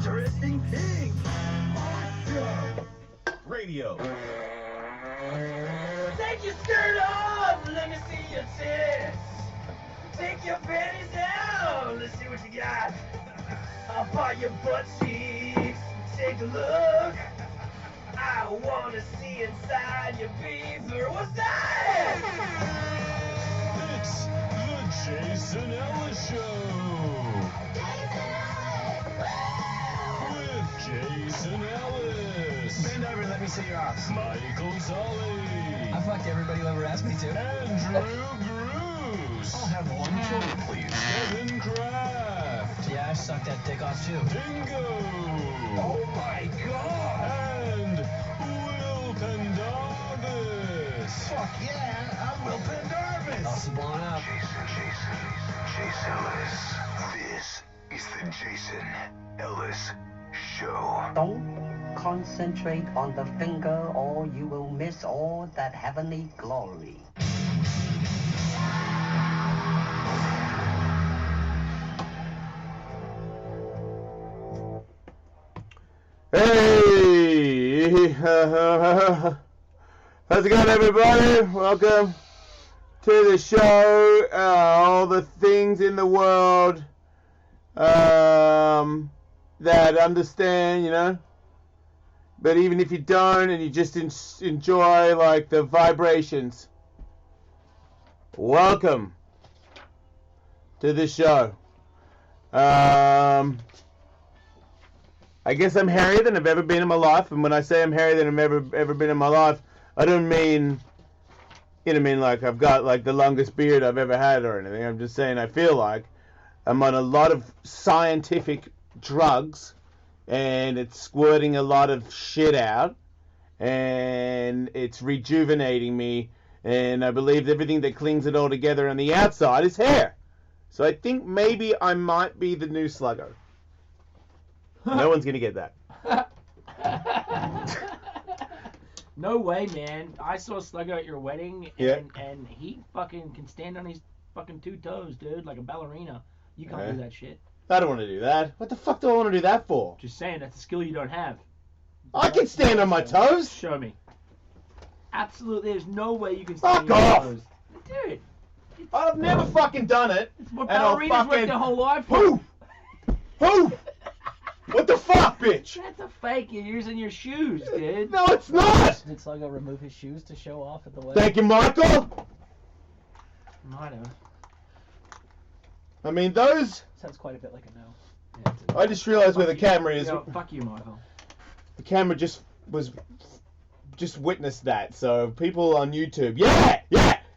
interesting thing. Awesome. Radio. Take your skirt off, let me see your tits. Take your panties down, let's see what you got. I'll buy your butt cheeks, take a look. I wanna see inside your beaver. What's that? It's the Jason Ellis Show. With Jason Ellis. Bend over and let me see your ass. Michael Sully. I fucked everybody who ever asked me to. Andrew Bruce. I'll have one choice, please. Kevin Kraft. Yeah, I sucked that dick off too. Dingo. Oh my god! And Will Pendarvis. Fuck yeah, I'm Will Pendarvis. I'll sublime up. Jason Ellis. This is the Jason Ellis Show. Don't concentrate on the finger or you will miss all that heavenly glory. Hey! How's it going, everybody? Welcome to the show. All the things in the world that understand, you know. But even if you don't and you just enjoy, like, the vibrations, welcome to the show. I guess I'm hairier than I've ever been in my life, and when I say I'm hairier than I've ever been in my life, I don't mean, you know, like I've got like the longest beard I've ever had or anything. I'm just saying I feel like I'm on a lot of scientific drugs, and it's squirting a lot of shit out, and it's rejuvenating me, and I believe everything that clings it all together on the outside is hair. So I think maybe I might be the new Sluggo. No one's gonna get that. No way, man. I saw Sluggo at your wedding, and he fucking can stand on his fucking 2 toes, dude, like a ballerina. You can't do that shit. I don't want to do that. What the fuck do I want to do that for? Just saying, that's a skill you don't have. I can stand on my toes. Show me. Absolutely, there's no way you can stand Fuck on off. your toes. Dude. I've never fucking done it. It's what and I'll ballerinas work their whole life for. Who? Who? What the fuck, bitch? That's a fake. You're using your shoes, dude. No, it's not. Did Sluggo remove his shoes to show off at the wedding? Thank you, Michael. Might have. I mean, those... Sounds quite a bit like a no. Yeah, I just realized where the camera is. Fuck you, Michael. The camera just witnessed that. So people on YouTube, yeah.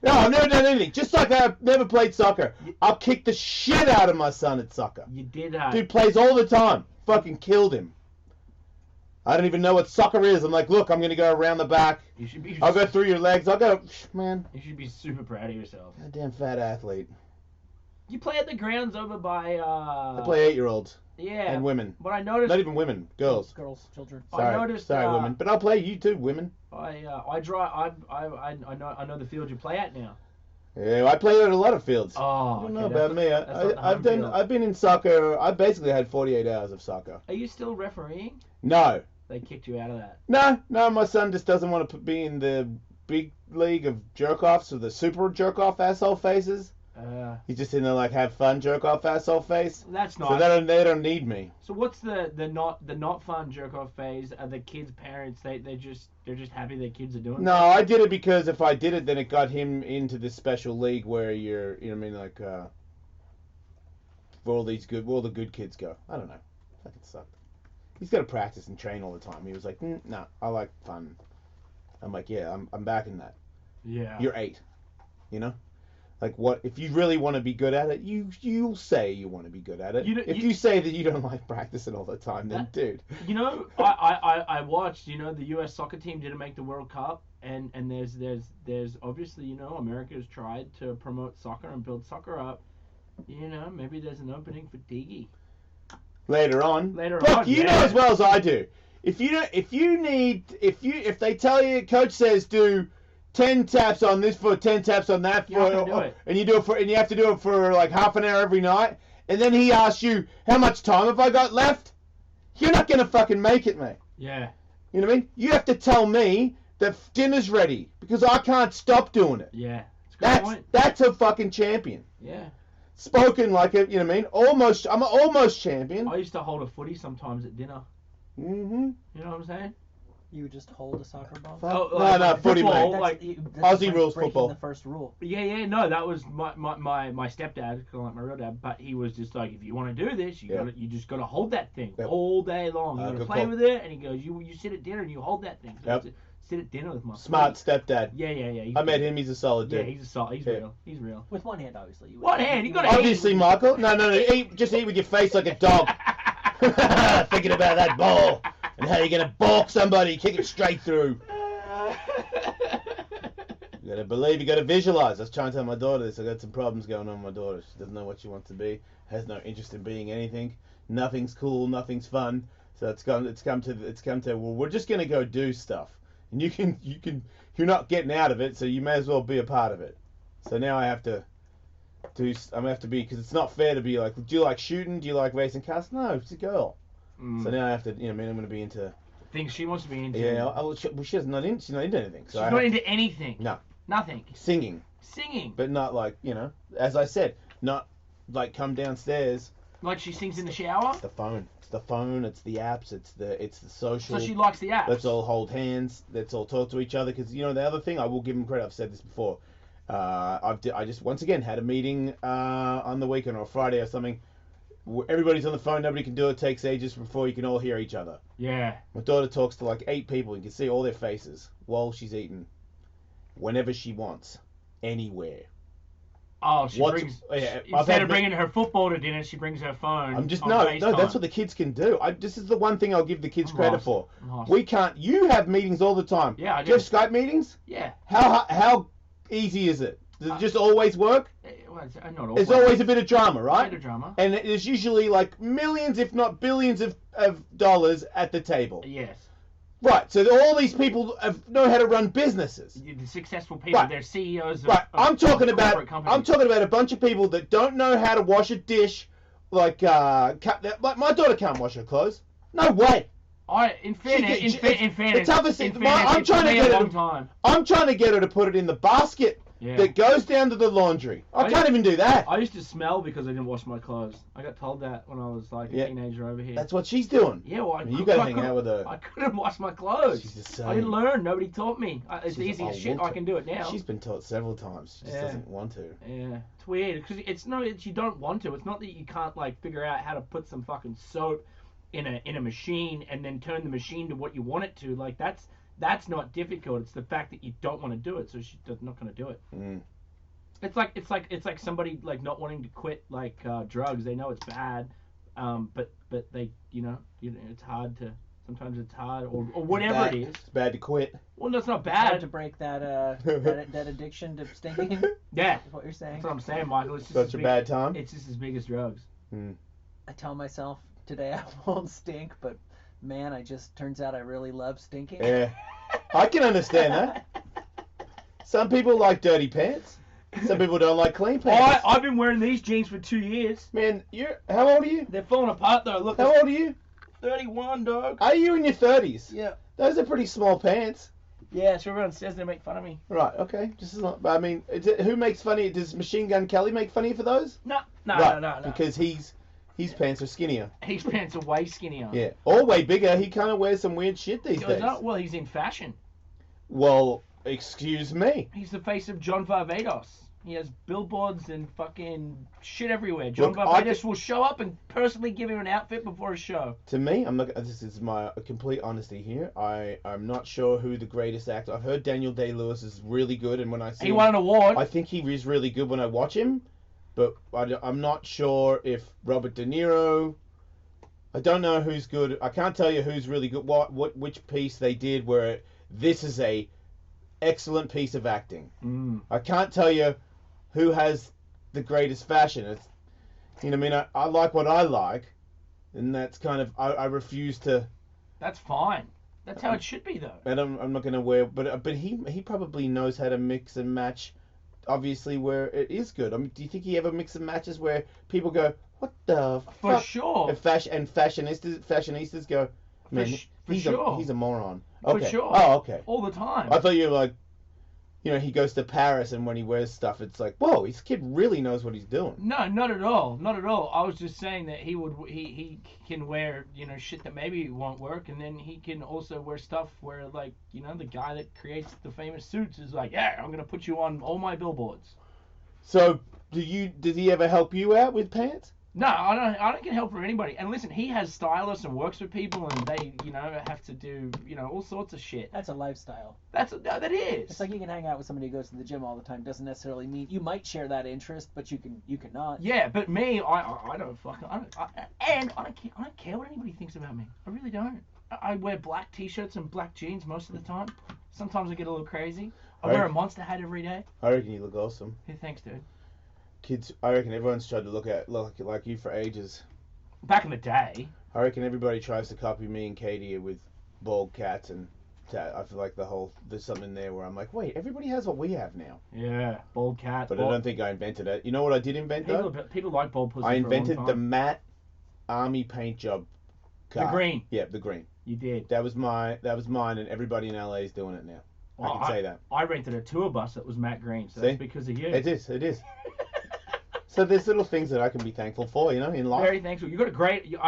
No, I've never done anything. Just like I've never played soccer. I'll kick the shit out of my son at soccer. You did, Dude plays all the time. Fucking killed him. I don't even know what soccer is. I'm like, look, I'm going to go around the back. You should be. I'll go through your legs. I'll go, man. You should be super proud of yourself. Goddamn fat athlete. You play at the grounds over by, I play 8-year-olds. Yeah. And women. But I noticed. Not even women. Girls. Girls, children. Sorry. I noticed. Sorry, women. But I'll play you too, women. I know the field you play at now. Yeah, I play at a lot of fields. Oh, You don't know about me. I've been in soccer. I basically had 48 hours of soccer. Are you still refereeing? No. They kicked you out of that. No. My son just doesn't want to be in the big league of jerk-offs or the super jerk-off asshole faces. He's just in the like have fun jerk-off asshole face. That's not. So they don't need me. So what's the not fun jerk-off phase? Are the kids' parents they're just happy their kids are doing? No, I did it because if I did it, then it got him into this special league where you're, you know what I mean, like where all the good kids go. I don't know. Fucking sucked. He's got to practice and train all the time. He was like, no, I like fun. I'm like, yeah, I'm back in that. Yeah. You're 8, you know. Like, what if you really want to be good at it? You'll say you want to be good at it. If you say that you don't like practicing all the time, then dude. You know, I watched. You know, the U.S. soccer team didn't make the World Cup, and there's obviously, you know, America's tried to promote soccer and build soccer up. You know, maybe there's an opening for Diggy. Later on. Look, you know as well as I do. If they tell you, coach says do 10 taps on this foot, 10 taps on that foot, and you have to do it for like half an hour every night, and then he asks you, how much time have I got left? you're not gonna fucking make it, mate. Yeah. You know what I mean? You have to tell me that dinner's ready because I can't stop doing it. Yeah. It's a good point. That's a fucking champion. Yeah. Spoken like a, you know what I mean? I'm an almost champion. I used to hold a footy sometimes at dinner. Mm-hmm. You know what I'm saying? You would just hold a soccer ball. No, footy, football, mate. like, That's Aussie rules breaking football. The first rule. Yeah, no, that was my stepdad, kind of like my real dad, but he was just like, if you want to do this, you just gotta hold that thing all day long. You gotta good play call. with it, and he goes, you sit at dinner and you hold that thing. So Yep. I sit at dinner with my Smart footy. stepdad. Yeah. I met him. He's a solid Yeah, dude. he's a solid. He's Yeah. real. He's real. With one hand, obviously. One hand, you gotta Obviously, eat. Michael. No. Just eat with your face like a dog. Thinking about that ball and how you're gonna balk somebody, kick it straight through. You gotta believe, you gotta visualize. I was trying to tell my daughter this. I got some problems going on with my daughter. She doesn't know what she wants to be, has no interest in being anything. Nothing's cool, nothing's fun. So it's come to well, we're just gonna go do stuff. And you're not getting out of it, so you may as well be a part of it. So now I'm gonna have to be, because it's not fair to be like, do you like shooting? Do you like racing cars? No, it's a girl. So now I have to, you know, I mean, I'm gonna be into Things she wants to be into. yeah. She's not into anything. So She's not into anything. No. Nothing. Singing, Singing. but not like, you know, as I said, not like come downstairs. Like she sings in the shower. It's the phone. It's the phone. It's the apps. It's the social. So she likes the apps. Let's all hold hands. Let's all talk to each other. Because you know the other thing, I will give him credit. I've said this before. I just once again had a meeting on the weekend or Friday or something. Everybody's on the phone. Nobody can do it. It takes ages before you can all hear each other. Yeah. My daughter talks to like 8 people. You can see all their faces while she's eating, whenever she wants, anywhere. Oh, she brings. Yeah, Instead of bringing her football to dinner, she brings her phone. I'm just on no. FaceTime. That's what the kids can do. This is the one thing I'll give the kids credit for. I'm lost. We can't. You have meetings all the time. Yeah, I Do you have do. Skype meetings? Yeah. How easy is it? Does it just always work? Well, not There's always a bit of drama, right? A bit of drama. And there's usually like millions, if not billions, of dollars at the table. Yes. Right. So all these people know how to run businesses. The successful people, Right. they're CEOs of, Right. of I'm talking corporate about. companies. I'm talking about a bunch of people that don't know how to wash a dish. Like my daughter can't wash her clothes. No way. In fairness, the toughest thing. I'm it trying took to me get a her long to. time. I'm trying to get her to put it in the basket Yeah. that goes down to the laundry. I can't even do that. I used to smell because I didn't wash my clothes. I got told that when I was like a Yeah. teenager over here. That's what she's doing. Yeah, well, You gotta hang out with her. I couldn't wash my clothes. She's the I didn't same. learn. Nobody taught me. It's She's- easy as I shit. want I can do it now. She's been taught several times. She just Yeah. doesn't want to. Yeah, it's weird because it's you don't want to. It's not that you can't like figure out how to put some fucking soap in a machine and then turn the machine to what you want it to. Like that's not difficult. It's the fact that you don't want to do it, so she's not going to do it. Mm. It's like somebody like not wanting to quit like drugs. They know it's bad, but they it's hard to. Sometimes it's hard or whatever it is. It's bad to quit. Well, that's not It's hard to bad. break that that addiction to stinking. Yeah, Is what you're saying. that's what I'm saying, Michael. It's just Such as a big, bad time. It's just as big as drugs. I tell myself today I won't stink, but man, turns out I really love stinking. Yeah, I can understand that. Some people like dirty pants. Some people don't like clean pants. I've been wearing these jeans for 2 years. Man, how old are you? They're falling apart though. Look, How old are you? 31, dog. Are you in your 30s? Yeah. Those are pretty small pants. Yeah, so everyone says they make fun of me. Right, okay. Just as long, I mean, who makes fun of you? Does Machine Gun Kelly make fun of you for those? No. Right, because his pants are skinnier. His pants are way skinnier. Yeah. Or way bigger. He kind of wears some weird shit these days. Well, he's in fashion. Well, excuse me. He's the face of John Varvatos. He has billboards and fucking shit everywhere. John Look, Varvatos will show up and personally give him an outfit before a show. To me, I'm not. This is my complete honesty here. I'm not sure who the greatest actor. I've heard Daniel Day-Lewis is really good, and when I see He him, won an award. I think he is really good when I watch him. But I'm not sure if Robert De Niro. I don't know who's good. I can't tell you who's really good. Which piece they did where this is a excellent piece of acting. I can't tell you who has the greatest fashion. It's, you know, I mean, I like what I like, and that's kind of I refuse to. That's fine. That's how it should be, though. And I'm not gonna wear, but he probably knows how to mix and match. Obviously, where it is good. I mean, do you think he ever mix and matches where people go, What the For fuck? sure. And fashionistas go, man, for he's sure. a moron. For Okay. sure. Oh, okay. All the time. I thought you were like, you know, he goes to Paris and when he wears stuff, it's like, whoa, this kid really knows what he's doing. No, not at all. Not at all. I was just saying that he can wear, you know, shit that maybe won't work, and then he can also wear stuff where, like, you know, the guy that creates the famous suits is like, yeah, I'm gonna put you on all my billboards. So, did he ever help you out with pants? No, I don't get help from anybody. And listen, he has stylists and works with people, and they, you know, have to do, you know, all sorts of shit. That's a lifestyle. That is. It's like you can hang out with somebody who goes to the gym all the time. Doesn't necessarily mean you might share that interest, but you can not. Yeah, but me, I don't fucking, I don't care what anybody thinks about me. I really don't. I wear black t-shirts and black jeans most of the time. Sometimes I get a little crazy. I wear a Monster hat every day. I reckon you look awesome. Hey, thanks, dude. Kids, I reckon everyone's tried to look like you for ages. Back in the day. I reckon everybody tries to copy me and Katie with bald cats, and I feel like there's something there where I'm like, wait, everybody has what we have now. Yeah, bald cat. But I don't think I invented it. You know what I did invent though? People like bald pussy. I invented for a long the time. matte army paint job car. The green. Yeah, the green. You did. That was mine, and everybody in LA is doing it now. Well, I can say that. I rented a tour bus that was matte green, so See? that's because of you. It is. So there's little things that I can be thankful for, you know, in life. Very thankful. You got a great. You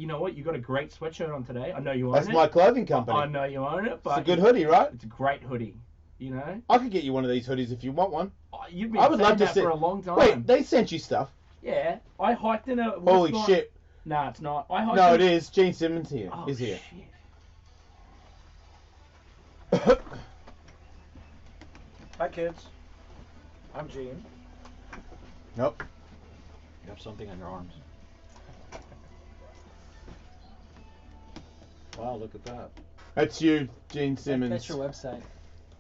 know what? You got a great sweatshirt on today. I know you own That's it. my clothing company. I know you own it, but It's a good hoodie, right? It's a great hoodie. You know. I could get you one of these hoodies if you want one. You've been I would saying love to that see. for a long time. Wait, they sent you stuff. Yeah, I hiked in a. Holy shit! Nah, it's not. I hiked No, in... it is. Gene Simmons here. Oh, Is here. Shit. Hi, kids. I'm Gene. Nope. You have something on your arms. Wow, look at that. That's you, Gene Simmons. That's your website.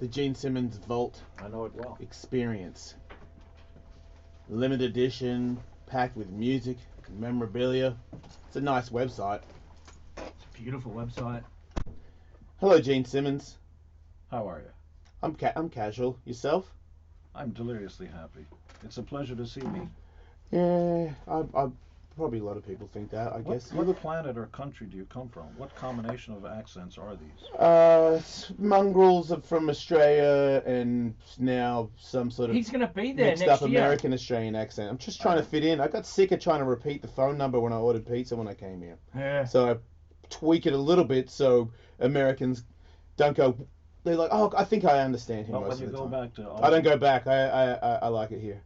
The Gene Simmons Vault I know it well. Experience. Limited edition, packed with music, memorabilia. It's a nice website. It's a beautiful website. Hello, Gene Simmons. How are you? I'm casual. Yourself? I'm deliriously happy. It's a pleasure to see me. Yeah, I probably a lot of people think that. I guess. What planet or country do you come from? What combination of accents are these? Mongrels are from Australia and now some sort of He's gonna be there mixed next up year. American Australian accent. I'm just trying to fit in. I got sick of trying to repeat the phone number when I ordered pizza when I came here. Yeah. So I tweak it a little bit so Americans don't go. They're like, oh, I think I understand him But most when of you the go time. back to I don't go back. I like it here.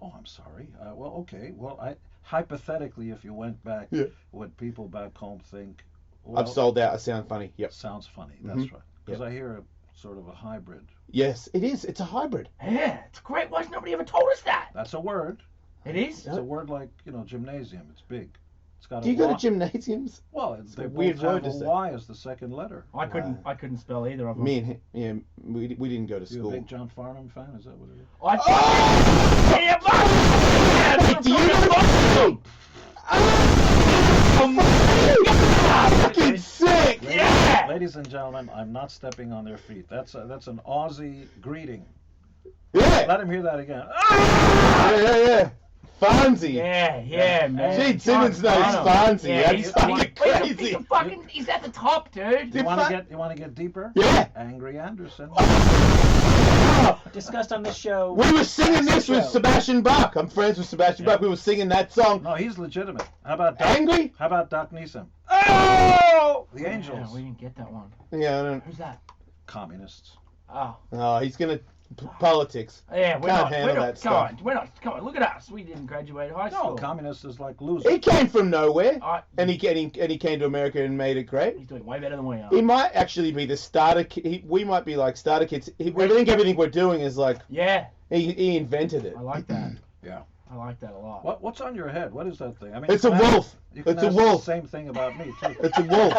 Oh, I'm sorry. Well, okay. Well, hypothetically, if you went back, Yeah. would people back home think? Well, I've sold out. I sound funny. Yep. Sounds funny. That's Mhm. right. Because Yep. I hear a sort of a hybrid. Yes, it is. It's a hybrid. Yeah, it's great. Why has nobody ever told us that? That's a word. It is. It's a word like, gymnasium. It's big. It's got Do you a go Y. to gymnasiums? Well, a they weird both word have to a say. Y as the second letter. I couldn't spell either of them. Me and him, yeah, we didn't go to You a school. big John Farnham fan? Is that what it is? Do you know fucking sick! Yeah! Ladies and gentlemen, I'm not stepping on their feet. That's an Aussie greeting. Yeah! Let him hear that again. Yeah. Fonzie. Yeah, man. Gene Simmons knows Fonzie. Yeah, That's fucking crazy. He's at the top, dude. You want to get deeper? Yeah. Angry Anderson. Discussed on this show. We were singing this with Show. Sebastian Bach. I'm friends with Sebastian Bach. We were singing that song. No, he's legitimate. How about Doc, Angry? How about Doc Neeson? Oh! The Angels. Yeah, we didn't get that one. Yeah, I don't. Who's that? Communists. Oh. Oh, he's gonna politics. Yeah, we're Can't not. handle We're that not. stuff. Come on. Look at us. We didn't graduate high No, school. communist is like losers. He came from nowhere, I- and he came to America and made it great. He's doing way better than we are. He might actually be the starter. We might be like starter kids. I think everything we're doing is like Yeah, he invented it. I like that. Yeah. I like that a lot. What's on your head? What is that thing? I mean, It's you a can ask- wolf. You can It's a ask wolf. The same thing about me too. It's a wolf.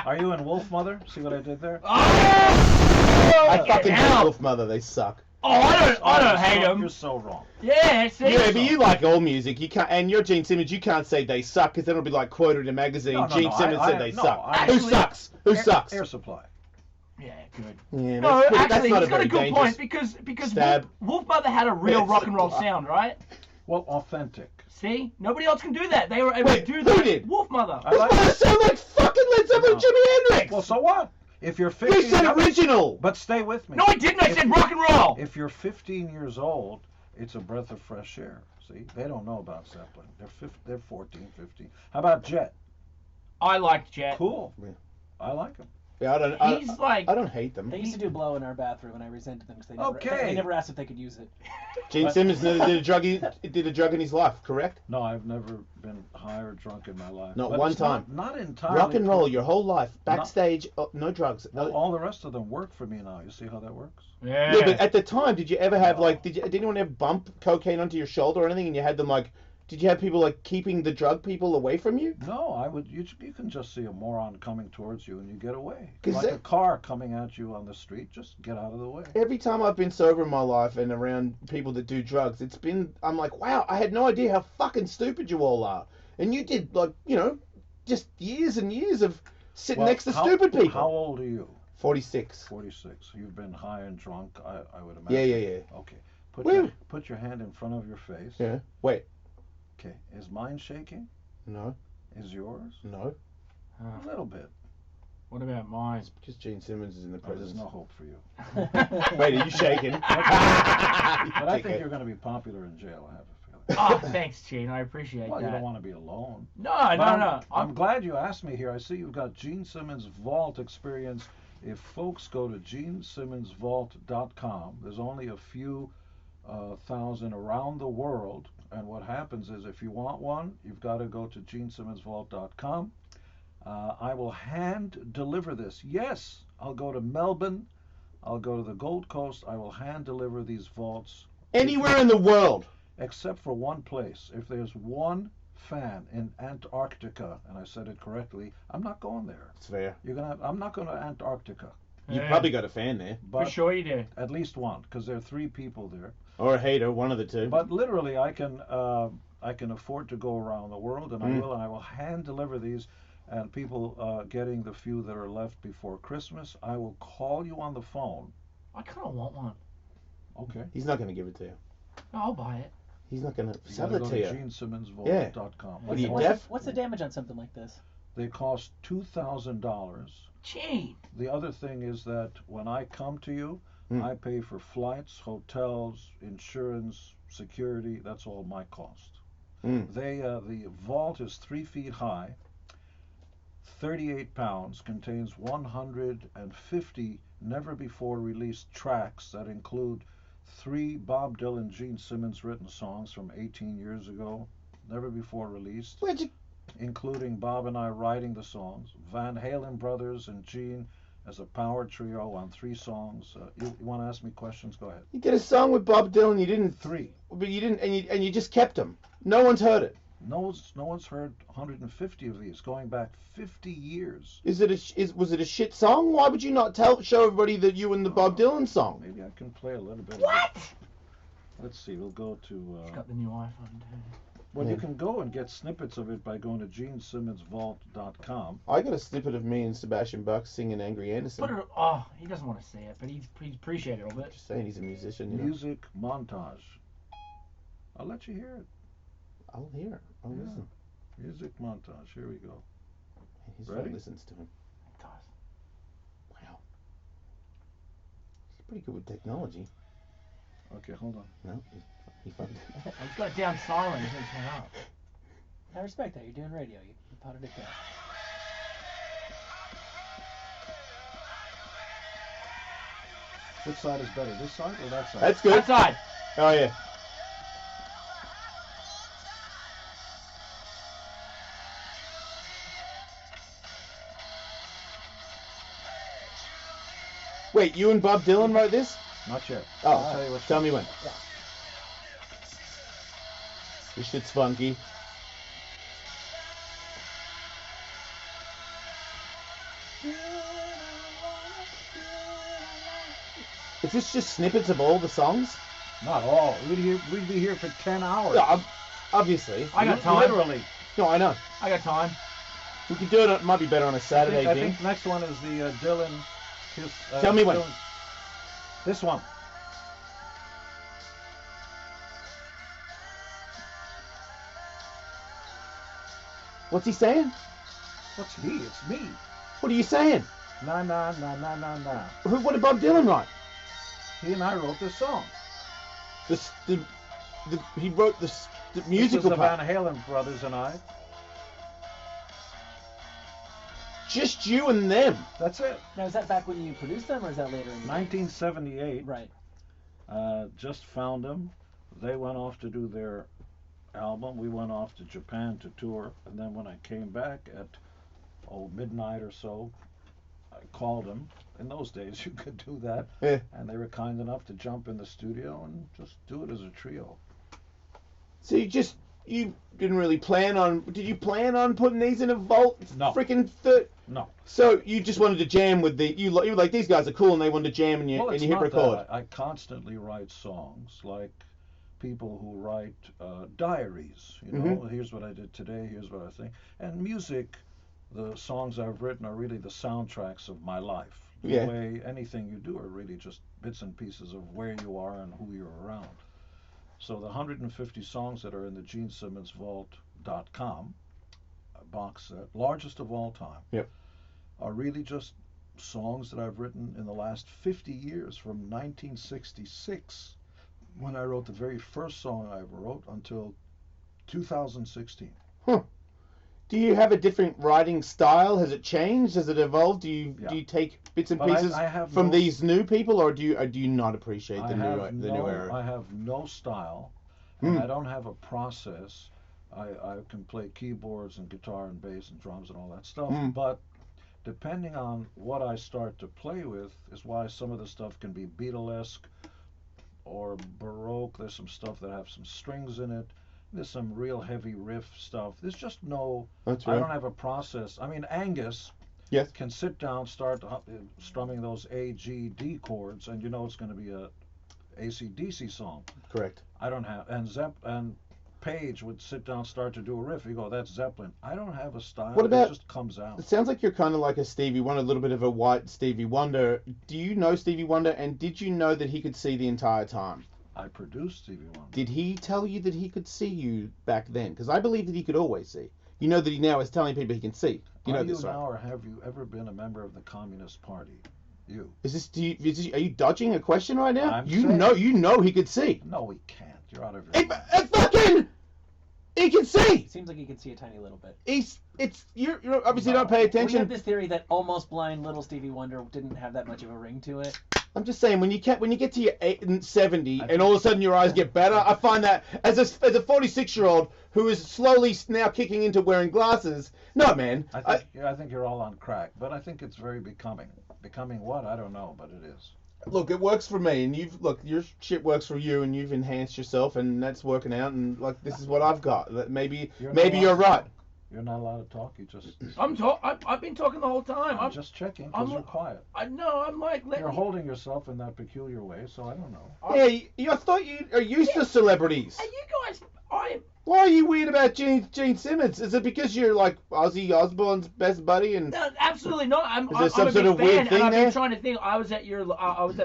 Are you in Wolf Mother? See what I did there? I fucking hate hell. Wolf Mother. They suck. Oh, I don't hate You're him. so wrong. Yeah, see. Yeah, but you like all music. You can't, and you're Gene Simmons. You can't say they suck because then it'll be like quoted in a magazine. No, Gene Simmons said they suck. Who Actually- sucks? Who sucks? Air Supply. Yeah, good. Yeah, No, that's actually, not he's got very a good dangerous point because stab. Wolf Mother had a real Air rock and roll Supply. sound, right? Well, authentic. See? Nobody else can do that. They were able Wait, to do who that. did? Wolf Mother. I like I sound like fucking Led Zeppelin and Jimi Hendrix. Well, so what? If you're 15, You said original. But stay with me. No, I didn't. I said rock and roll. If you're 15 years old, it's a breath of fresh air. See, they don't know about Zeppelin. They're 14, 15. How about Jet? I liked Jet. Cool. Yeah. I like him. Yeah, I don't hate them. They used to do blow in our bathroom, and I resented them because they never, Okay. they never asked if they could use it. Gene Simmons did a drug. Did a drug in his life, correct? No, I've never been high or drunk in my life. Not But one it's time. Not entirely. Rock and roll your whole life, backstage, no drugs. Well, all the rest of them work for me now. You see how that works? Yeah. Yeah, but at the time, did you ever have like? Did anyone ever bump cocaine onto your shoulder or anything? And you had them like? Did you have people like keeping the drug people away from you? No, I would. You can just see a moron coming towards you and you get away. 'Cause Like a car coming at you on the street, just get out of the way. Every time I've been sober in my life and around people that do drugs, I'm like, wow, I had no idea how fucking stupid you all are. And you did like, just years and years of sitting next to stupid people. How old are you? 46. 46. You've been high and drunk, I would imagine. Yeah. Okay. Woo. Put your hand in front of your face. Yeah. Wait. Okay. Is mine shaking? No. Is yours? No. A little bit. What about mine? Because Gene Simmons is in the Oh, there's presence. no hope for you. Wait, are you shaking? But I think you're going to be popular in jail, I have a feeling. Oh, thanks, Gene. I appreciate Well, that. you don't want to be alone. No. I'm glad you asked me here. I see you've got Gene Simmons Vault experience. If folks go to genesimmonsvault.com, there's only a few thousand around the world. And what happens is if you want one, you've got to go to genesimmonsvault.com. I will hand deliver this. Yes, I'll go to Melbourne. I'll go to the Gold Coast. I will hand deliver these vaults. Anywhere in the world. Except for one place. If there's one fan in Antarctica, and I said it correctly, I'm not going there. It's fair. I'm not going to Antarctica. You probably got a fan there. But For sure you do. At least one, because there are 3 people there. Or a hater, one of the two. But literally, I can afford to go around the world, and I will, and I will hand deliver these. And people getting the few that are left before Christmas, I will call you on the phone. I kind of want one. Okay. He's not going to give it to you. No, I'll buy it. He's not going to You sell gotta it go to you. genesimmonsvault.com. What are you, What's deaf? what's the damage on something like this? They cost $2,000. Gene. The other thing is that when I come to you, I pay for flights, hotels, insurance, security. That's all my cost. The vault is 3 feet high, 38 pounds, contains 150 never before released tracks that include 3 Bob Dylan, Gene Simmons written songs from 18 years ago, never before released. Where'd you... Including Bob and I writing the songs, Van Halen brothers and Gene as a power trio on 3 songs. You want to ask me questions? Go ahead. You did a song with Bob Dylan. You didn't 3. but you didn't, and you just kept them. No one's heard it. No one's heard 150 of these, going back 50 years. Was it a shit song? Why would you not show everybody that you and the Bob Dylan song? Maybe I can play a little bit. What? Let's see. We'll go to. He's got the new iPhone too. Well, you can go and get snippets of it by going to genesimmonsvault.com. I got a snippet of me and Sebastian Bach singing Angry Anderson. He doesn't want to say it, but he's appreciated of it. Just saying, he's a musician. You know? Music montage. I'll let you hear it. I'll hear it. I'll listen. Music montage. Here we go. His Ready? friend listens to him. He does. Wow. He's pretty good with technology. Okay, hold on. No, he found it. He's got it down silent. He's hang up. I respect that. You're doing radio. You potted it down. Which side is better, this side or that side? That's good. That side. Oh yeah. Wait, you and Bob Dylan wrote this? Not yet. Oh, I'll tell you what. tell me when. Yeah. This shit's funky. Is this just snippets of all the songs? Not all. We'd be here for 10 hours. Yeah, obviously. I got time. Literally. No, I know. I got time. We could do it. It might be better on a Saturday I thing. think next one is the Dylan. Tell me when. Dylan. This one. What's he saying? What's he? It's me. What are you saying? Na na na na na na. What did Bob Dylan write? He and I wrote this song. He wrote the musical This was the part. Van Halen brothers and I. Just you and them. That's it. Now, is that back when you produced them, or is that later in the day? 1978. Right. Just found them. They went off to do their album. We went off to Japan to tour. And then when I came back at midnight or so, I called them. In those days, you could do that. Yeah. And they were kind enough to jump in the studio and just do it as a trio. So you didn't really plan on. Did you plan on putting these in a vault? No. Freaking No. So you just wanted to jam with you were like, these guys are cool, and they wanted to jam, and you Well, and it's you hit not record. that. I constantly write songs like people who write diaries. You know, here's what I did today, here's what I think. And music, the songs I've written are really the soundtracks of my life. Yeah. The way anything you do are really just bits and pieces of where you are and who you're around. So the 150 songs that are in the GeneSimmonsVault.com box set, largest of all time, Yep. are really just songs that I've written in the last 50 years, from 1966, when I wrote the very first song I ever wrote, until 2016. Huh. Do you have a different writing style? Has it changed? Has it evolved? Do you take bits and But pieces I have from no- these new people, or do you not appreciate the new era? I have no style, and I don't have a process. I can play keyboards and guitar and bass and drums and all that stuff, but depending on what I start to play with is why some of the stuff can be Beatlesque or Baroque. There's some stuff that have some strings in it. There's some real heavy riff stuff. There's just no. That's I right. don't have a process. I mean, Angus Yes. can sit down, start strumming those A, G, D chords, and you know it's going to be a AC/DC song. Correct. I don't have, and Page would sit down, start to do a riff. You go, that's Zeppelin. I don't have a style. What about- It just comes out. It sounds like you're kind of like a Stevie Wonder, a little bit of a white Stevie Wonder. Do you know Stevie Wonder, and did you know that he could see the entire time? I produced Stevie Wonder. Did he tell you that he could see you back then? Because I believe that he could always see. You know that he now is telling people he can see. You know Are this, you right? now, or have you ever been a member of the Communist Party? You. Are you dodging a question right now? I'm You saying- know he could see. No, he can't. You're out of your He mind. can see. Seems like you can see a tiny little bit. You're obviously not paying We attention. have this theory that almost blind little Stevie Wonder didn't have that much of a ring to it. I'm just saying, when you get to your 70 and all of a sudden your eyes get better, I find that as a 46-year-old who is slowly now kicking into wearing glasses, no, man. I think you're all on crack, but I think it's very becoming. Becoming what? I don't know, but it is. Look, it works for me, and your shit works for you, and you've enhanced yourself, and that's working out, and like this is what I've got. Maybe you're right. You're not allowed to talk. You just. I've been talking the whole time. I'm just checking because you're quiet. I'm like. You're holding yourself in that peculiar way, so I don't know. I thought you are used to celebrities. Are you guys? Why are you weird about Gene Simmons? Is it because you're like Ozzy Osbourne's best buddy? And No, absolutely not. I'm there some a sort big of weird fan, thing and I've been there? trying to think. I was at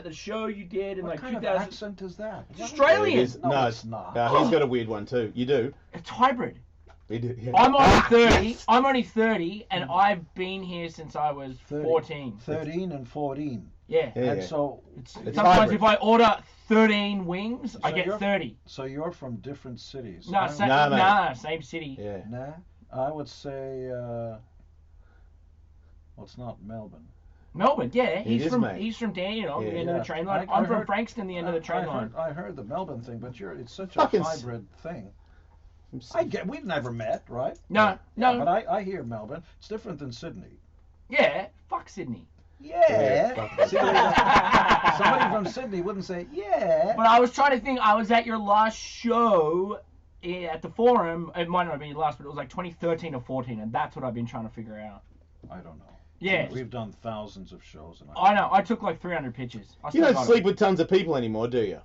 the show you did in What like kind 2000. of accent is that? It's Australian. It is- No, it's not. He's got a weird one too. You do. It's hybrid. You do. Yeah. I'm only 30. I'm only 30, and I've been here since I was 14. 13 and 14. Yeah. And so It's Sometimes hybrid. if I order 13 wings, I So get you're- 30. So you're from different cities. No, same city. Yeah. Nah, I would say. Well, it's not Melbourne. Melbourne, yeah. It He's is, from mate. the end of Yeah. the train line. I I'm from heard- Frankston, the end of the train line. I heard the Melbourne thing, but it's such a Fucking hybrid thing. We've never met, right? No. But I hear Melbourne. It's different than Sydney. Yeah, fuck Sydney. Yeah. Somebody from Sydney wouldn't say, yeah. But I was trying to think. I was at your last show at the Forum. It might not have been your last, but it was like 2013 or 14, and that's what I've been trying to figure out. I don't know. Yeah. We've done thousands of shows. And I know. I took like 300 pictures. You don't sleep with tons of people anymore, do you?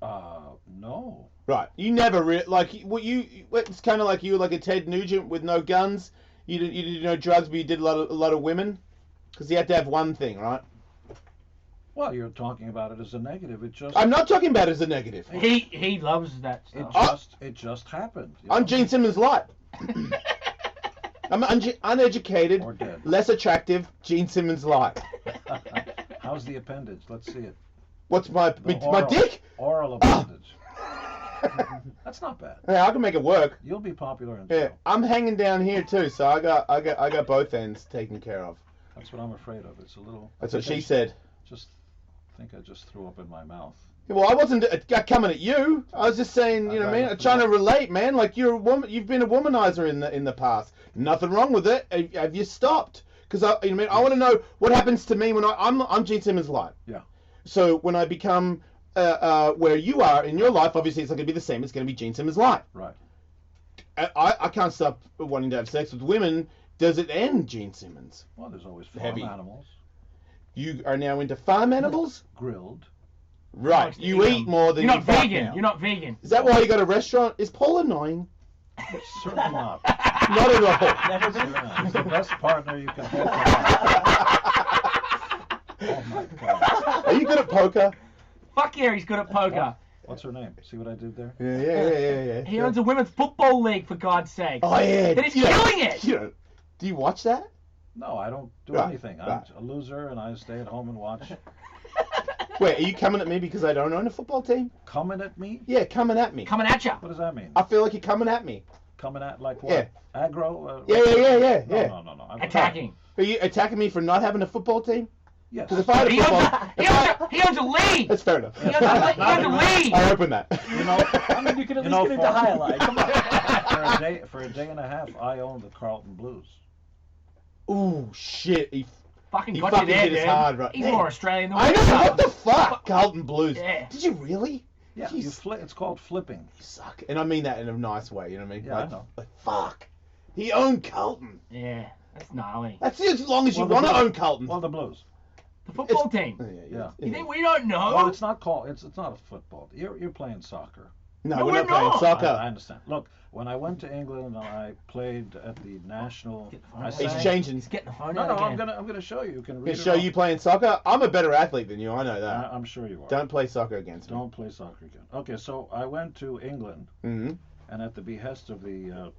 No. Right. You never it's kind of like you were like a Ted Nugent with no guns. You did no drugs, but you did a lot of women. Because you had to have one thing, right? Well, you're talking about it as a negative. It just. I'm not talking about it as a negative. He loves that stuff. It just happened. I'm Gene Simmons light. I'm uneducated, Or dead. less attractive, Gene Simmons light. How's the appendage? Let's see it. What's my The dick? Oral appendage. That's not bad. Yeah, I can make it work. You'll be popular in Yeah, jail. I'm hanging down here too, so I got both ends taken care of. That's what I'm afraid of. It's a little. That's what she said. I think I just threw up in my mouth. Well, I wasn't coming at you. I was just saying, you know what I mean? I'm trying to relate, man. Like, you're a woman. You've been a womanizer in the past. Nothing wrong with it. Have you stopped? Because you know what I mean? I want to know what happens to me when I'm Gene Simmons light. Yeah. So when I become where you are in your life, obviously it's not going to be the same. It's going to be Gene Simmons light. Right. I can't stop wanting to have sex with women. Does it end, Gene Simmons? Well, there's always farm Heavy. animals. You are now into farm animals? Grilled. Right. You eat more than You're you not fuck vegan. now. You're not vegan. Is that why you got a restaurant? Is Paul annoying? Certainly not. Not at all. Never been. He's the best partner you can hope to have. Oh my God. Are you good at poker? Fuck yeah, he's good at poker. What's her name? See what I did there? Yeah. He owns a women's football league, for God's sake. Oh yeah. And he's You don't- killing it. you don't- Do you watch that? No, I don't do Right, anything. I'm right. a loser and I stay at home and watch. Wait, are you coming at me because I don't own a football team? Coming at me? Yeah, coming at me. Coming at ya. What does that mean? I feel like you're coming at me. Coming at like what? Yeah. Aggro? Yeah. No. Attacking. Are you attacking me for not having a football team? Yes. Because if I had a He owns football, he owns a league. that's fair enough. He owns a league. I open that. You know, I mean, you could at You least know, get into for- highlight. Come on. for a day and a half, I owned the Carlton Blues. Ooh, shit. He Fucking He got fucking you there, hit us dude. hard, right? He's Yeah. more Australian than I we know, are. what the fuck? Carlton Blues. Yeah. Did you really? Yeah, Jeez. it's called flipping. You suck. And I mean that in a nice way, you know what I mean? Yeah, I know. Like, fuck. He owned Carlton. Yeah, that's gnarly. That's as long as you Well, the want to Blues- own Carlton. Well, the Blues. The football team. Yeah. You think we don't know? Well, it's not called. It's not a football. You're playing soccer. No, No, we're we're not playing not. soccer. I understand. Look, when I went to England and I played at the national, I He's sang. changing. He's getting the phone No, out I'm again. gonna show you. You can read Can it show off. you playing soccer? I'm a better athlete than you, I know that. I'm sure you are. Don't play soccer against me. Don't play soccer again. Okay, so I went to England, hmm and at the behest of the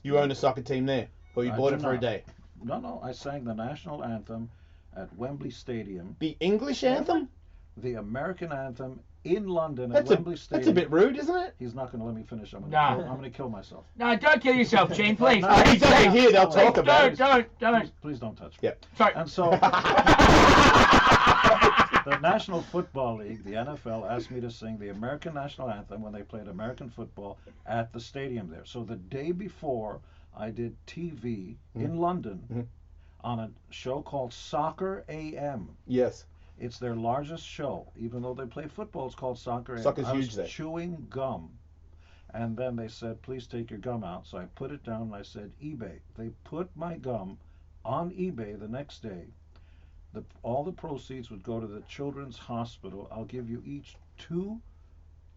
You own a soccer team there? Or you I bought do it for a not. day? no, I sang the national anthem at Wembley Stadium, The English anthem? the American anthem in London at That's Wembley a Stadium. bit rude, isn't it? He's not going to let me finish. I'm Nah. going to kill myself. No, don't kill yourself, Gene, please. No, He's over here, they'll talk about Don't, it. don't. Please don't touch me. Yeah. Sorry. And so the National Football League, the NFL, asked me to sing the American national anthem when they played American football at the stadium there. So the day before, I did TV in London on a show called Soccer AM. Yes. It's their largest show. Even though they play football, it's called Soccer AM. Soccer's I was huge there. chewing gum. And then they said, please take your gum out. So I put it down and I said, eBay. They put my gum on eBay the next day. All the proceeds would go to the Children's Hospital. I'll give you each 2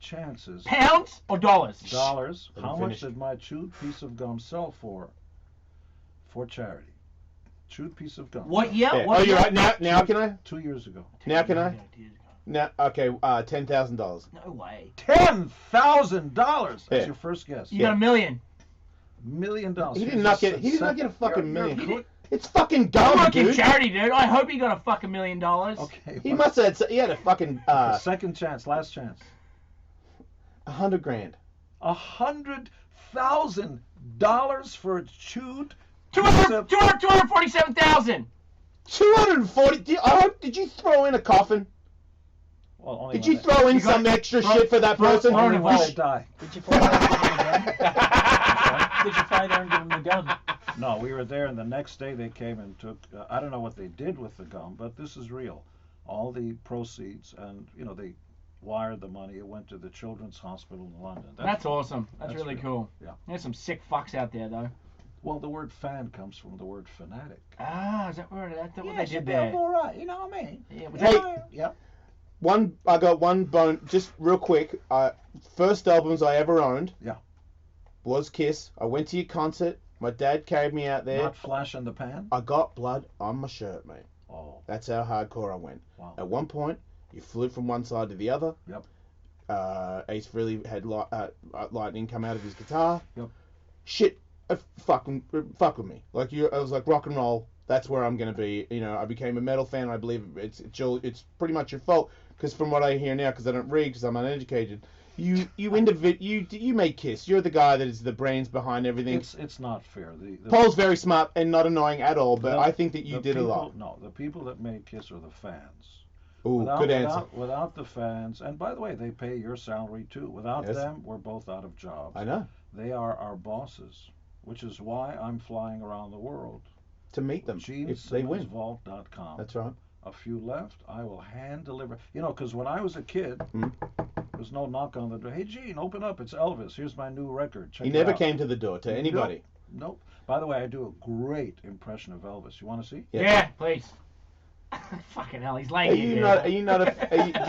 chances. Pounds or dollars? Dollars. Let me How finish. much did my chewed piece of gum sell for? For charity. Chewed piece of gum. What year? Yeah. What Oh, you're year? right. Now can I? 2 years ago. Now can I? Now, okay, $10,000. No way. $10,000. That's Yeah. your first guess. You got $1 million. $1 million. He did not get. He did not get a fucking You're million. good. It's fucking I'm gum, working dude. charity, dude. I hope he got a fucking $1 million. Okay. He must have. He had a fucking Second chance. Last chance. $100,000. $100,000 for a chewed. 247,000. 240. I hope. Did you throw in a coffin? Well, only Did when you throw in You got- some extra shit for that person? throw in Only a when bunch. they die. Did you fly there and give him the gun? Did you fly there and give him the gun? No, we were there, and the next day they came and took. I don't know what they did with the gum, but this is real. All the proceeds, and they wired the money. It went to the Children's Hospital in London. That's awesome. That's That's really real. cool. Yeah. There's some sick fucks out there, though. Well, the word fan comes from the word fanatic. Ah, is that what they Yeah, did should be there? all right. You know what I mean? Yeah, was Hey. that- Yeah. I got one bone, just real quick. First albums I ever owned. Yeah. Was Kiss. I went to your concert. My dad carried me out there. Not flash in the pan. I got blood on my shirt, mate. Oh, That's how hardcore I went. wow. At one point, you flew from one side to the other. Yep. Ace Frehley had lightning come out of his guitar. Yep. Shit fuck with me. Like I was like, rock and roll. That's where I'm gonna be. You know, I became a metal fan. I believe it's pretty much your fault. Because from what I hear now, because I don't read, because I'm uneducated, you make Kiss. You're the guy that is the brains behind everything. It's not fair. The Paul's very smart and not annoying at all, but I think that you did a lot. No, the people that made Kiss are the fans. Ooh, good answer. Without the fans, and by the way, they pay your salary too. Without them, we're both out of jobs. I know. They are our bosses, which is why I'm flying around the world. To meet them, if they win. GeneSimmonsVault.com. That's right. A few left. I will hand deliver. You know, because when I was a kid, there was no knock on the door. Hey, Gene, open up. It's Elvis. Here's my new record. Check it out. He never came to the door to anybody. Nope. By the way, I do a great impression of Elvis. You want to see? Yeah, please. Fucking hell, he's laying Do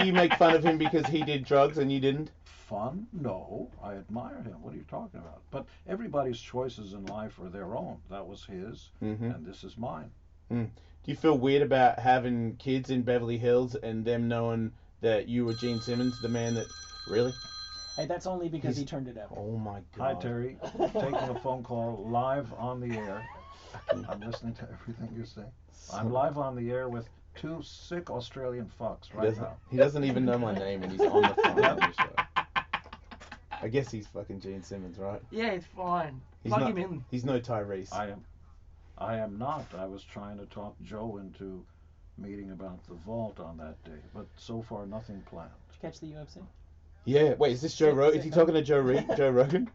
you make fun of him because he did drugs and you didn't? Fun? No, I admire him. What are you talking about? But everybody's choices in life are their own. That was his, and this is mine. Do you feel weird about having kids in Beverly Hills and them knowing that you were Gene Simmons, the man that... Really? Hey, that's only because he turned it up. Oh my God. Hi, Terry. Taking a phone call live on the air. I'm listening to everything you say. I'm live on the air with two sick Australian fucks now. He doesn't even know my name and he's on the phone on the show. I guess he's fucking Gene Simmons, right? Yeah, it's fine. Plug him in. He's no Tyrese. I am not. I was trying to talk Joe into meeting about the vault on that day, but so far nothing planned. Did you catch the UFC? Yeah. Wait, is this Joe Rogan? Is he talking to Joe Rogan?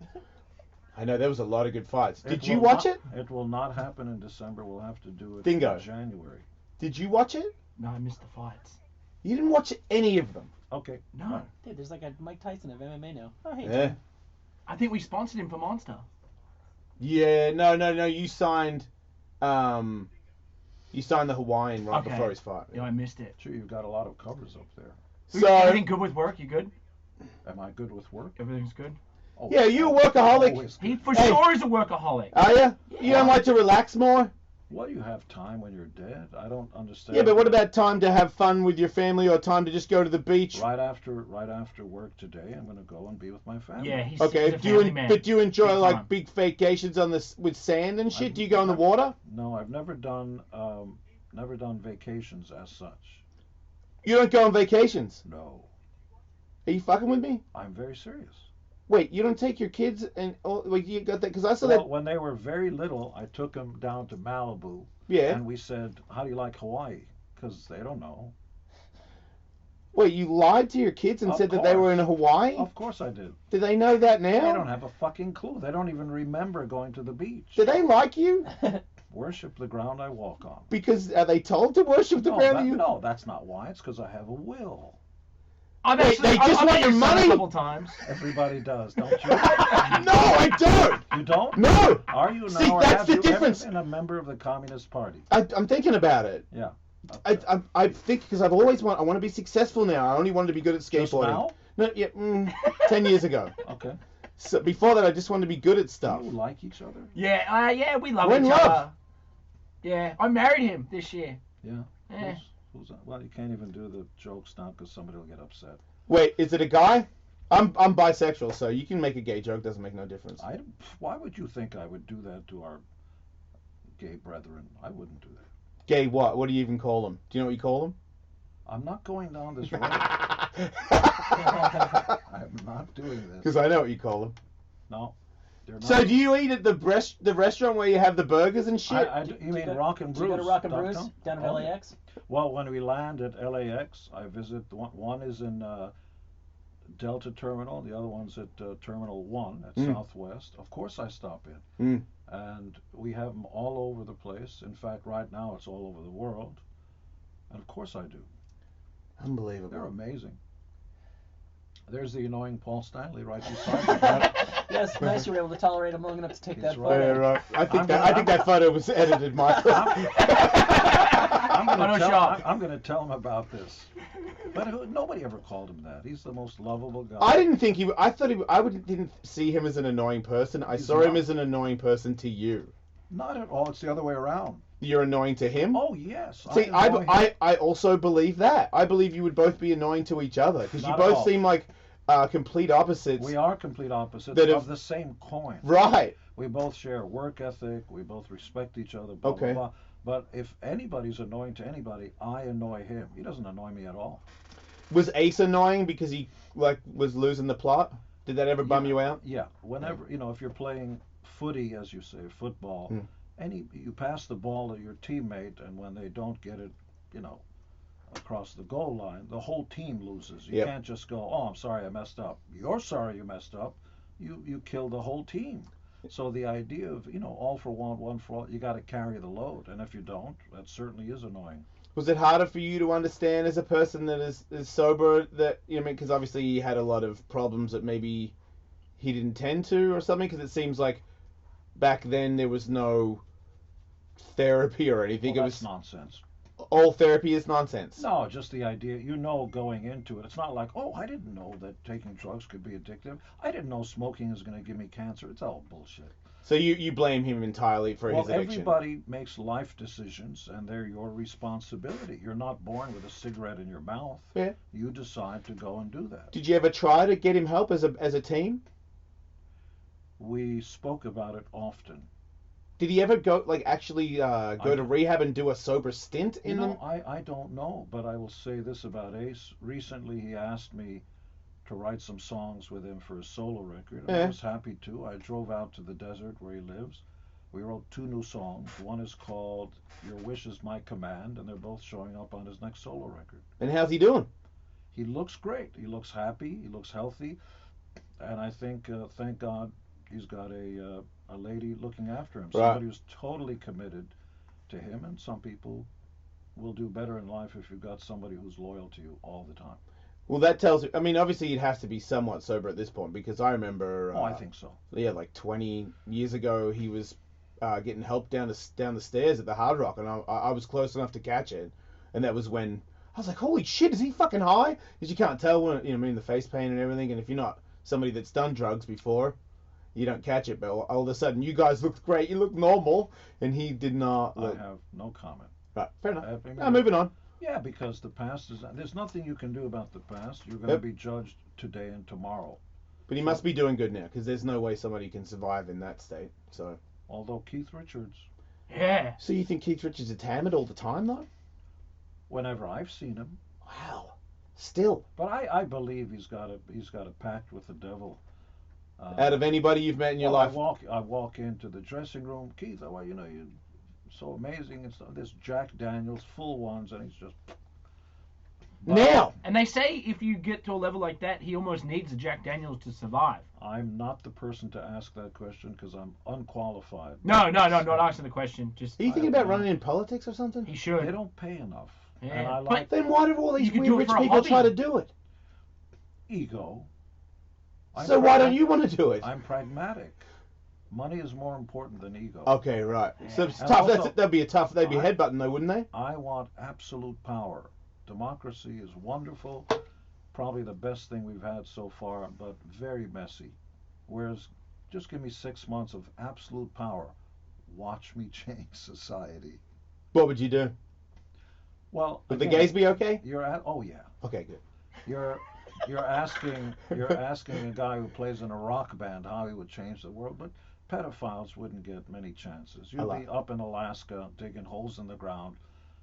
I know there was a lot of good fights. Did you watch it? It will not happen in December. We'll have to do it Bingo. in January. Did you watch it? No, I missed the fights. You didn't watch any of them. Okay. No. Dude, there's like a Mike Tyson of MMA now. Oh, hey. Yeah. I think we sponsored him for Monster. Yeah. No. You signed. You signed the Hawaiian right before his fight. Yeah, I missed it. Sure, you've got a lot of covers up there. So. Everything good with work? You good? Am I good with work? Everything's good. Oh, yeah, you a workaholic. He for sure is a workaholic. Are you? You don't like to relax more? Well, you have time when you're dead. I don't understand. Yeah, but what about time to have fun with your family or time to just go to the beach? Right after work today, I'm going to go and be with my family. Yeah, he's okay. a family man. But do you enjoy Big like time. big vacations on this with sand and shit? Do you go in the water? No, I've never done vacations as such. You don't go on vacations? No. Are you fucking with me? I'm very serious. Wait, you don't take your kids and like you got that? Because I saw that when they were very little, I took them down to Malibu. Yeah. And we said, "How do you like Hawaii?" Because they don't know. Wait, you lied to your kids and said that they were in Hawaii? Of course I did. Do they know that now? They don't have a fucking clue. They don't even remember going to the beach. Do they like you? Worship the ground I walk on. Because are they told to worship the ground? No, that's not why. It's because I have a will. They just want your money. A couple times. Everybody does, don't you? No, I don't. You don't? No. Are you now? See, that's the difference. Ever been a member of the Communist Party? I'm thinking about it. Yeah. I think because I've always I want to be successful now. I only wanted to be good at skateboarding. Just now? No, yeah, 10 years ago. Okay. So before that, I just wanted to be good at stuff. Do you like each other? Yeah, we love We're in each love. other. Yeah, I married him this year. Yeah. Yeah. Who's that? Well, you can't even do the jokes now because somebody will get upset. Wait, is it a guy? I'm bisexual, so you can make a gay joke. Doesn't make no difference. Why would you think I would do that to our gay brethren? I wouldn't do that. Gay what? What do you even call them? Do you know what you call them? I'm not going down this road. I'm not doing this. Because I know what you call them. No. They're not. So do you eat at the restaurant where you have the burgers and shit? You mean Rock and Brews? Do you go to Rock and Brews down in LAX? Well, when we land at LAX, I visit. One is in Delta Terminal. The other one's at Terminal 1 at Southwest. Of course I stop in. And we have them all over the place. In fact, right now it's all over the world. And of course I do. Unbelievable. They're amazing. There's the annoying Paul Stanley right beside me. Yes, nice you were able to tolerate him long enough to take He's that right. photo. Yeah, right. I think that photo was edited, Michael. I'm going to tell him about this. But nobody ever called him that. He's the most lovable guy. I didn't think he. I thought didn't see him as an annoying person. I saw him as an annoying person to you. Not at all. It's the other way around. You're annoying to him? Oh yes. See, I also believe that. I believe you would both be annoying to each other because you both seem like are complete opposites. We are complete opposites That of have- the same coin. Right. We both share work ethic. We both respect each other. Blah, Okay. blah, blah. But if anybody's annoying to anybody, I annoy him. He doesn't annoy me at all. Was Ace annoying because he was losing the plot? Did that ever bum you out? Yeah. Whenever if you're playing footy, as you say, football, you pass the ball to your teammate, and when they don't get it, across the goal line, the whole team loses. You can't just go, "Oh, I'm sorry, I messed up." You're sorry you messed up. You kill the whole team. So the idea of all for one for all, you got to carry the load, and if you don't, that certainly is annoying. Was it harder for you to understand as a person that is sober that because obviously he had a lot of problems that maybe he didn't tend to or something? Because it seems like back then there was no therapy or anything. Well, It that's was nonsense. all therapy is nonsense. No, just the idea, going into it. It's not like, oh, I didn't know that taking drugs could be addictive. I didn't know smoking is going to give me cancer. It's all bullshit. So you blame him entirely for his addiction. Everybody makes life decisions, and they're your responsibility. You're not born with a cigarette in your mouth. Yeah. You decide to go and do that. Did you ever try to get him help as a team? We spoke about it often. Did he ever go to rehab and do a sober stint in them? I don't know, but I will say this about Ace. Recently, he asked me to write some songs with him for a solo record, and I was happy to. I drove out to the desert where he lives. We wrote 2 new songs. One is called Your Wish Is My Command, and they're both showing up on his next solo record. And how's he doing? He looks great. He looks happy. He looks healthy. And I think, thank God, he's got a lady looking after him. Right. Somebody who's totally committed to him. And some people will do better in life if you've got somebody who's loyal to you all the time. Well, that tells you. I mean, obviously, you'd have to be somewhat sober at this point because I remember. I think so. Yeah, like 20 years ago, he was getting help down the stairs at the Hard Rock, and I was close enough to catch it, and that was when I was like, "Holy shit, is he fucking high?" Because you can't tell when the face paint and everything, and if you're not somebody that's done drugs before, you don't catch it. But all of a sudden, you guys looked great, you looked normal, and he did not. I have no comment. Right, fair enough. Moving on. Yeah, because the past there's nothing you can do about the past. You're going to be judged today and tomorrow. But he must be doing good now, because there's no way somebody can survive in that state. So. Although Keith Richards. Yeah. So you think Keith Richards is hammered all the time, though? Whenever I've seen him. Wow. Still. But I believe he's got a pact with the devil. Out of anybody you've met in your life. I walk into the dressing room. Keith, you're so amazing and stuff. There's Jack Daniels, full ones, and he's just. Now! And they say if you get to a level like that, he almost needs a Jack Daniels to survive. I'm not the person to ask that question because I'm unqualified. No, not asking the question. Just. Are you thinking about running in politics or something? He should. They don't pay enough. Yeah. And I like Then why do all these You could weird do it rich for a people hobby. try to do it? ego. So why don't you want to do it? I'm pragmatic. Money is more important than ego. Okay, right. So it's And tough. also, They'd be headbutting though, wouldn't they? I want absolute power. Democracy is wonderful, probably the best thing we've had so far, but very messy. Whereas, just give me 6 months of absolute power. Watch me change society. What would you do? Well, Would the gays be okay? Oh yeah. Okay, good. You're asking a guy who plays in a rock band how he would change the world, but pedophiles wouldn't get many chances. You'd be up in Alaska digging holes in the ground,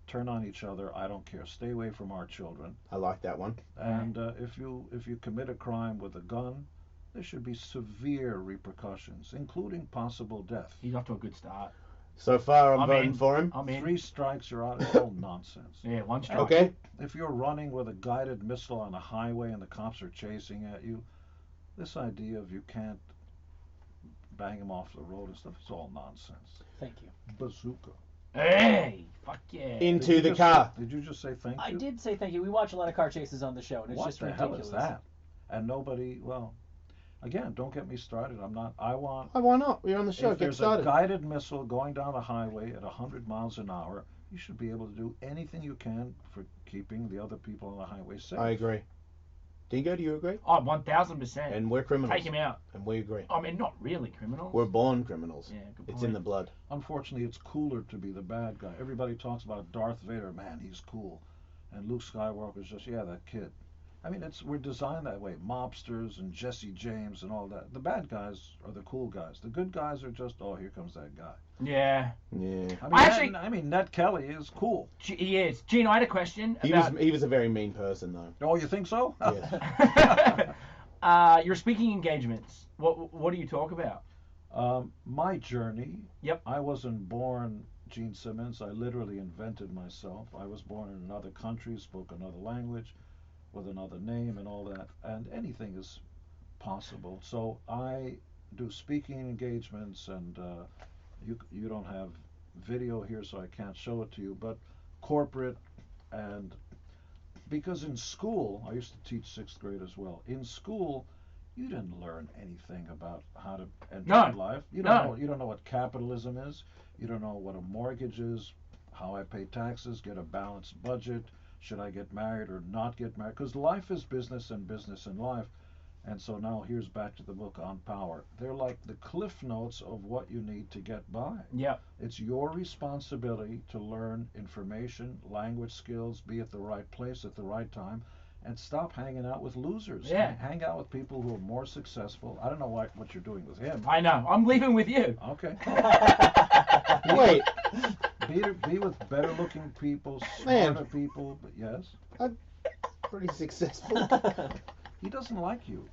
turn on each other. I don't care. Stay away from our children. I like that one. And if you commit a crime with a gun, there should be severe repercussions, including possible death. He's off to a good start. So far, I'm voting for him. I'm in. 3 strikes, you're out. It's all nonsense. Yeah, 1 strike. Okay. If you're running with a guided missile on a highway and the cops are chasing at you, this idea of you can't bang him off the road and stuff, it's all nonsense. Thank you. Bazooka. Hey, fuck yeah. Into the car. Did you just say thank you? I did say thank you. We watch a lot of car chases on the show, and it's What just the ridiculous. hell is that? And nobody, again, don't get me started. Why not? We're on the show. If Get there's started. a guided missile going down a highway at 100 miles an hour, you should be able to do anything you can for keeping the other people on the highway safe. I agree. Dingo, do you agree? Oh, 1,000%. And we're criminals. Take him out. And we agree. I mean, not really criminals. We're born criminals. Yeah, good It's point. in the blood. Unfortunately, it's cooler to be the bad guy. Everybody talks about Darth Vader. Man, he's cool. And Luke Skywalker's just, that kid. I mean, we're designed that way. Mobsters and Jesse James and all that. The bad guys are the cool guys. The good guys are just, oh, here comes that guy. Yeah. Yeah. I mean, Ned Kelly is cool. He is. Gene, I had a question He about... was a very mean person, though. Oh, you think so? Yes. Your speaking engagements. What do you talk about? My journey. Yep. I wasn't born Gene Simmons. I literally invented myself. I was born in another country, spoke another language, with another name and all that. And anything is possible. So I do speaking engagements, and you don't have video here, so I can't show it to you. But corporate, and because in school, I used to teach sixth grade as well. In school, you didn't learn anything about how to enjoy life. You don't know what capitalism is. You don't know what a mortgage is, how I pay taxes, get a balanced budget, should I get married or not get married? Because life is business and business in life. And so now here's back to the book on power. They're like the cliff notes of what you need to get by. Yeah. It's your responsibility to learn information, language skills, be at the right place at the right time, and stop hanging out with losers. Yeah. Hang out with people who are more successful. I don't know what you're doing with him. I know. I'm leaving with you. Okay. Wait. Be with better looking people, Man. smarter people, but yes. I'm pretty successful. He doesn't like you.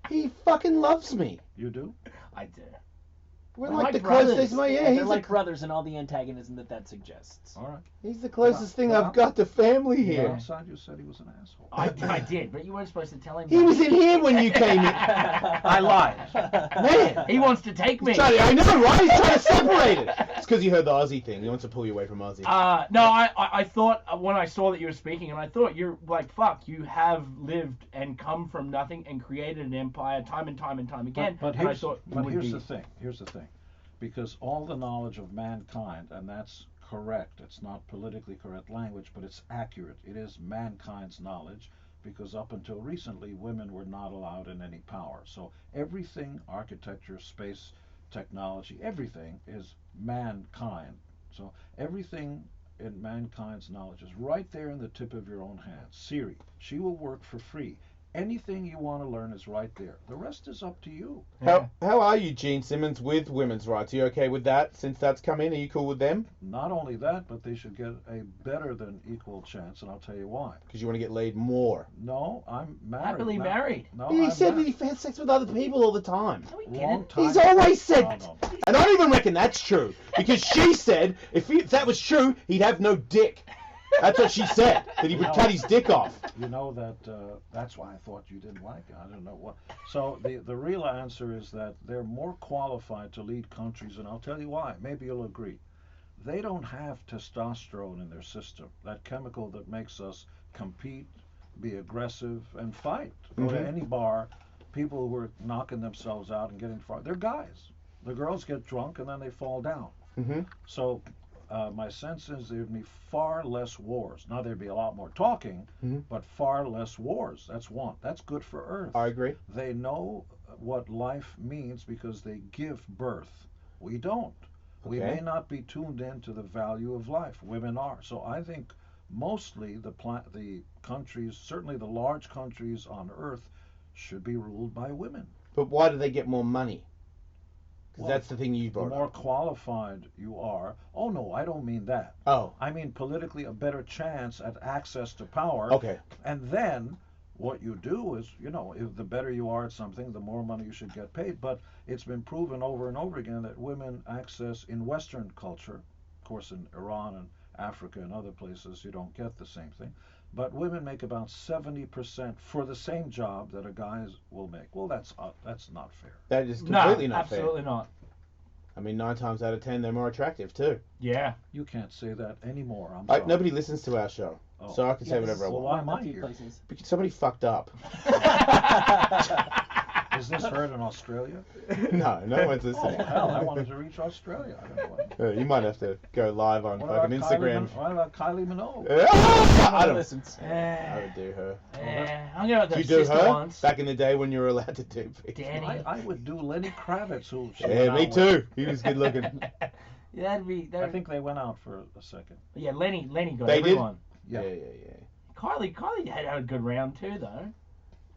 He fucking loves me. You do? I do. We're They're like the brothers. closest. Yeah, They're he's like brothers, and all the antagonism that suggests. All right. he's the closest thing Well, I've got to family here. Outside you said he was an asshole. I did, but you weren't supposed to tell him. He that. was in here when you came in. I lied. Man. He wants to take me. I know, right? He's trying to separate it. It's because you heard the Aussie thing. He wants to pull you away from Aussie. No, I thought when I saw that you were speaking, and I thought you're like, fuck, you have lived and come from nothing and created an empire time and time and time again. But and I here's, thought but you would here's be... the thing. Here's the thing. Because all the knowledge of mankind, and that's correct, it's not politically correct language, but it's accurate. It is mankind's knowledge, because up until recently, women were not allowed in any power. So everything, architecture, space, technology, everything is mankind. So everything in mankind's knowledge is right there in the tip of your own hand. Siri, she will work for free. Anything you want to learn is right there. The rest is up to you. How are you, Gene Simmons, with women's rights? Are you okay with that since that's come in? Are you cool with them? Not only that, but they should get a better than equal chance, and I'll tell you why. Because you want to get laid more. No, I'm married. Happily married. No, He I'm said that married. he had sex with other people all the time. No, he Long didn't. time. He's always said No, it. no. And I don't even reckon that's true. Because she said if that was true, he'd have no dick. That's what she said. That he would cut his dick off. You know that that's why I thought you didn't like it. I don't know what. So the real answer is that they're more qualified to lead countries, and I'll tell you why. Maybe you'll agree. They don't have testosterone in their system, that chemical that makes us compete, be aggressive, and fight. Go to any bar, people who are knocking themselves out and getting far, they're guys. The girls get drunk and then they fall down. Mm-hmm. So my sense is there'd be far less wars. Now there'd be a lot more talking, but far less wars. That's one. That's good for Earth. I agree. They know what life means because they give birth. We don't. We Okay. may not be tuned in to the value of life. Women are. So I think mostly the countries, certainly the large countries on Earth, should be ruled by women. But why do they get more money? Because Well, that's the thing you The brought more up. qualified you are. Oh no, I don't mean that. Oh, I mean politically a better chance at access to power. okay. And then what you do is, if the better you are at something, the more money you should get paid. But it's been proven over and over again that women access in Western culture, of course in Iran and Africa and other places you don't get the same thing, but women make about 70% for the same job that a guy will make. Well, that's not fair. That is completely No, not fair. absolutely not. I mean, 9 times out of 10, they're more attractive too. Yeah. You can't say that anymore. I'm sorry. Nobody listens to our show, Oh. so I can say whatever I Well, want. why am I A few here? places. Because somebody fucked up. Is this heard in Australia? No one's Oh, listening. hell, I wanted to reach Australia. I don't know. You might have to go live on What fucking about Instagram. What about Kylie Minogue? I don't. Listens. I would do her. I'm gonna have Did the you do sister her once. back in the day when you were allowed to do people? Danny. I would do Lenny Kravitz, who she Yeah, went me out too. with. He was good looking. Yeah, that'd be. I think they went out for a second. Yeah, Lenny got They did? everyone. Yeah. Yeah. Kylie had a good round too, though.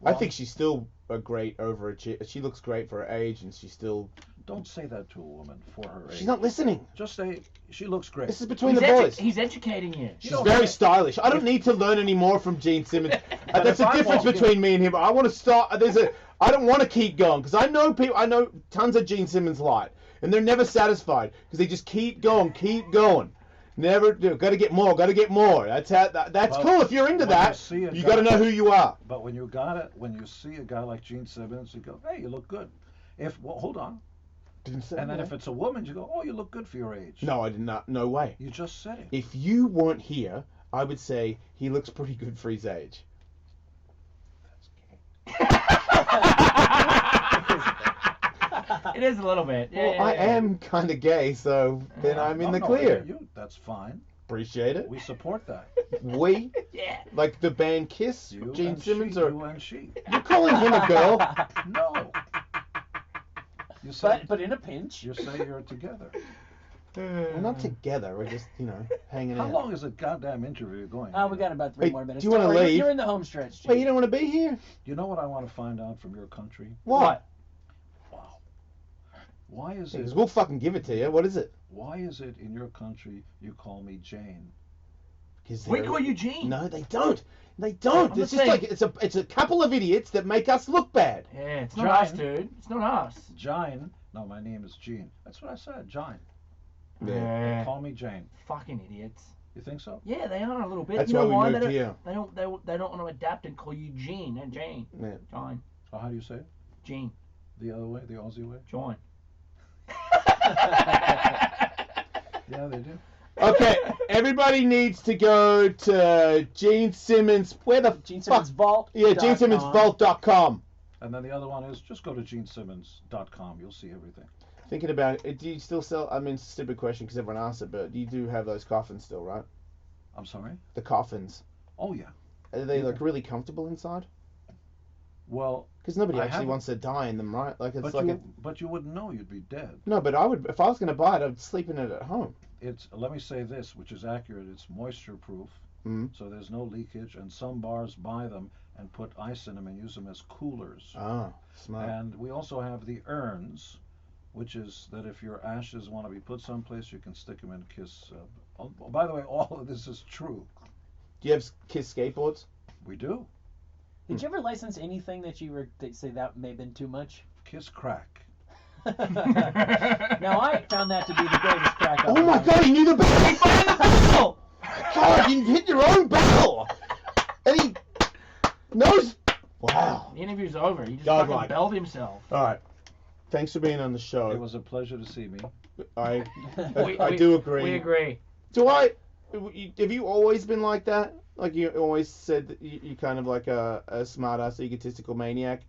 I think she's still a great overachiever. She looks great for her age, and she's still. Don't say that to a woman for her age. She's not listening. Just say she looks great. This is between the boys. He's educating you. She's very stylish. I don't need to learn any more from Gene Simmons. That's the difference between me and him. I want to start. I don't want to keep going because I know people. I know tons of Gene Simmons light, and they're never satisfied because they just keep going. Never do. Got to get more. That's cool. If you're into that, you got to know who you are. But when you see a guy like Gene Simmons, you go, hey, you look good. Hold on. Didn't say and then that. if it's a woman, you go, oh, you look good for your age. No, I did not. No way. You just said it. If you weren't here, I would say he looks pretty good for his age. It is a little bit. Well, I am kind of gay, so then I'm in the clear. That's fine. Appreciate it. We support that. We? Yeah. Like the band Kiss? Gene Simmons? You and she. You're calling him a girl? No. You say, but in a pinch. You say you're together. We're not together. We're just, hanging out. How long is the goddamn interview going? We got about 3 more minutes. Do you want to leave? You're in the home stretch, Gene. Wait, you don't want to be here? You know what I want to find out from your country? What? Wow. Why is it? Because we'll fucking give it to you. What is it? Why is it in your country you call me Jane? We call you Gene. No, they don't. They don't. It's just like it's a couple of idiots that make us look bad. Yeah, it's not us, dude. It's not us. Jane. No, my name is Gene. That's what I said, Jane. Yeah. Call me Jane. Fucking idiots. You think so? Yeah, they are a little bit. That's you know why we why? moved here. They don't want to adapt and call you Gene and Jane. Yeah. John. So how do you say it? Gene. The other way, the Aussie way? John. Yeah, they do. Okay, everybody needs to go to Gene Simmons. Where the Gene Simmons Vault. Yeah, GeneSimmonsVault.com. And then the other one is just go to GeneSimmons.com. You'll see everything. Thinking about it, do you still sell? I mean, it's a stupid question because everyone asks it, but you do have those coffins still, right? I'm sorry? The coffins. Oh, yeah. Are they like really comfortable inside? Well, because nobody actually wants to die in them, right? Like it's but you wouldn't know. You'd be dead. No, but I would if I was going to buy it. I'd sleep in it at home. Let me say this, which is accurate. It's moisture proof, so there's no leakage. And some bars buy them and put ice in them and use them as coolers. Ah, smart. And we also have the urns, which is that if your ashes want to be put someplace, you can stick them in Kiss. By the way, all of this is true. Do you have Kiss skateboards? We do. Did you ever license anything that say that may have been too much? Kiss crack. Now I found that to be the greatest crack. Oh my God! He knew the bell. He found the bell. God, you hit your own bell, and he knows. Wow. The interview's over. He just fucking belled himself. All right. Thanks for being on the show. It was a pleasure to see me. I do agree. We agree. Have you always been like that? Like you always said that you kind of like a smart ass egotistical maniac,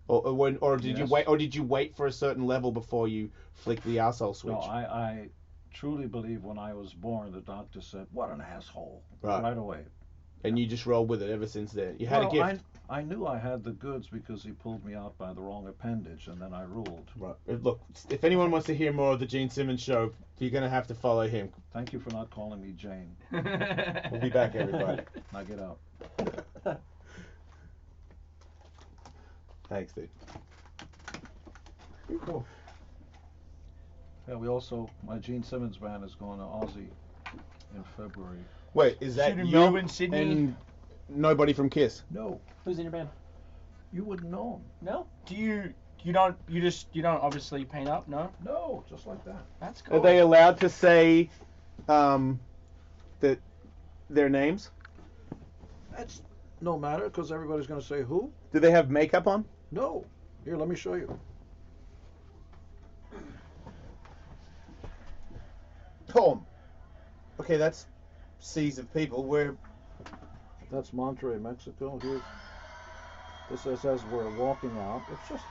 or did you wait? Or did you wait for a certain level before you flicked the asshole switch? No, I truly believe when I was born, the doctor said, "What an asshole!" Right away. And you just rolled with it ever since then. You had a gift. I knew I had the goods because he pulled me out by the wrong appendage, and then I ruled. Right. Look, if anyone wants to hear more of the Gene Simmons show, you're going to have to follow him. Thank you for not calling me Jane. We'll be back, everybody. Now get out. Thanks, dude. Cool. Yeah, my Gene Simmons band is going to Aussie in February. Wait, is that Shooting you Melbourne, Sydney? and nobody from Kiss? No. Who's in your band? You wouldn't know him. No. You don't obviously paint up, no? No, just like that. That's cool. Are they allowed to say that their names? That's no matter because everybody's going to say who. Do they have makeup on? No. Here, let me show you. Tom. Okay, that's seas of people. That's Monterrey, Mexico. This is as we're walking out. It's just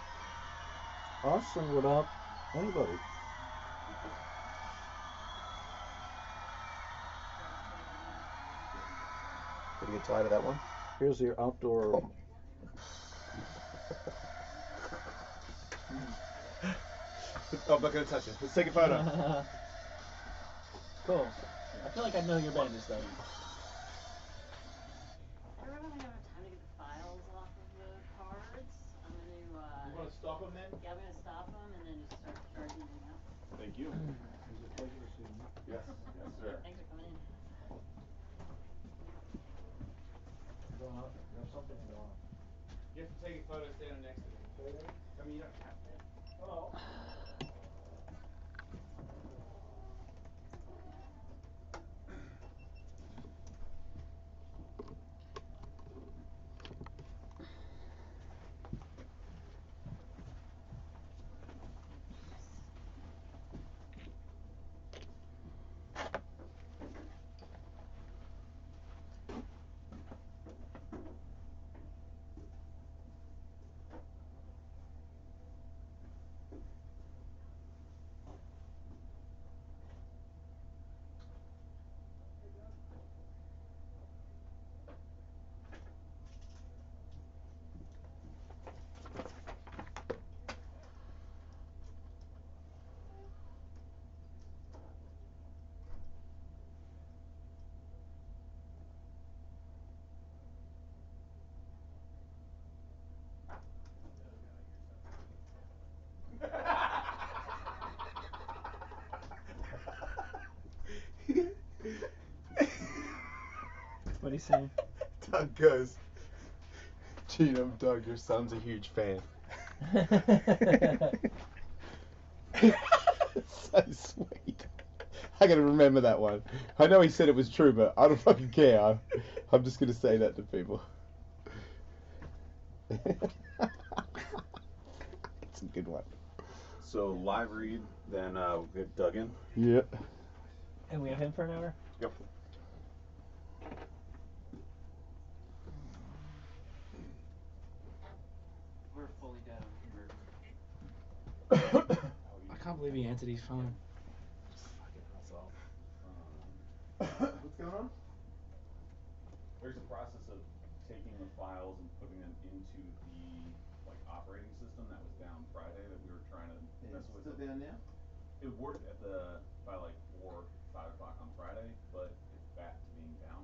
us and without anybody. Did you get tired of that one? Here's your outdoor. I'm not going to touch it. Let's take a photo. Cool. I feel like I know your band is though. stop them then? Yeah, I'm gonna stop them and then just start charging them out. Thank you. It was a pleasure to see you. Yes, yes, sir. Thanks for coming in. Going up. You have something in your arm. You have to take a photo standing next to me. Say again? I mean, you don't have to. Oh. What are you saying? Doug goes, Gene, I'm Doug, your son's a huge fan. So sweet. I gotta remember that one. I know he said it was true, but I don't fucking care. I'm just gonna say that to people. It's a good one. So live read, then we'll get Doug in. Yep. And we have him for an hour? Yep. We're fully dead on conversion. I can't believe he answered his phone. What's going on? There's a process of taking the files and putting them into the operating system that was down Friday that we were trying to mess with. Still down now? It worked by 4-5 o'clock on Friday, but it's back to being down.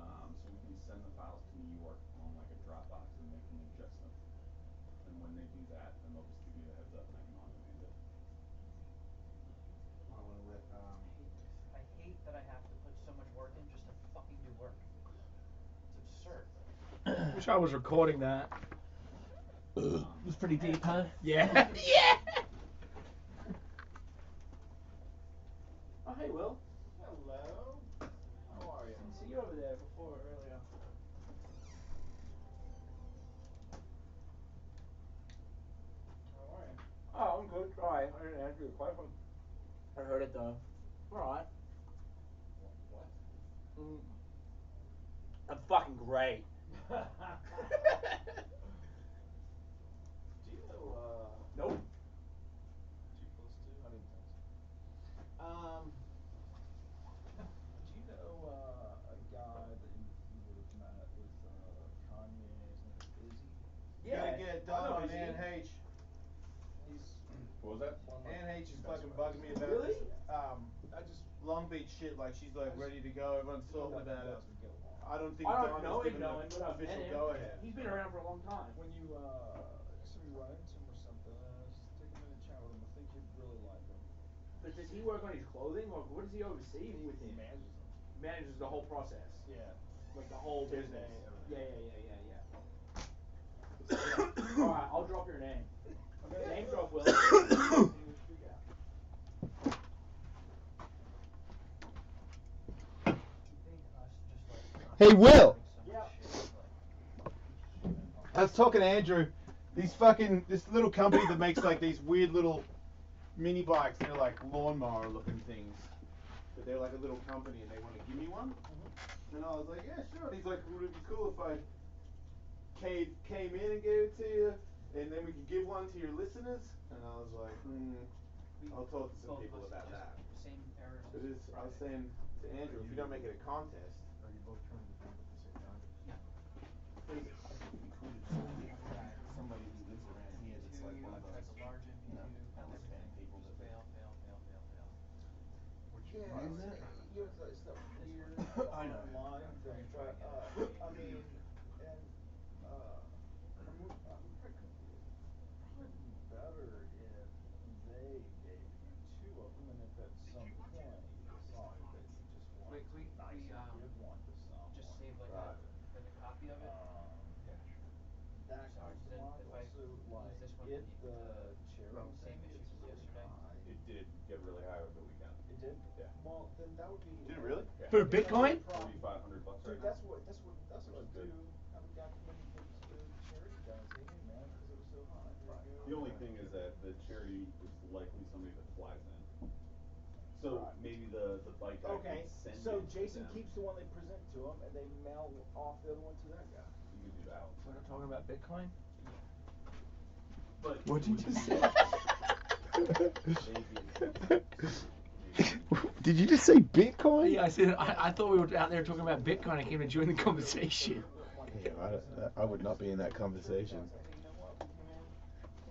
So we can send the files to New York on a Dropbox and they can ingest them. And when they do that, then they'll just give you a heads up and I can on demand it. I want to let I hate that I have to put so much work in just to fucking do work. It's absurd. Wish I was recording that. It was pretty deep, huh? Yeah. Yeah. Oh, hey, Will. Hello. How are you? See you over there before earlier. How are you? Oh, I'm good. Sorry, I didn't answer your question. I heard it though. All right. What? I'm fucking great. Do you know, Nope. G plus 2? I didn't think so. Do you know, a guy that you would have met with, Kanye? His name is Izzy. Yeah. Gotta get I know Don on Izzy. NH. He's What was that? one of my NH is best fucking friends. bugging me about Really? this. I just Long Beach shit. She's ready to go. Everyone's feel talking like about you it. guys would get along. I don't think I don't Don know has him, given but I've met official him. go ahead. He's been around for a long time. When you, next time you run into him or something, just take a minute chat with him. I think you'd really like him. But does he work on his clothing, or what does he oversee with He him? manages them. Manages the whole process, Yeah. like the whole Day to business. day, everything. Yeah. All right, I'll drop your name. Okay. Name drop, Will. See what you figure out. You think us just Hey, Will! Yeah. I was talking to Andrew. This little company that makes these weird little mini bikes. They're lawnmower looking things. But they're a little company and they want to give me one. And I was like, yeah, sure. And he's like, would it be cool if I came in and gave it to you? And then we could give one to your listeners? And I was like, I'll talk to some people about that. Same errors. But I was saying to Andrew, if you don't make it a contest. Are you both trying to jump at the same time? Yeah. I think it'd be cool to just get somebody who lives around here that's one of Tried those, the large MP2, Ellis fan people that fail. Which Yeah, is isn't it? it's that weird I know. online thing, but I mean, and I'm probably like this one it, the charity same thing issues is as really yesterday? high. It did get really high over the weekend. It did? Yeah. Well, then that would be. Did it really? Yeah. For That's Bitcoin? the problem. $4,500 right Dude, now. that's what Which is do. good. Have a guy come in and give to the charity guy and say, hey man, because it was so high, here you go. The only thing is that the charity is likely somebody that flies in. So Right. maybe the bike guy Okay, could send so it to Jason them. keeps the one they present to him, and they mail off the other one to that guy. You could do that. We're not talking about Bitcoin? But What it did would you be- say? Maybe. Did you just say Bitcoin? Yeah, I said I thought we were out there talking about Bitcoin. I came to join the conversation. Yeah, I would not be in that conversation.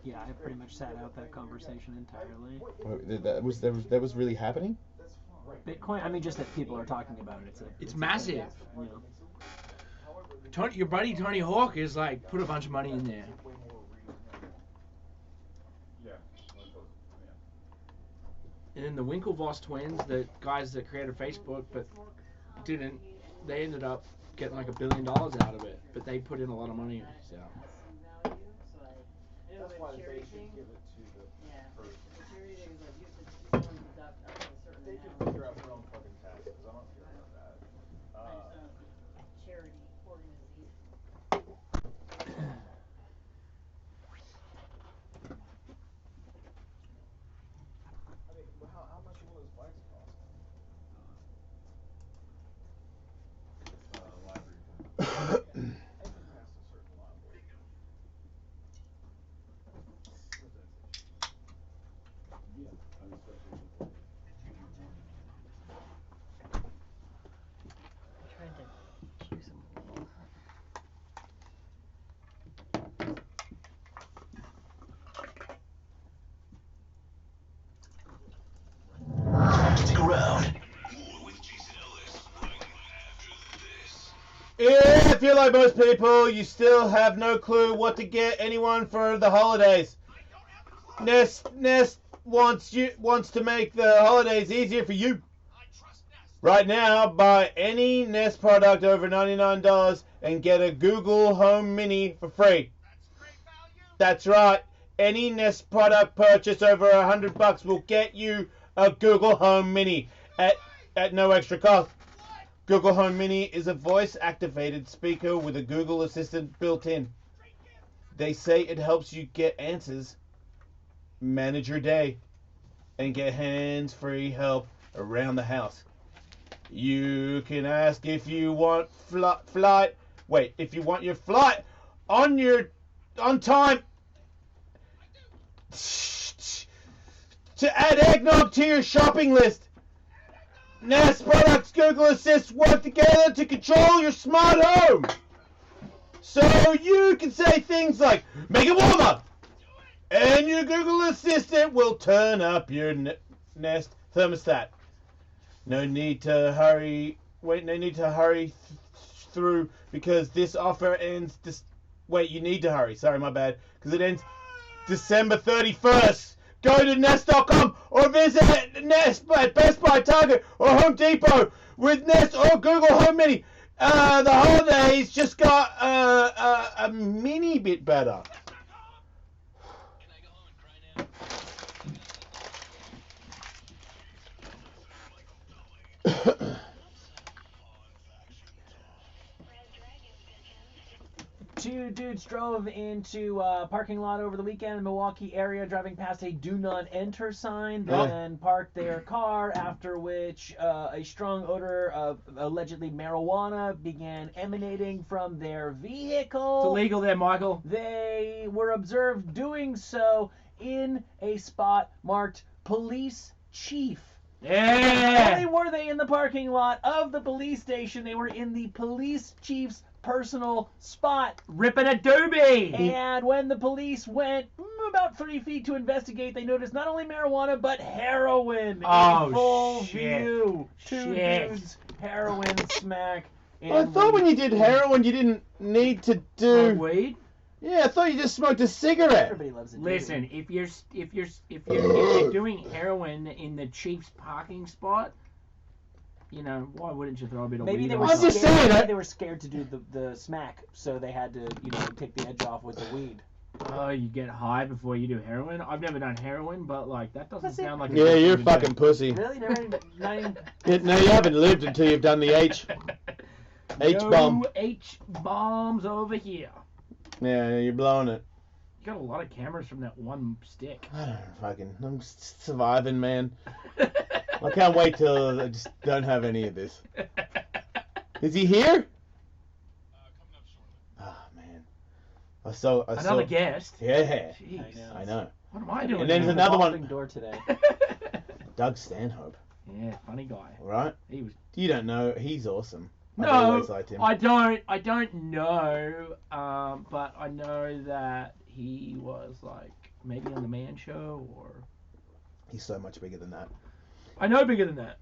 Yeah, I pretty much sat out that conversation entirely. That was really happening? Bitcoin, I mean, just that people are talking about it. It's massive. You know. Tony, your buddy Tony Hawk is like put a bunch of money in there. Yeah. And then the Winklevoss twins, the guys that created Facebook but didn't, they ended up getting like $1 billion out of it. But they put in a lot of money. So. That's why they should give it to the person. The charity thing is like you have to deduct up to a certain They can amount. figure out their own fucking taxes. I don't care about that. I just don't know if the charity organization. I mean, how much will those bikes cost? Library. Anything past a certain liability. Yeah. I mean, especially with the Trying to choose some little. Stick around. More with Jason Ellis right after this. If you're like most people, you still have no clue what to get anyone for the holidays. Nest wants to make the holidays easier for you. Right now, buy any Nest product over $99 and get a Google Home Mini for free. That's right. Any Nest product purchase over $100 will get you a Google Home Mini at no extra cost. Google Home Mini is a voice-activated speaker with a Google Assistant built in. They say it helps you get answers, manage your day, and get hands-free help around the house. You can ask if you want if you want your flight on time. To add eggnog to your shopping list. Nest products Google Assist work together to control your smart home. So you can say things like, make it warmer. And your Google Assistant will turn up your Nest thermostat. No need to hurry through because this offer ends you need to hurry. Sorry, my bad. Because it ends December 31st. Go to Nest.com or visit Nest at Best Buy, Target, or Home Depot with Nest or Google Home Mini. The holidays just got a mini bit better. Two dudes drove into a parking lot over the weekend in the Milwaukee area, driving past a do not enter sign, then parked their car, after which a strong odor of allegedly marijuana began emanating from their vehicle. It's illegal there, Michael. They were observed doing so in a spot marked Police Chief. Yeah. Not only were they in the parking lot of the police station, they were in the police chief's personal spot. Ripping a doobie. And when the police went about 3 feet to investigate, they noticed not only marijuana, but heroin in full view. Two dudes, heroin smack. And I thought when you did heroin, you didn't need to do weed. Yeah, I thought you just smoked a cigarette. Everybody loves a doobie. Listen, if you're doing heroin in the Chiefs parking spot, you know, why wouldn't you throw a bit of Maybe weed they on were it? scared. Maybe they were scared to do the smack, so they had to, take the edge off with the weed. Oh, you get high before you do heroin? I've never done heroin, but like that doesn't sound like. Yeah, you're a fucking pussy. Really? Never even, not even... No, you haven't lived until you've done the H. H-bomb. No H-bombs over here. Yeah, you're blowing it. You got a lot of cameras from that one stick. I don't know, fucking, I'm surviving, man. I can't wait till I just don't have any of this. Is he here? Coming up shortly. Oh, man. I saw. Another guest. Yeah. Jeez. I know. What am I doing? And then here? there's another one. Revolving door today. Doug Stanhope. Yeah, funny guy. Right? He was. You don't know. He's awesome. I've No, always liked him. I don't know. But I know that he was like maybe on the Man Show or. He's so much bigger than that. I know bigger than that.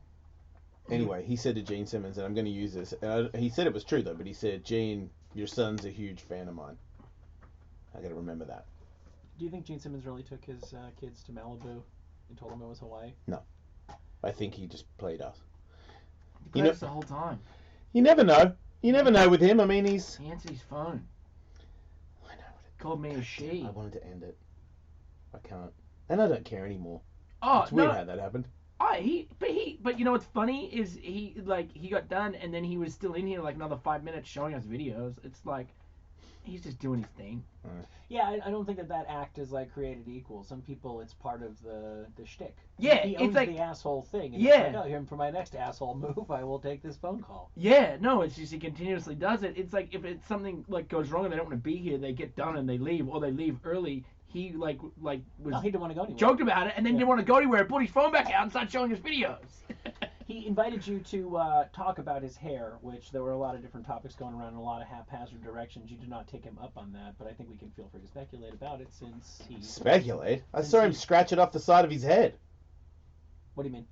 Anyway, he said to Gene Simmons, and I'm going to use this. He said it was true though, but he said, "Gene, your son's a huge fan of mine." I got to remember that. Do you think Gene Simmons really took his kids to Malibu and told them it was Hawaii? No, I think he just played us. He plays the whole time. You never know. You never know with him. I mean, he's. He answered his phone. I know. Called me a she. I wanted to end it. I can't, and I don't care anymore. Oh, It's weird no. how that happened. But you know what's funny is he got done and then he was still in here like another 5 minutes showing us videos. It's like he's just doing his thing. Yeah, I don't think that act is like created equal. Some people, it's part of the shtick. Yeah, he it's owns like the asshole thing. And yeah. It's like, oh, here for my next asshole move, I will take this phone call. Yeah, no, it's just he continuously does it. It's like if it's something like goes wrong and they don't want to be here, they get done and they leave, or they leave early. He was No, he didn't want to go anywhere. joked about it and then didn't want to go anywhere. Pulled his phone back out and started showing us videos. He invited you to talk about his hair, which there were a lot of different topics going around in a lot of haphazard directions. You did not take him up on that, but I think we can feel free to speculate about it since he... Speculate? I saw him scratch it off the side of his head. What do you mean?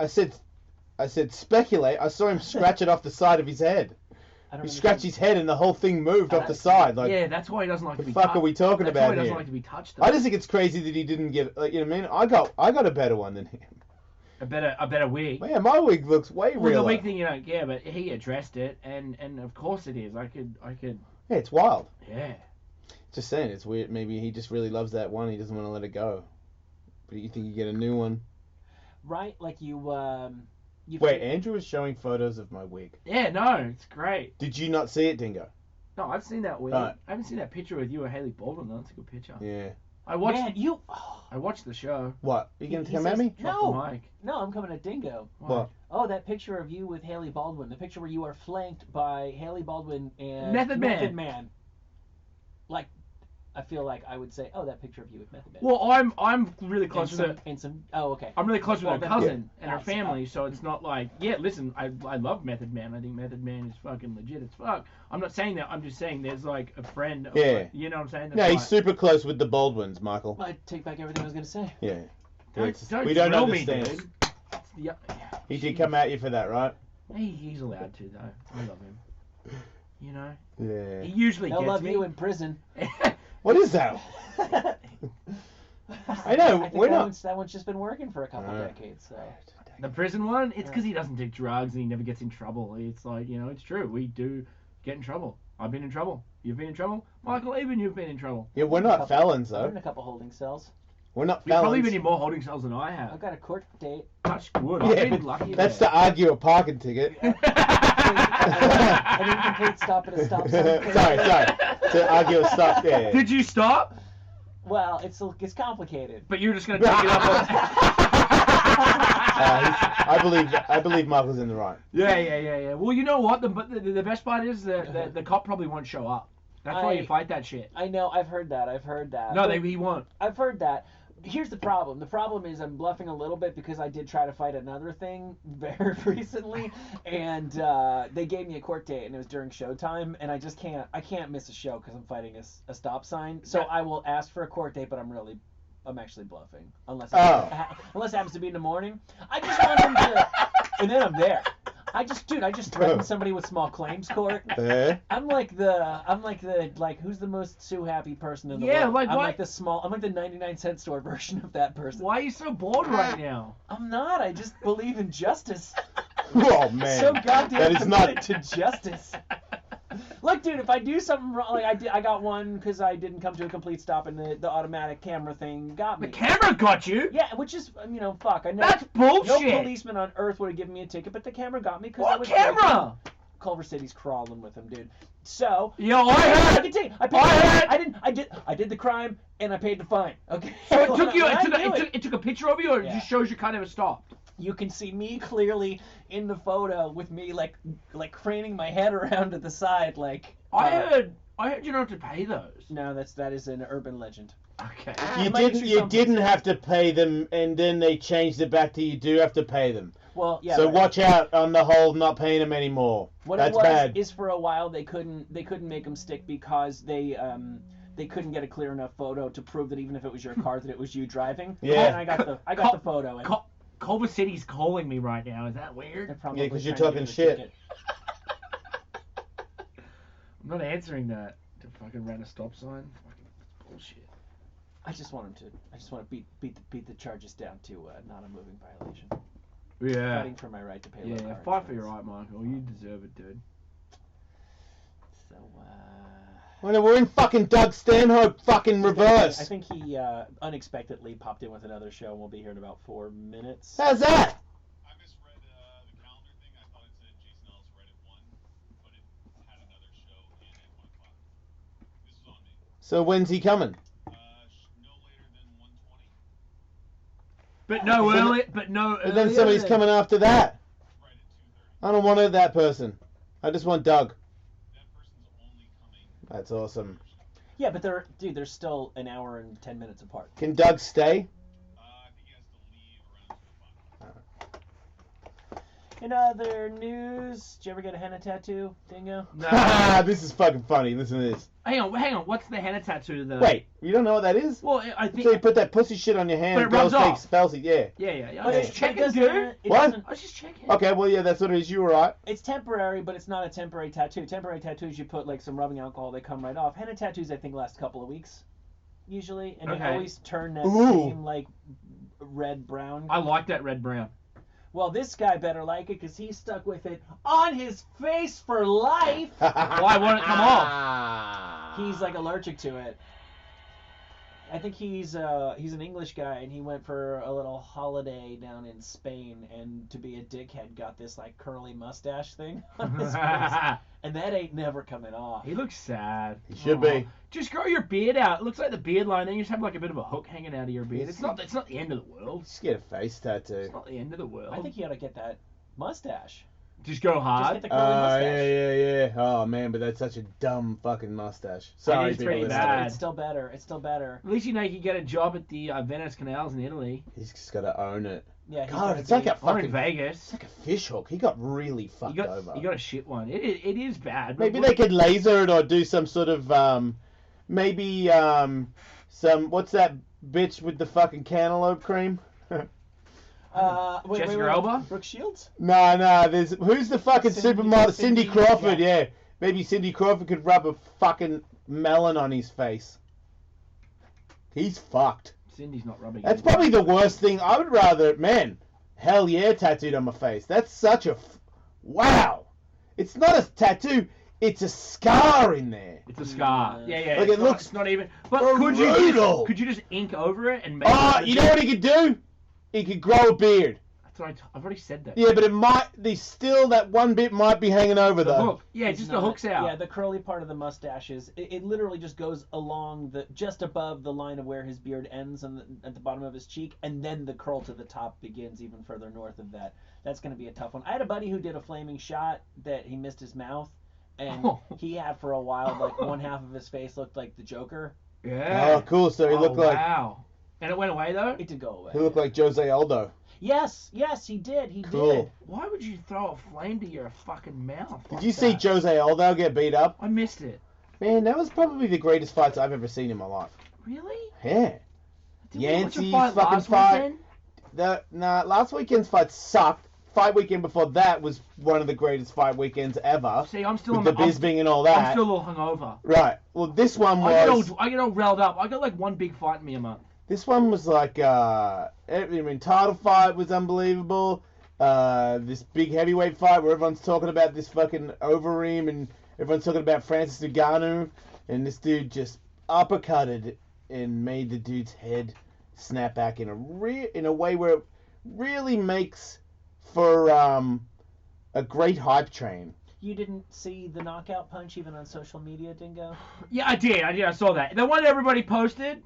I said speculate. I saw him scratch it off the side of his head. He scratched his head and the whole thing moved off the side. Like, yeah, that's why he doesn't like to be what the fuck are we talking that's about why he doesn't here? like to be touched. I just think it's crazy that he didn't get. Like, you know what I mean? I got a better one than him. A better wig. Man, my wig looks way Well, realer. the wig thing you don't care, but he addressed it, and of course it is. I could. Yeah, it's wild. Yeah. Just saying, it's weird. Maybe he just really loves that one. He doesn't want to let it go. But you think you get a new one? Right, like you Wait, Andrew is showing photos of my wig. Yeah, no, it's great. Did you not see it, Dingo? No, I've seen that wig. Alright. I haven't seen that picture with you or Haley Baldwin though. That's a good picture. Yeah. I watched. Man, you... I watched the show. What? Are you going to He come at says- me? Drop No. the mic. No, I'm coming at Dingo. What? Oh, that picture of you with Haley Baldwin. The picture where you are flanked by Haley Baldwin and Method Man. Like, I feel like I would say, oh, that picture of you with Method Man. Well, I'm really close with her. Oh, okay. I'm really close with Well, her then- cousin and her That's- family, so it's not like, yeah, listen, I love Method Man. I think Method Man is fucking legit as fuck. I'm not saying that. I'm just saying there's like a friend. Of, Yeah. like, you know what I'm saying? That's Yeah, he's why- super close with the Baldwins, Michael. I take back everything I was going to say. Yeah. Don't We don't drill me, understand. dude. Yeah, He did come at you for that, right? he's allowed to though. I love him. You know. Yeah. He usually They'll gets love me. you in prison. What is that? I know, I think we're that not- one's just been working for a couple decades. So. The prison one, it's because he doesn't take drugs and he never gets in trouble. It's like, you know, it's true. We do get in trouble. I've been in trouble. You've been in trouble. Michael, even you've been in trouble. Yeah, we're not felons, I'm though. in a couple holding cells. We're not You've probably felons. been in more holding cells than I have. I've got a court date. Touch wood. Yeah, I've been but lucky. that's there. to argue a parking ticket. An incomplete stop at a stop sign. sorry. To argue a stop. Yeah. Did you stop? Well, it's complicated. But you're just gonna take it up. I believe Michael's in the right. Yeah. Well, you know what? The best part is the cop probably won't show up. That's why you fight that shit. I know. I've heard that. No, he won't. I've heard that. Here's the problem. The problem is I'm bluffing a little bit because I did try to fight another thing very recently, and they gave me a court date, and it was during showtime, and I can't miss a show because I'm fighting a stop sign. So I will ask for a court date, but I'm actually bluffing unless it happens to be in the morning. I just want them to, and then I'm there. I just threatened somebody with small claims court. I'm like who's the most sue happy person in the world? Like I'm why? I'm like the 99-cent store version of that person. Why are you so bored right now? I'm not. I just believe in justice. Oh man, So goddamn that is not. committed to justice. Look, dude, if I do something wrong, like I got one because I didn't come to a complete stop, and the automatic camera thing got me. The camera got you? Yeah, which is, fuck. I know. That's bullshit. No policeman on earth would have given me a ticket, but the camera got me because I What was camera? Culver City's crawling with him, dude. So. Yo, I did the crime and I paid the fine. Okay. So it took you. It It took a picture of you, or it just shows you kind of stopped. You can see me clearly in the photo with me like craning my head around to the side, like. I heard you don't have to pay those. No, that is an urban legend. Okay. You didn't have to pay them, and then they changed it back to you do have to pay them. Well, yeah. So watch out on the whole not paying them anymore. What That's it was bad. is for a while they couldn't make them stick because they couldn't get a clear enough photo to prove that even if it was your car that it was you driving. Yeah. And I got the photo. And Culver City's calling me right now. Is that weird? they're Yeah, because you're trying to talking give us a shit. ticket. I'm not answering that. To fucking run a stop sign. Fucking bullshit. I just want to beat the charges down to not a moving violation. Yeah. Fighting for my right to pay low car Fight for insurance. your right, Michael. You deserve it, dude. So, Well, we're in fucking Doug Stanhope fucking reverse. I think he unexpectedly popped in with another show, and we'll be here in about 4 minutes. How's that? I misread the calendar thing. I thought it said Jason Ellis right at 1, but it had another show in at 1 o'clock. This was on me. So when's he coming? No later than 1:20. But no early. But no. And then earlier somebody's than- coming after that. Right at 2:30. I don't want that person. I just want Doug. That person's only coming. That's awesome. Yeah, but they're still an hour and 10 minutes apart. Can Doug stay? I think he has to leave around 2 o'clock. In other news, did you ever get a henna tattoo, Dingo? No. This is fucking funny. Listen to this. Hang on. What's the henna tattoo? Wait, you don't know what that is? Well, I think. So you put that pussy shit on your hand. But it girls rubs take off. spells. Yeah. Yeah. I But was just checking, dude. What? I was just checking. Okay, well, yeah, that's what it is. You were right. It's temporary, but it's not a temporary tattoo. Temporary tattoos, you put like some rubbing alcohol, they come right off. Henna tattoos, I think, last a couple of weeks, usually, and they Okay. always turn that Ooh. same like red-brown. I like that red brown. Well, this guy better like it because he's stuck with it on his face for life. Why won't it come off? He's like allergic to it. I think he's an English guy, and he went for a little holiday down in Spain, and to be a dickhead, got this like curly mustache thing on his face, and that ain't never coming off. He looks sad. He should be. Just grow your beard out. It looks like the beard line, then you just have like a bit of a hook hanging out of your beard. It's not the end of the world. Just get a face tattoo. It's not the end of the world. I think he ought to get that mustache. Just go Just hard. get the curly mustache. Yeah. Oh, man, but that's such a dumb fucking mustache. Sorry, is people pretty listening. bad. It's still better. It's still better. At least you know you can get a job at the Venice Canals in Italy. He's just got to own it. Yeah, he's God, gonna it's be- like a Or in fucking... Vegas. It's like a fish hook. He got really fucked over. You got a shit one. It is bad. Maybe they could laser it or do some sort of, maybe, some, what's that bitch with the fucking cantaloupe cream? Jessica Alba? Brooke Shields? No, there's, who's the fucking Cindy- supermodel? Cindy Cindy, Crawford, yeah. Maybe Cindy Crawford could rub a fucking melon on his face. He's fucked. Cindy's not rubbing. That's it. probably the worst thing. I would rather, man, hell yeah, tattooed on my face. That's such a, wow. It's not a tattoo. It's a scar in there. It's a scar. Yeah. Like, it's it not- looks It's not even. But brutal. could you just ink over it and make? Oh, it you know what he could do? He could grow a beard. That's what I've already said that. Yeah, but it might. That one bit might be hanging over The though. hook. Yeah, It's just not- the hook's out. Yeah, the curly part of the mustache it literally just goes along just above the line of where his beard ends at the bottom of his cheek, and then the curl to the top begins even further north of that. That's going to be a tough one. I had a buddy who did a flaming shot that he missed his mouth, and he had for a while like one half of his face looked like the Joker. Yeah. Oh, cool. So he looked like Wow. And it went away though. It did go away. he looked like Jose Aldo. Yes, he did. He Cool. did. Why would you throw a flame to your fucking mouth? Did like you see that? Jose Aldo get beat up? I missed it. Man, that was probably the greatest fights I've ever seen in my life. Really? Yeah. Did we watch a Yancey's fight fucking last fight. weekend? Last weekend's fight sucked. Fight weekend before that was one of the greatest fight weekends ever. See, I'm still with on the Bisbing and all that. I'm still a little hungover. Right. Well, this one I was. get all riled up. I got like one big fight in me a month. This one was like. Title fight was unbelievable. This big heavyweight fight where everyone's talking about this fucking Overeem and everyone's talking about Francis Ngannou, and this dude just uppercutted and made the dude's head snap back in a way where it really makes for a great hype train. You didn't see the knockout punch even on social media, Dingo? Yeah, I did. I saw that. The one everybody posted.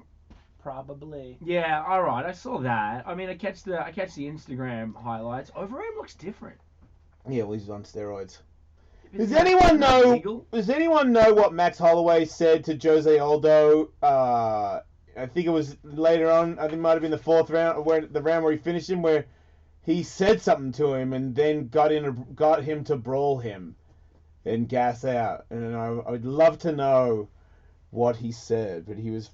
Probably. Yeah, all right. I saw that. I mean, I catch the Instagram highlights. Overeem looks different. Yeah, well, he's on steroids. Is Does that anyone know? legal? Does anyone know what Max Holloway said to Jose Aldo? I think it was later on. I think it might have been the fourth round, the round where he finished him, where he said something to him and then got him to brawl him and gas out. And I would love to know what he said, but he was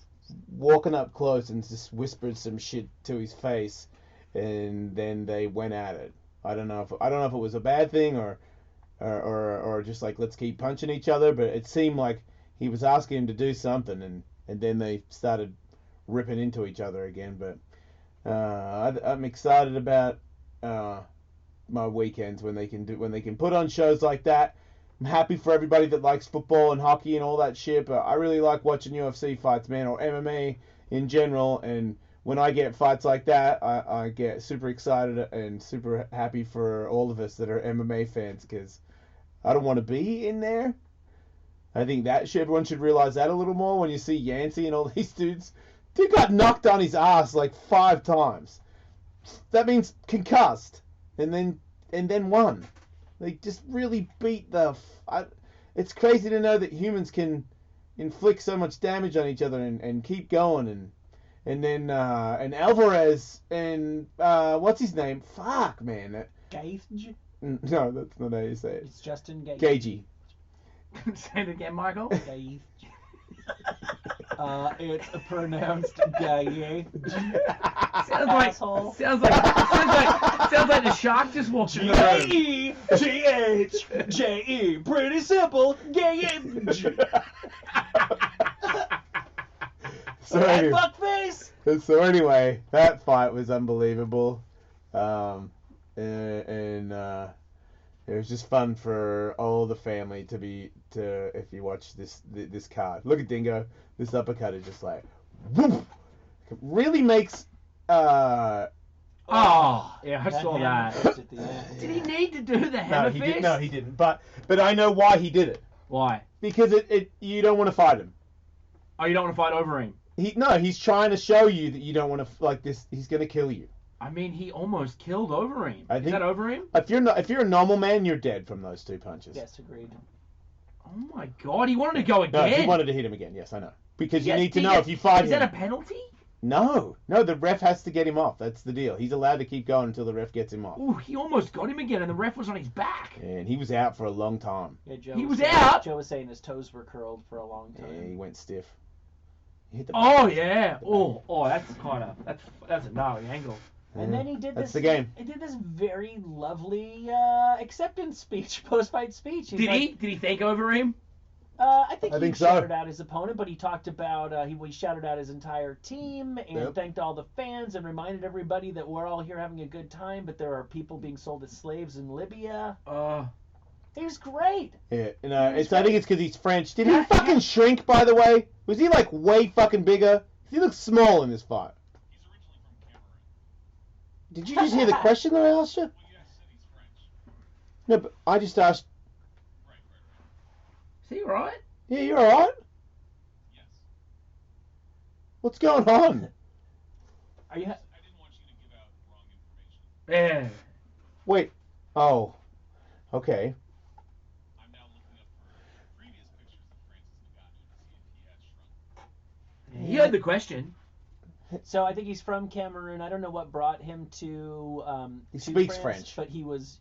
walking up close and just whispered some shit to his face, and then they went at it. I don't know if it was a bad thing or just like let's keep punching each other, but it seemed like he was asking him to do something, and then they started ripping into each other again. But I'm excited about my weekends when they can put on shows like that. I'm happy for everybody that likes football and hockey and all that shit, but I really like watching UFC fights, man, or MMA in general. And when I get fights like that, I get super excited and super happy for all of us that are MMA fans, because I don't want to be in there. I think that everyone should realize that a little more when you see Yancey and all these dudes. Dude got knocked on his ass like 5 times. That means concussed, and then won. They just really beat the. It's crazy to know that humans can inflict so much damage on each other and keep going, and then Alvarez and what's his name? Fuck, man. Gage? No, that's not how you say it. It's Justin Gage. Gagey. Say it again, Michael. Gage. It's pronounced Gage. Sounds like the shark just walked in the room. G-E-G-H-J-E. Pretty simple. Gage. Fuckface. So anyway, that fight was unbelievable, and it was just fun for all the family to if you watch this card. Look at Dingo. This uppercut is just like, woof. It really makes. Yeah, I saw hammer that. fist at the end. Did he need to do the hammer fist? No, he didn't. But I know why he did it. Why? Because you don't want to fight him. Oh, you don't want to fight Overeem? He's trying to show you that you don't want to like this. He's gonna kill you. I mean, he almost killed Overeem. Is think that Overeem? If you're a normal man, you're dead from those 2 punches. Yes, agreed. Oh my God, he wanted to go again. No, he wanted to hit him again. Yes, I know. Because you need to know if you fight him. Is that a penalty? No, the ref has to get him off. That's the deal. He's allowed to keep going until the ref gets him off. Ooh, he almost got him again, and the ref was on his back. And he was out for a long time. Yeah, He was out? Joe was saying his toes were curled for a long time. Yeah, he went stiff. He hit the Oh yeah. Oh, that's a gnarly angle. And then he did That's this. the game. He did this very lovely acceptance speech, post-fight speech. He's Did like, he? Did he thank Overeem? I think I he think so. shouted out his opponent, but he talked about he shouted out his entire team and Yep. thanked all the fans and reminded everybody that we're all here having a good time, but there are people being sold as slaves in Libya. He was great. Yeah, I think it's because he's French. Did he fucking shrink, by the way? Was he like way fucking bigger? He looks small in this fight. He's originally from Cameroon. Did you just hear the question that I asked you? Well, you guys said he's French. No, but I just asked. Right. Is he alright? Yeah, you're alright? Yes. What's going on? Are you? I didn't want you to give out wrong information. Yeah. Wait. Oh. Okay. I'm now looking up for previous pictures of Francis Ngannou to see if he has shrunk. He heard the question. So I think he's from Cameroon. I don't know what brought him to. He to speaks France, French. but he was.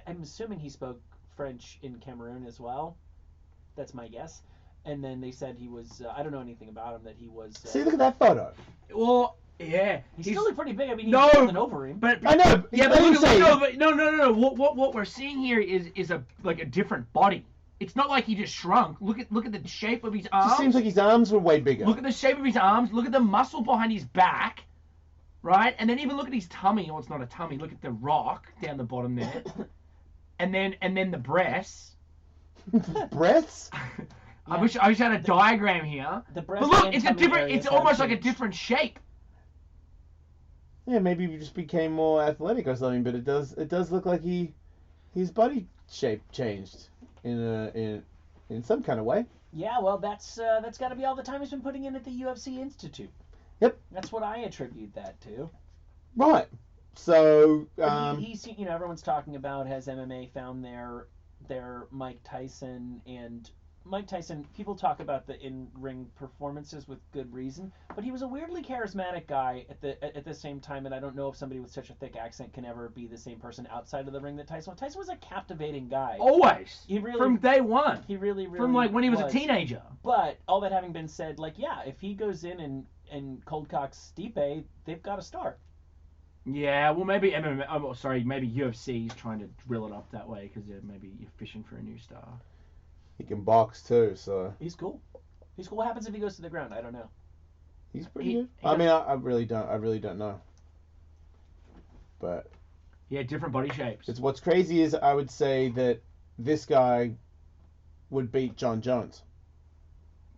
I'm assuming he spoke French in Cameroon as well. That's my guess. And then they said he was. I don't know anything about him. That he was. See, look at that photo. Well, yeah. He's still look pretty big. I mean, he's No, bigger than Overeem. But I know. Yeah, let but me say- no. What we're seeing here is a different body. It's not like he just shrunk. Look at the shape of his It arms. just seems like his arms were way bigger. Look at the shape of his arms. Look at the muscle behind his back, right? And then even look at his tummy. Oh, it's not a tummy. Look at the rock down the bottom there, and then the breasts. Breaths? I wish I had a diagram here. The But breast look, and it's a tummy different. areas It's have almost like a changed. different shape. Yeah, maybe he just became more athletic or something, but it does look like his body shape changed in some kind of way. Yeah, well, that's got to be all the time he's been putting in at the UFC Institute. Yep. That's what I attribute that to. Right. So But he's everyone's talking about, has MMA found their Mike Tyson, and Mike Tyson, people talk about the in-ring performances with good reason, but he was a weirdly charismatic guy at the same time, and I don't know if somebody with such a thick accent can ever be the same person outside of the ring that Tyson was. Tyson was a captivating guy. Always. He really, from day one. He really From like when he was a teenager. But all that having been said, like, yeah, if he goes in and cold cocks Stipe, they've got a star. Yeah, well, maybe MMA. Maybe UFC is trying to drill it up that way because maybe you're fishing for a new star. he can box too, so He's cool. What happens if he goes to the ground? I don't know. he's pretty good. I mean, I really don't know. But yeah, different body shapes. It's what's crazy is I would say that this guy would beat John Jones.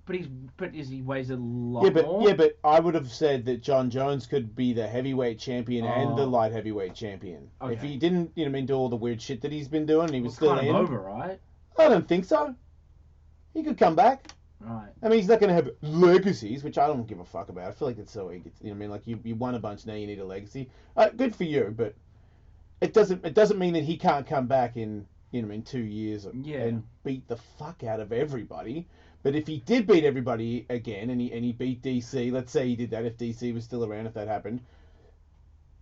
But he weighs a lot more. Yeah, but I would have said that John Jones could be the heavyweight champion and the light heavyweight champion. Okay. If he didn't, do all the weird shit that he's been doing, he was Well, still kind in. of over, right? I don't think so. He could come back. Right. I mean, he's not going to have legacies, which I don't give a fuck about. I feel like it's so, like you won a bunch, now you need a legacy. Good for you, but it doesn't mean that he can't come back in 2 years and beat the fuck out of everybody. But if he did beat everybody again and he beat DC, let's say he did that if DC was still around, if that happened,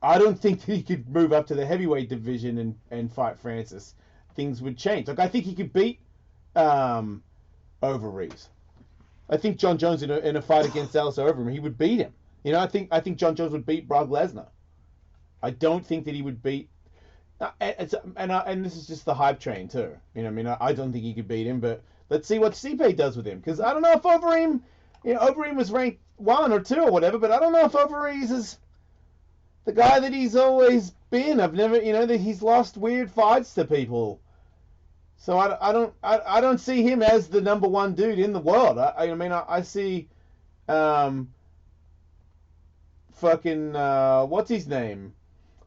I don't think that he could move up to the heavyweight division and fight Francis. Things would change. Like, I think he could beat Overeem. I think John Jones in a fight against Ellis Overeem, he would beat him. I think John Jones would beat Brock Lesnar. I don't think that he would beat. And this is just the hype train too. I don't think he could beat him, but let's see what Stipe does with him, because I don't know if Overeem, Overeem was ranked 1 or 2 or whatever, but I don't know if Overeem is the guy that he's always been. I've never, that he's lost weird fights to people. So I don't see him as the number 1 dude in the world. I see, what's his name?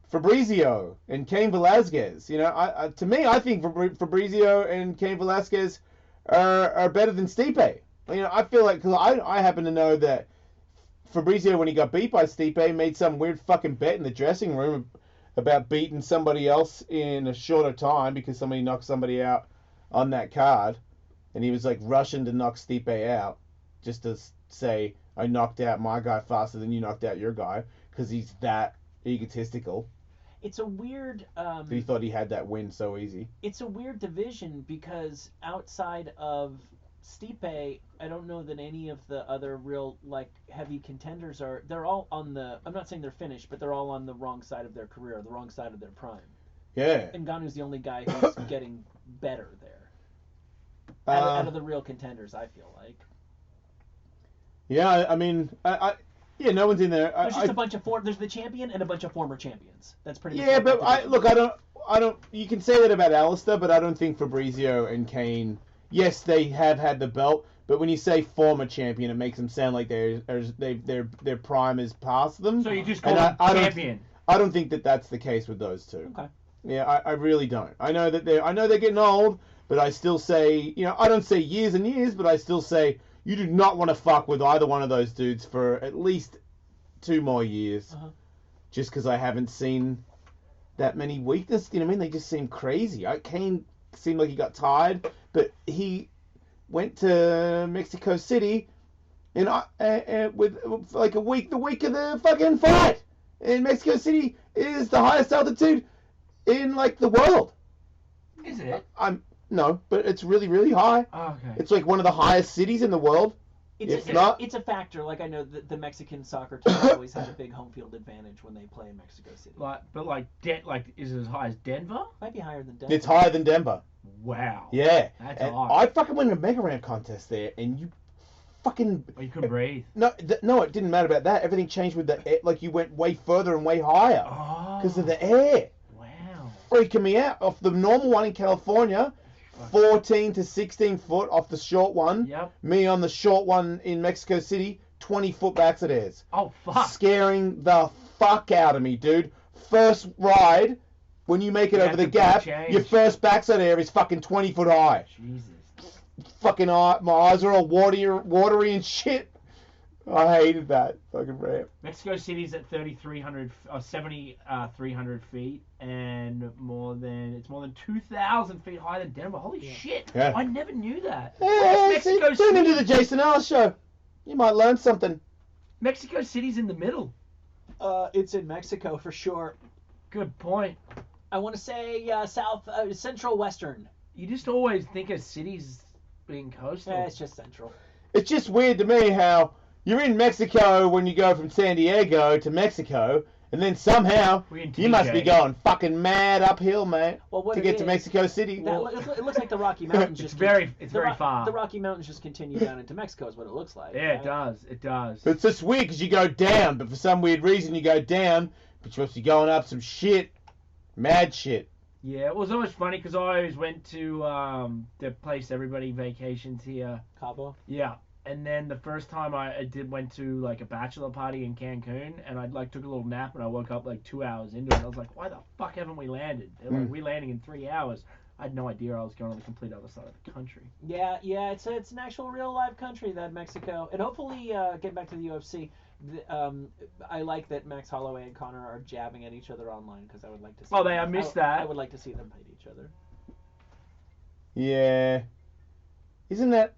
Fabrizio and Cain Velasquez. To me, I think Fabrizio and Cain Velasquez are better than Stipe. I feel like, cause I happen to know that Fabrizio, when he got beat by Stipe, made some weird fucking bet in the dressing room about beating somebody else in a shorter time because somebody knocked somebody out on that card, and he was like rushing to knock Stipe out just to say, I knocked out my guy faster than you knocked out your guy, because he's that egotistical. It's a weird. He thought he had that win so easy. It's a weird division because outside of Stipe, I don't know that any of the other real heavy contenders are. They're all on the. I'm not saying they're finished, but they're all on the wrong side of their career, the wrong side of their prime. Yeah. And Ngannou's the only guy who's getting better there. Out of the real contenders, I feel like. Yeah, I mean, yeah, no one's in there. There's just a bunch of there's the champion and a bunch of former champions. That's pretty much. Yeah, but I don't. You can say that about Alistair, but I don't think Fabrizio and Cain. Yes, they have had the belt, but when you say former champion, it makes them sound like their prime is past them. So you just call them champion. I don't think that that's the case with those two. Okay. Yeah, I really don't. I know they're getting old, but I still say, I don't say years and years, but I still say you do not want to fuck with either one of those dudes for at least 2 more years. Uh-huh. Just because I haven't seen that many weaknesses. You know what I mean? They just seem crazy. Cain seemed like he got tired, but he went to Mexico City and with like a week, the week of the fucking fight. And Mexico City is the highest altitude in the world. Is it? No, but it's really, really high. Oh, okay. It's like one of the highest cities in the world. It's a factor. I know that the Mexican soccer team always has a big home field advantage when they play in Mexico City. Is it as high as Denver? Might be higher than Denver. It's higher than Denver. Wow. Yeah. That's and high. I fucking won a Mega Round contest there, and you fucking. Oh, you couldn't breathe. No, it didn't matter about that. Everything changed with the air. You went way further and way higher because of the air. Wow. Freaking me out. Off the normal one in California, 14 to 16 foot off the short one. Yep. Me on the short one in Mexico City, 20 foot back to theirs. Oh, fuck. Scaring the fuck out of me, dude. First ride, when you make it over the gap, your first backside air is fucking 20 foot high. Jesus. Fucking my eyes are all watery and shit. I hated that fucking ramp. Mexico City's at 7,300 feet, and it's more than 2,000 feet higher than Denver. Holy shit! Yeah. I never knew that. Yeah, tune into the Jason Ellis show. You might learn something. Mexico City's in the middle. It's in Mexico for sure. Good point. I want to say central western. You just always think of cities being coastal. Yeah, it's just central. It's just weird to me how you're in Mexico when you go from San Diego to Mexico, and then somehow you must be going fucking mad uphill, mate, to get to Mexico City. It looks like the Rocky Mountains just very far. The Rocky Mountains just continue down into Mexico is what it looks like. Yeah, right? it does. It does. But it's just weird because you go down, but for some weird reason you go down, but you're supposed to be going up some shit, mad shit. Yeah, it was always funny because I always went to the place everybody vacations here. Cabo? Yeah. And then the first time I went to like a bachelor party in Cancun, and I like took a little nap, and I woke up like 2 hours into it. I was like, why the fuck haven't we landed? They're like, we landing in 3 hours. I had no idea I was going on the complete other side of the country. Yeah, it's an actual real live country, that Mexico. And hopefully, get back to the UFC. I like that Max Holloway and Conor are jabbing at each other online because I would like to see. I missed that. I would like to see them fight each other. Yeah. Isn't that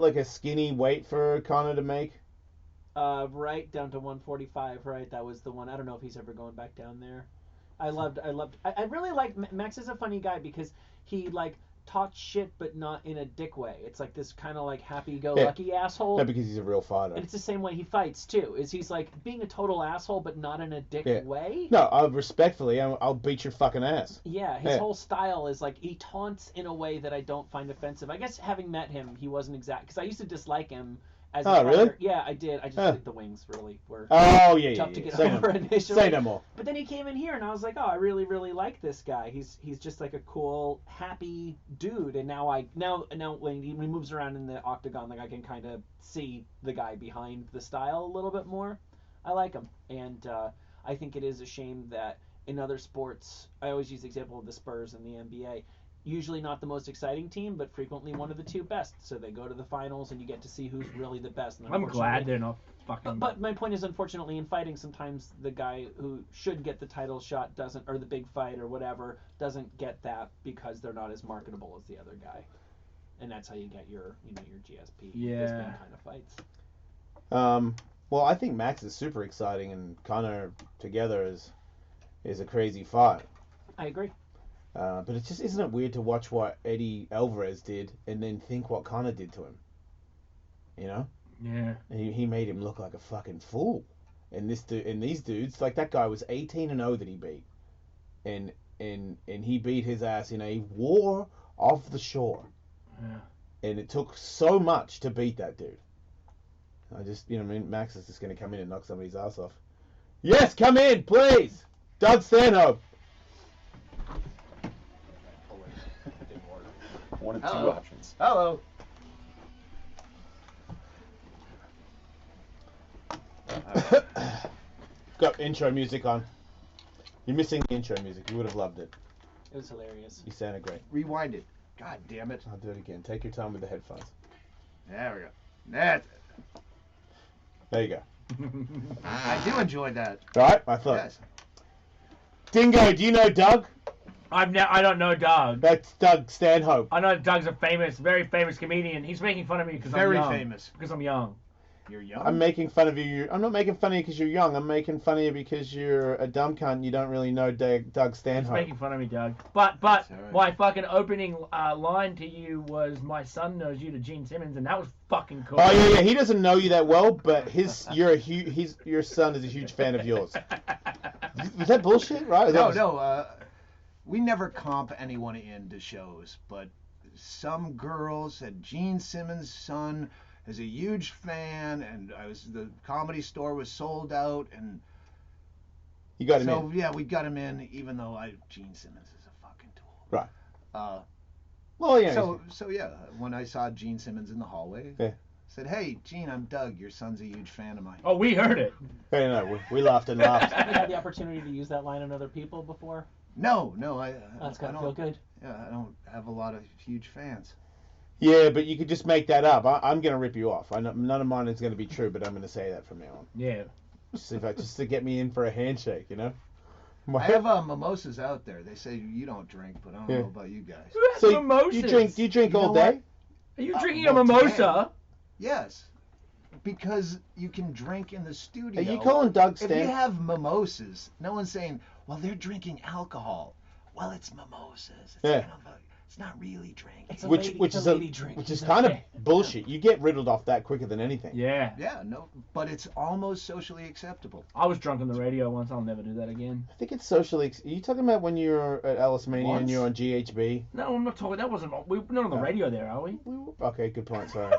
like a skinny weight for Conor to make? Right down to 145. Right, that was the one. I don't know if he's ever going back down there. I really like Max is a funny guy because he like talks shit but not in a dick way. It's like this kind of like happy-go-lucky asshole. No, because he's a real fighter. And it's the same way he fights too. He's like being a total asshole but not in a dick way. No, respectfully, I'll beat your fucking ass. Yeah, his whole style is like he taunts in a way that I don't find offensive. I guess having met him, he wasn't exact because I used to dislike him. As a fighter. Really? Yeah, I did. I just think the wings really were tough to get Say over initially. Say no more. But then he came in here, and I was like, oh, I really, really like this guy. He's just like a cool, happy dude. And now when he moves around in the octagon, like I can kind of see the guy behind the style a little bit more. I like him, and I think it is a shame that in other sports, I always use the example of the Spurs and the NBA. Usually not the most exciting team, but frequently one of the two best. So they go to the finals, and you get to see who's really the best. And I'm glad they're not fucking. But my point is, unfortunately, in fighting, sometimes the guy who should get the title shot doesn't, or the big fight or whatever, doesn't get that because they're not as marketable as the other guy. And that's how you get your GSP. This kind of fights. Well, I think Max is super exciting, and Conor together is a crazy fight. I agree. But it's just, isn't it weird to watch what Eddie Alvarez did and then think what Conor did to him? You know? Yeah. And he made him look like a fucking fool. And these dudes, like that guy was 18-0 that he beat, and he beat his ass in a war off the shore. Yeah. And it took so much to beat that dude. I just, Max is just going to come in and knock somebody's ass off. Yes, come in, please, Doug Stanhope. One of two options. Hello. Got intro music on. You're missing the intro music. You would have loved it. It was hilarious. You sounded great. Rewind it. God damn it. I'll do it again. Take your time with the headphones. There we go. That's it. There you go. I do enjoy that. Right? I thought. Yes. Dingo, do you know Doug? I don't know Doug. That's Doug Stanhope. I know Doug's a very famous comedian. He's making fun of me because I'm young. Very famous. Because I'm young. You're young? I'm making fun of you. I'm not making fun of you because you're young. I'm making fun of you because you're a dumb cunt and you don't really know Doug Stanhope. He's making fun of me, Doug. But my fucking opening line to you was, my son knows you to Gene Simmons, and that was fucking cool. Oh yeah. He doesn't know you that well, but your son is a huge fan of yours. Was that bullshit, right? No. We never comp anyone into shows, but some girl said Gene Simmons' son is a huge fan, and the Comedy Store was sold out, and you got him in. So yeah, we got him in, even though Gene Simmons is a fucking tool. Right. Well, yeah. So yeah, when I saw Gene Simmons in the hallway, I said, "Hey, Gene, I'm Doug. Your son's a huge fan of mine." Oh, we heard it. Hey, no, we laughed and laughed. Have you had the opportunity to use that line on other people before? No, That's gotta feel good. Yeah, I don't have a lot of huge fans. Yeah, but you could just make that up. I'm going to rip you off. None of mine is going to be true, but I'm going to say that from now on. Yeah. Just to get me in for a handshake, you know? I have mimosas out there. They say you don't drink, but I don't know about you guys. Who has mimosas? Do you drink all day? Are you drinking a mimosa? Yes. Because you can drink in the studio. Are you calling Doug Stanhope? If you have mimosas, no one's saying, well, they're drinking alcohol. Well, it's mimosas. It's not really drinking. Which is kind of bullshit. You get riddled off that quicker than anything. Yeah. Yeah, no, but it's almost socially acceptable. I was drunk on the radio once. I'll never do that again. I think it's socially. Are you talking about when you were at Ellis Mania and you're on GHB? No, I'm not talking. That wasn't. We're not on the radio there, are we? Okay, good point. Sorry.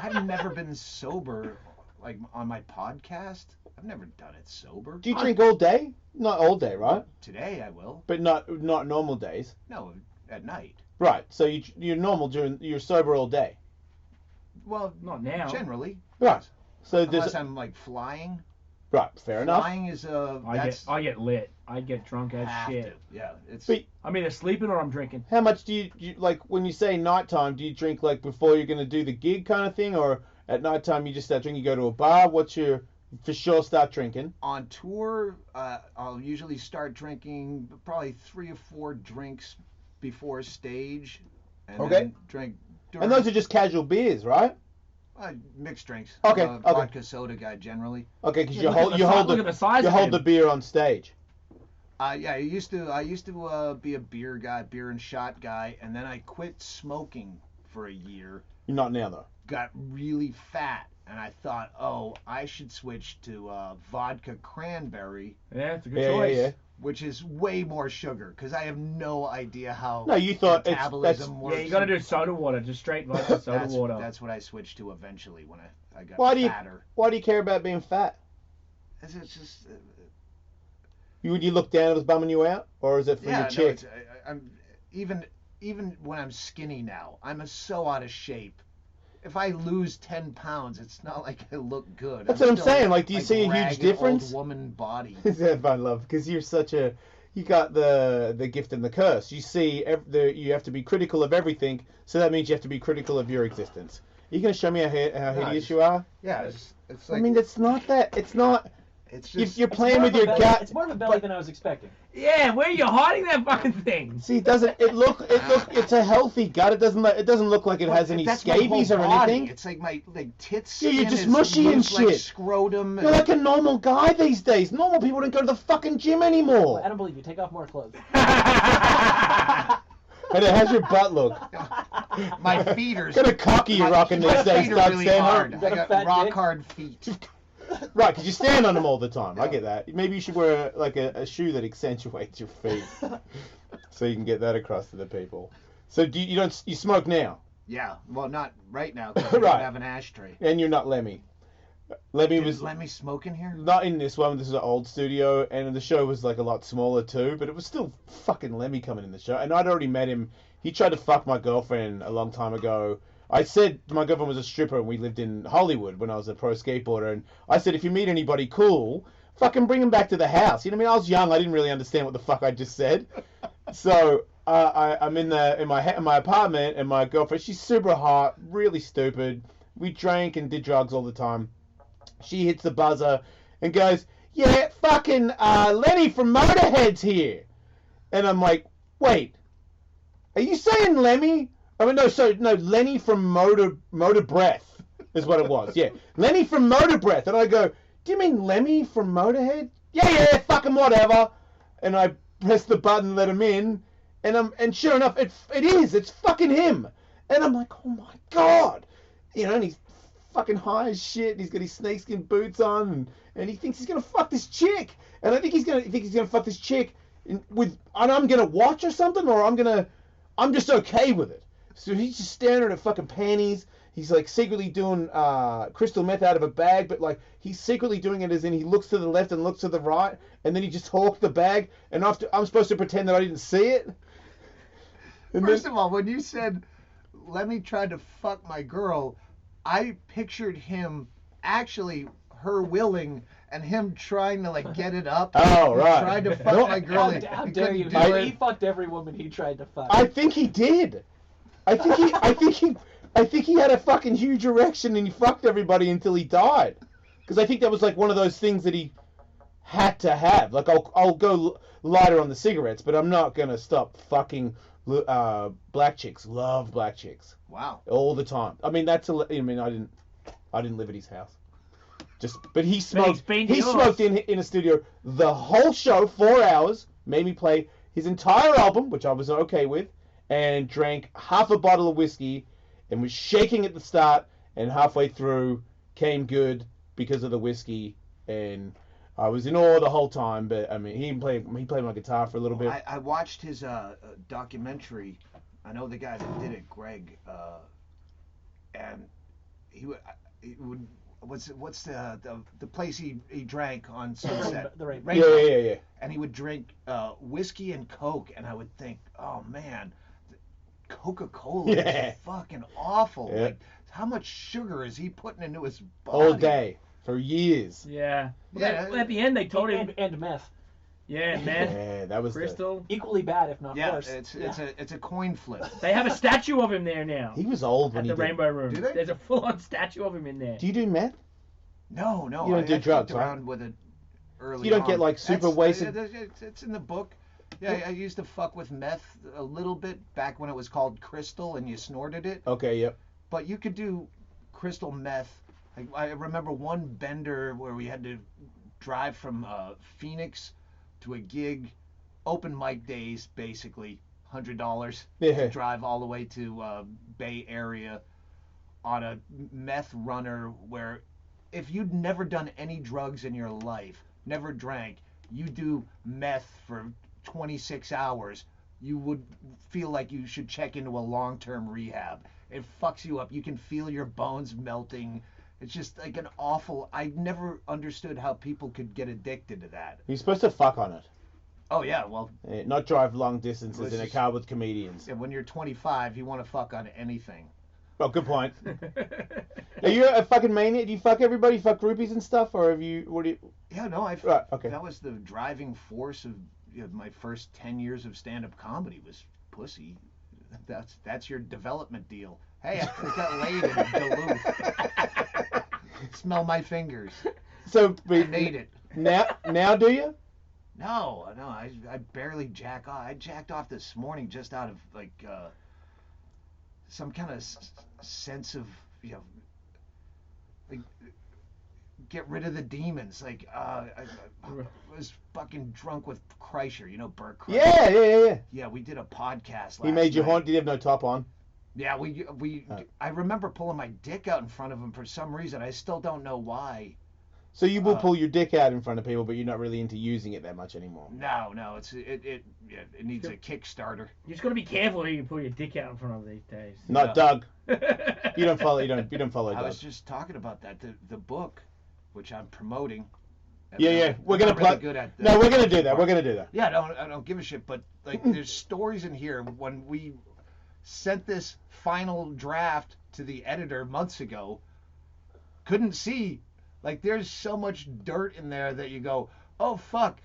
I've never been sober, like on my podcast. I've never done it sober. Do you drink all day? Not all day, right? Today I will. But not normal days. No, at night. Right. So you're normal you're sober all day. Well, not now. Generally. Right. So unless I'm like flying. Right. Fair enough. Flying is I get lit. I get drunk as shit. Yeah. It's. But, I'm either sleeping or I'm drinking. How much do you like when you say nighttime? Do you drink like before you're gonna do the gig kind of thing, or at nighttime you just start drinking? You go to a bar. What's your for sure start drinking? On tour, I'll usually start drinking probably 3 or 4 drinks before stage, and then drink. And those are just casual beers, right? Mixed drinks. Okay. Vodka soda guy generally. Okay, because you hold the beer on stage. Yeah, I used to be a beer and shot guy, and then I quit smoking for a year. You're not now though. Got really fat, and I thought, I should switch to vodka cranberry. Yeah, it's a good choice. Yeah. Which is way more sugar, because I have no idea how you thought metabolism works. Yeah, you got to do soda water, just straight vodka soda water. That's what I switched to eventually when I got fatter. Why do you care about being fat? It's just. Would you look down, it was bumming you out, or is it from your chick? No, I'm even when I'm skinny now, I'm so out of shape. If I lose 10 pounds, it's not like I look good. That's what I'm saying. Like, do you see a huge difference? Old woman body. That's I love because you're you got the gift and the curse. You see, you have to be critical of everything, so that means you have to be critical of your existence. Are you gonna show me how hideous you are? Yeah, it's like. I mean, it's not that. It's not. It's just. You're playing with your gut. It's more of a belly than I was expecting. Yeah, where are you hiding that fucking thing? See, it look? It's a healthy gut. It doesn't look like it has any scabies or anything. It's like my tits. Yeah, you're just mushy and shit. Like scrotum. You're like a normal guy these days. Normal people don't go to the fucking gym anymore. I don't believe you. Take off more clothes. And how's your butt look? My feet are. What kind of cocky you're rocking these days, Doug really Stanhope? I got rock hard feet. Right, because you stand on them all the time. Yeah. I get that. Maybe you should wear like a shoe that accentuates your feet, so you can get that across to the people. So you smoke now? Yeah, well, not right now because I don't have an ashtray. And you're not Lemmy. Lemmy Lemmy smoke in here? Not in this one. This is an old studio, and the show was like a lot smaller too. But it was still fucking Lemmy coming in the show, and I'd already met him. He tried to fuck my girlfriend a long time ago. I said my girlfriend was a stripper and we lived in Hollywood when I was a pro skateboarder, and I said if you meet anybody cool, fucking bring him back to the house. You know what I mean? I was young, I didn't really understand what the fuck I just said. So I'm in my apartment, and my girlfriend, she's super hot, really stupid. We drank and did drugs all the time. She hits the buzzer and goes, "Yeah, fucking Lenny from Motorhead's here," and I'm like, "Wait, are you saying Lemmy?" I mean, no, Lenny from Motor Breath is what it was. Yeah, Lenny from Motor Breath. And I go, "Do you mean Lemmy from Motorhead?" Yeah, fucking whatever. And I press the button, let him in, and sure enough, it's fucking him. And I'm like, "Oh my god," you know, and he's fucking high as shit. And he's got his snakeskin boots on, and he thinks he's gonna fuck this chick. And I think he's gonna fuck this chick and I'm gonna watch or something, or I'm just okay with it. So he's just staring at her fucking panties. He's like secretly doing crystal meth out of a bag, but like he's secretly doing it as in he looks to the left and looks to the right, and then he just hawked the bag, and I'm supposed to pretend that I didn't see it. First of all, when you said, "Let me try to fuck my girl," I pictured him actually her willing and him trying to like get it up. Oh, He right. tried to fuck my girl. How he dare couldn't you? do He, it. he fucked every woman he tried to fuck. I think he did. I think he had a fucking huge erection and he fucked everybody until he died. Because I think that was like one of those things that he had to have. Like I'll go lighter on the cigarettes, but I'm not gonna stop fucking black chicks. Love black chicks. Wow. All the time. I mean I didn't live at his house. But he smoked. He smoked in a studio the whole show, 4 hours. Made me play his entire album, which I was okay with, and drank half a bottle of whiskey, and was shaking at the start, and halfway through came good because of the whiskey, and I was in awe the whole time. But I mean, he played my guitar for a little bit. I watched his documentary. I know the guy that did it, Greg, and he would. What's the place he drank on Sunset? The Rainbow. Yeah. And he would drink whiskey and Coke, and I would think, oh man, Coca-Cola is fucking awful. Yeah. Like, how much sugar is he putting into his body? All day for years. Yeah. Yeah. At the end, they told him. And meth. Yeah, meth. Yeah, that was Crystal. Equally bad, if not Yeah, worse. it's a coin flip. They have a statue of him there now. He was old when At he the did. Rainbow Room. Do they? There's a full-on statue of him in there. Do you do meth? No. You don't I do drugs, fucked right? around with it early You don't on. get, like, super That's- wasted? It's in the book. Yeah, I used to fuck with meth a little bit back when it was called crystal and you snorted it. Okay, yep. But you could do crystal meth. Like, I remember one bender where we had to drive from Phoenix to a gig, open mic days, basically, $100 to drive all the way to Bay Area on a meth runner where if you'd never done any drugs in your life, never drank, you do meth for 26 hours, you would feel like you should check into a long-term rehab. It fucks you up. You can feel your bones melting. It's just like an awful... I never understood how people could get addicted to that. You're supposed to fuck on it. Oh, yeah, well... Not drive long distances Let's in a just- car with comedians. When you're 25, you want to fuck on anything. Oh, good point. Are you a fucking maniac? Do you fuck everybody? Fuck groupies and stuff? Or have you... What do you... Yeah, no, Right, okay. That was the driving force of my first 10 years of stand-up comedy was pussy. That's your development deal. Hey, I got laid in Duluth. Smell my fingers. So, I made it. Now do you? No, I barely jack off. I jacked off this morning just out of like some kind of sense of like get rid of the demons. Like I was fucking drunk with Kreischer, Bert Kreischer. Yeah. Yeah, we did a podcast last He made you night. haunt. Did you have no top on? Yeah, I remember pulling my dick out in front of him for some reason. I still don't know why. So you will pull your dick out in front of people, but you're not really into using it that much anymore. No, it needs a Kickstarter. You just gotta be careful who you pull your dick out in front of these days. Not Doug. You don't follow I Doug. was just talking about that. The book, which I'm promoting. Yeah. We're I'm gonna not really plug. good at No, we're gonna do that. We're gonna do that. Yeah, I don't give a shit. But like, there's stories in here. When we sent this final draft to the editor months ago, couldn't see. Like, there's so much dirt in there that you go, oh fuck.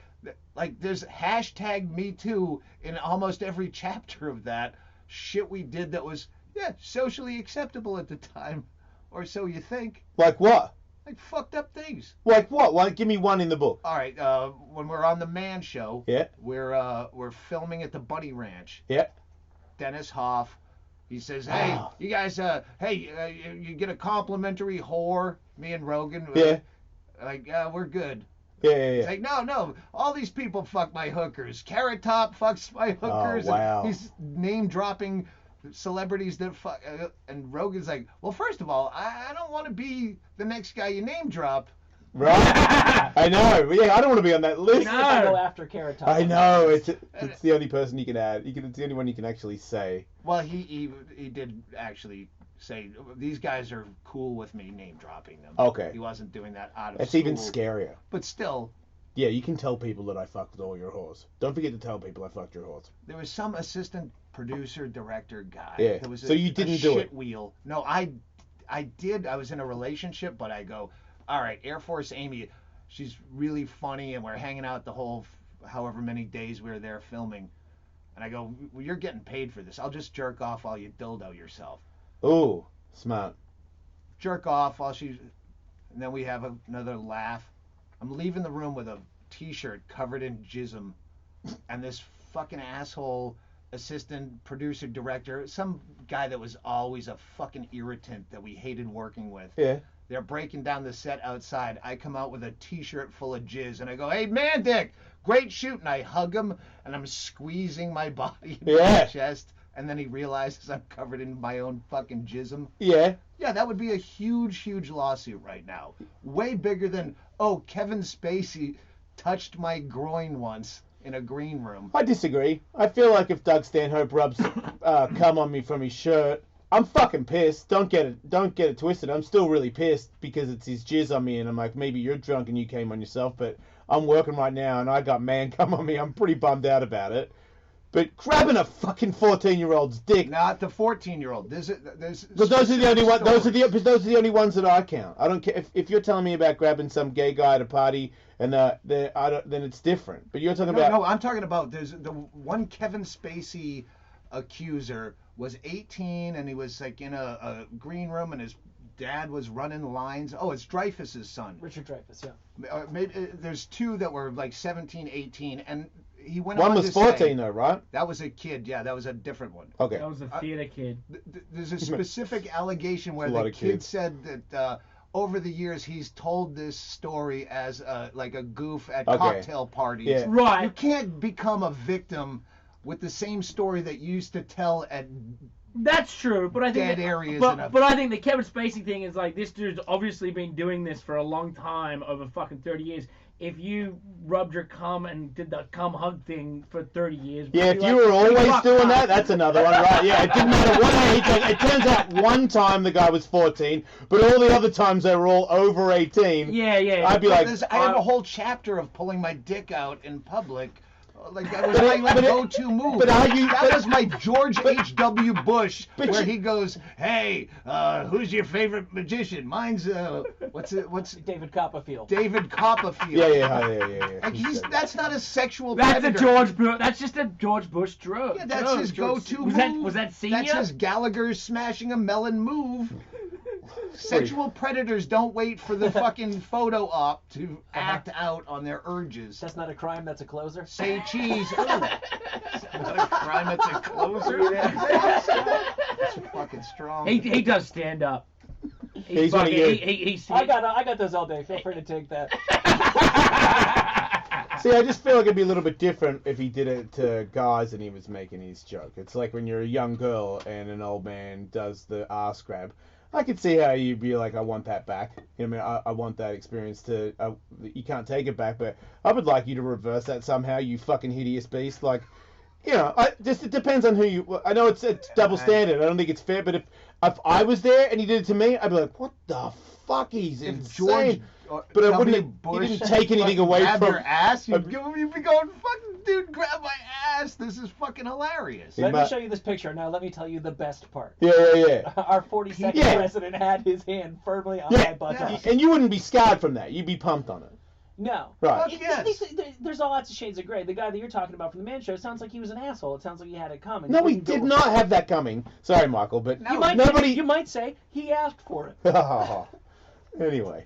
Like, there's #MeToo in almost every chapter of that shit we did that was socially acceptable at the time, or so you think. Like what? Like fucked up things. Like what? Like, give me one in the book. All right, when we're on the Man Show, Yeah. we're filming at the Bunny Ranch. Yeah. Dennis Hoff, he says, "Hey, you guys, you get a complimentary whore." Me and Rogan, Yeah. like, we're good. Yeah. It's like, no, all these people fuck my hookers. Carrot Top fucks my hookers. Oh, wow. And he's name dropping celebrities that fuck. And Rogan's like, well, first of all, I don't want to be the next guy you name drop. Right. I know. Yeah, I don't want to be on that list. If I go after Carrot Top. I know. It's the only person you can add. It's the only one you can actually say. Well, he did actually say these guys are cool with me name dropping them. Okay. He wasn't doing that out of It's school. even scarier. But still, Yeah, you can tell people that I fucked all your whores. Don't forget to tell people I fucked your whores. there was some assistant producer director guy. Yeah. There was So you didn't do shit it? wheel. No, I did. I was in a relationship, but I go, all right, Air Force Amy, she's really funny, and we're hanging out the whole however many days we were there filming. And I go, well, you're getting paid for this. I'll just jerk off while you dildo yourself. Ooh, smart. Jerk off while she's... And then we have another laugh. I'm leaving the room with a T-shirt covered in jism. And this fucking asshole assistant producer director, some guy that was always a fucking irritant that we hated working with. Yeah. They're breaking down the set outside. I come out with a T-shirt full of jizz, and I go, hey, man, Dick, great shoot. And I hug him, and I'm squeezing my body in my chest. And then he realizes I'm covered in my own fucking jism. Yeah. Yeah, that would be a huge, huge lawsuit right now. Way bigger than, oh, Kevin Spacey touched my groin once in a green room. I disagree. I feel like if Doug Stanhope rubs cum on me from his shirt, I'm fucking pissed. Don't get it twisted. I'm still really pissed because it's his jizz on me, and I'm like, maybe you're drunk and you came on yourself, but I'm working right now and I got man cum on me. I'm pretty bummed out about it. But grabbing a fucking 14-year-old's dick. Not the 14-year-old. But those are the only ones. Those are the only ones that I count. I don't care if you're telling me about grabbing some gay guy at a party and then it's different. But you're talking about. No, I'm talking about there's the one Kevin Spacey accuser was 18 and he was like in a green room and his dad was running lines. Oh, it's Dreyfuss's son. Richard Dreyfuss, yeah. Maybe there's two that were like 17, 18, and he went One on was to 14 say, though, right? That was a kid. Yeah, that was a different one. Okay. That was a theater kid. There's a specific allegation where There's a lot the of kid kids. said that over the years he's told this story as like a goof at Okay. cocktail parties. Yeah. Right. You can't become a victim with the same story that you used to tell at That's true, but I think dead that, areas. but I think the Kevin Spacey thing is like this dude's obviously been doing this for a long time, over fucking 30 years. If you rubbed your cum and did the cum hug thing for 30 years, Yeah, if you were always doing that, that's another one, right? Yeah, it didn't matter what age. It turns out one time the guy was 14, but all the other times they were all over 18. Yeah. I'd be like, I have a whole chapter of pulling my dick out in public. Like that was my go-to move. But that was my George H.W. Bush, where he goes, "Hey, who's your favorite magician? Mine's what's David Copperfield. David Copperfield." Yeah. Like that's not a sexual That's predator. a George Bush. That's just a George Bush joke. Yeah, that's his go-to move. Was that senior? That's his Gallagher smashing a melon move. Sexual predators don't wait for the fucking photo op to act out on their urges. That's not a crime, that's a closer. Say cheese. Ooh. That's not a crime, it's a closer. That's fucking strong. He does stand up. He's one of you. I got those all day. Feel free to take that. See, I just feel like it'd be a little bit different if he did it to guys and he was making his joke. It's like when you're a young girl and an old man does the ass grab. I could see how you'd be like, I want that back. You know what I mean? I want that experience to... you can't take it back, but I would like you to reverse that somehow, you fucking hideous beast. Like, you know, it depends on who you... I know it's double standard. I don't think it's fair, but if I was there and he did it to me, I'd be like, what the fuck? He's insane. But I wouldn't... He didn't take anything away grab from... your ass, you'd be going, fucking dude, grab my ass. This is fucking hilarious. Let me show you this picture. Now let me tell you the best part. Yeah. Our 42nd president had his hand firmly on my butt. And you wouldn't be scarred from that. You'd be pumped on it. No. Right. There's all lots of shades of gray. The guy that you're talking about from the Man Show sounds like he was an asshole. It sounds like he had it coming. No, he did not have that coming. Sorry, Michael, but You might say he asked for it. Anyway.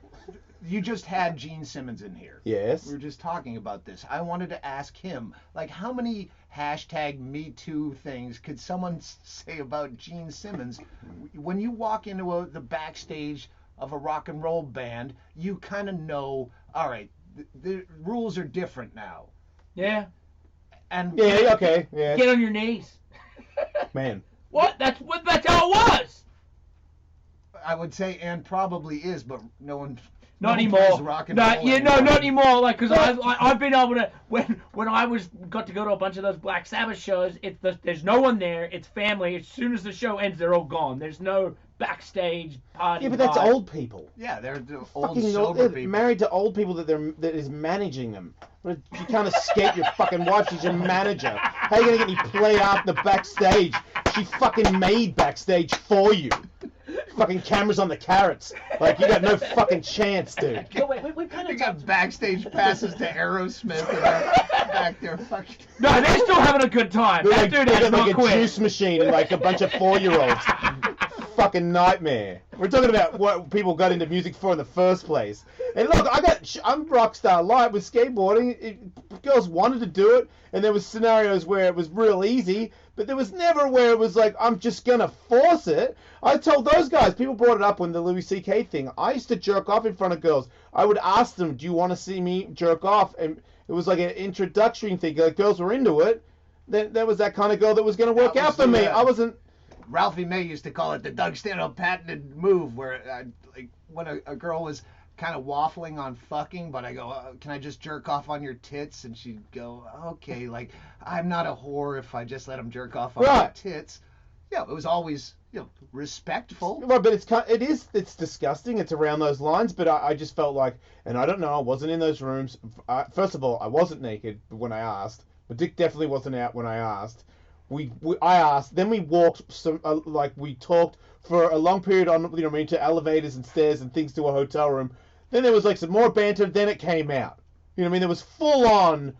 You just had Gene Simmons in here. Yes. We were just talking about this. I wanted to ask him, like, how many #MeToo things could someone say about Gene Simmons? When you walk into the backstage of a rock and roll band, you kind of know, all right, the rules are different now. Yeah. And yeah, okay, yeah. Get on your knees. Man. What? That's how it was. I would say, and probably is, but no one. Not anymore. Not anymore. Like, cause I've been able to when I got to go to a bunch of those Black Sabbath shows. There's no one there. It's family. As soon as the show ends, they're all gone. There's no backstage party. Yeah, but that's old people. Yeah, they're old fucking sober people. Married to old people that is managing them. You can't escape your fucking wife. She's your manager. How are you gonna get any play art in the backstage? She fucking made backstage for you. Fucking cameras on the carrots. Like, you got no fucking chance, dude. No, wait, we kind They of got backstage passes to Aerosmith and they're back there fucking. No, they're still having a good time. They're That like, dude they has got not like a quit. juice machine and like a bunch of 4-year-olds. Fucking nightmare. We're talking about what people got into music for in the first place. And look, I'm rockstar light with skateboarding. Girls wanted to do it, and there was scenarios where it was real easy, but there was never where it was like, I'm just gonna force it. I told those guys, people brought it up when the Louis C.K. thing. I used to jerk off in front of girls. I would ask them, do you want to see me jerk off? And it was like an introductory thing. Like, girls were into it. Then there was that kind of girl that was gonna work out for me. I wasn't. Ralphie May used to call it the Doug Stanhope patented move, where like when a girl was kind of waffling on fucking, but I go, can I just jerk off on your tits? And she'd go, okay, like, I'm not a whore if I just let him jerk off on my tits. Yeah, it was always, respectful. Right, but it's disgusting. It's around those lines, but I just felt like, and I don't know, I wasn't in those rooms. First of all, I wasn't naked when I asked. But Dick definitely wasn't out when I asked. I asked, then we walked we talked for a long period on, into elevators and stairs and things to a hotel room. Then there was like some more banter. Then it came out. You know what I mean? There was full on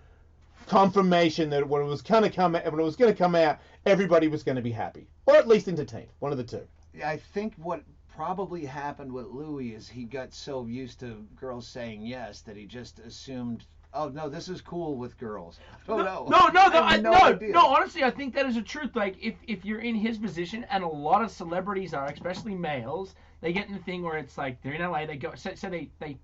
confirmation that when it was going to come out, everybody was going to be happy, or at least entertained. One of the two. Yeah, I think what probably happened with Louis is he got so used to girls saying yes that he just assumed, oh no, this is cool with girls. Oh no. No, honestly, I think that is the truth. Like, if you're in his position, and a lot of celebrities are, especially males, they get in the thing where it's like they're in LA, they go, say they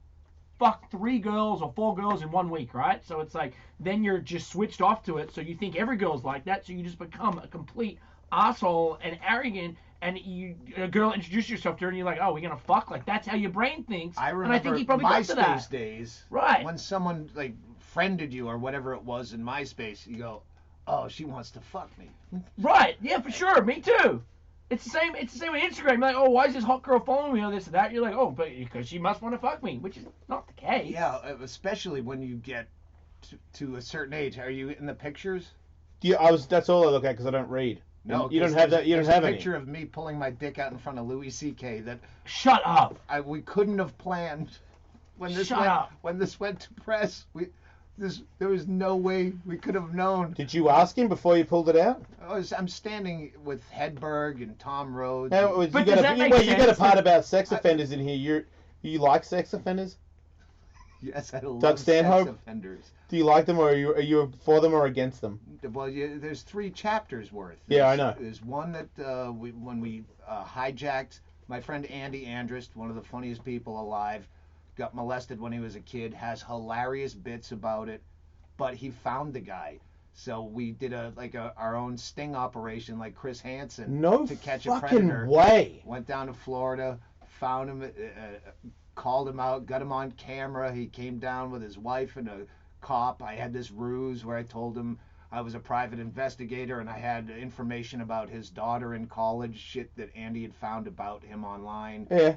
fuck 3 girls or 4 girls in 1 week, right? So it's like, then you're just switched off to it, so you think every girl's like that, so you just become a complete asshole and arrogant, and a girl introduces yourself to her, and you're like, oh, we're gonna fuck? Like, that's how your brain thinks. I remember and I think he probably got to that. MySpace days. Right. When someone like friended you or whatever it was in MySpace, you go, oh, she wants to fuck me. Right. Yeah, for sure. Me too. It's the same. It's the same with Instagram. You're like, oh, why is this hot girl following me or this or that? You're like, oh, but because she must want to fuck me, which is not the case. Yeah, especially when you get to a certain age. Are you in the pictures? Yeah, that's all I look at because I don't read. No, you don't have that. You don't have a any. picture of me pulling my dick out in front of Louis C.K. that. Shut up. We couldn't have planned when this when this went to press. There was no way we could have known. Did you ask him before you pulled it out? I'm standing with Hedberg and Tom Rhodes. Now, you got a part about sex offenders in here. You like sex offenders? Yes, I love Doug Stanhope? sex offenders. Do you like them, or are you for them or against them? Well, there's 3 chapters worth. Yeah, I know. There's one that when we hijacked my friend Andy Andrist, one of the funniest people alive, got molested when he was a kid, has hilarious bits about it, but he found the guy. So we did our own sting operation like Chris Hansen to catch a predator. Way. Went down to Florida, found him, called him out, got him on camera. He came down with his wife and a cop. I had this ruse where I told him I was a private investigator and I had information about his daughter in college, shit that Andy had found about him online. Yeah.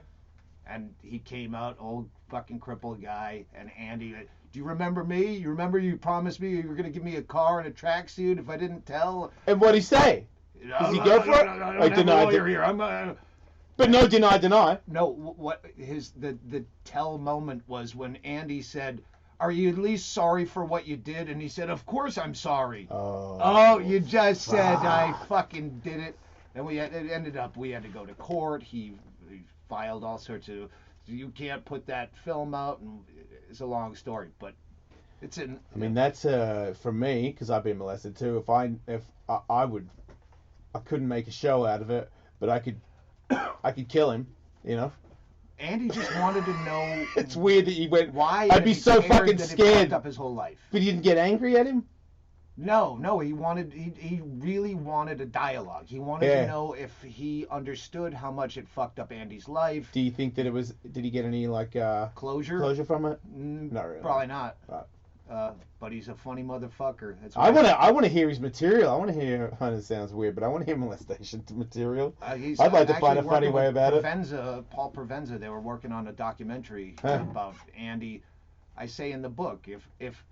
And he came out, old fucking crippled guy, and Andy, do you remember me? You remember you promised me you were going to give me a car and a tracksuit if I didn't tell? And what'd he say? Does he go for it? I denied it. But no, deny. No, what the tell moment was when Andy said, are you at least sorry for what you did? And he said, of course I'm sorry. Oh, you just said I fucking did it. And it ended up, we had to go to court. He filed all sorts of, you can't put that film out, and it's a long story, but it's in. I mean, that's for me, because I've been molested too. If I couldn't make a show out of it, but I could kill him, Andy just wanted to know. It's weird that he went. Why? I'd be so fucking scared. Up his whole life. But he didn't get angry at him. No, he really wanted a dialogue. He wanted to know if he understood how much it fucked up Andy's life. Do you think that did he get any closure? Closure from it? Not really. Probably not. But he's a funny motherfucker. That's I want to hear his material. I want to hear. It sounds weird, but I want to hear molestation material. I'd like to find a funny way about it. Paul Provenza, they were working on a documentary about Andy. I say in the book, if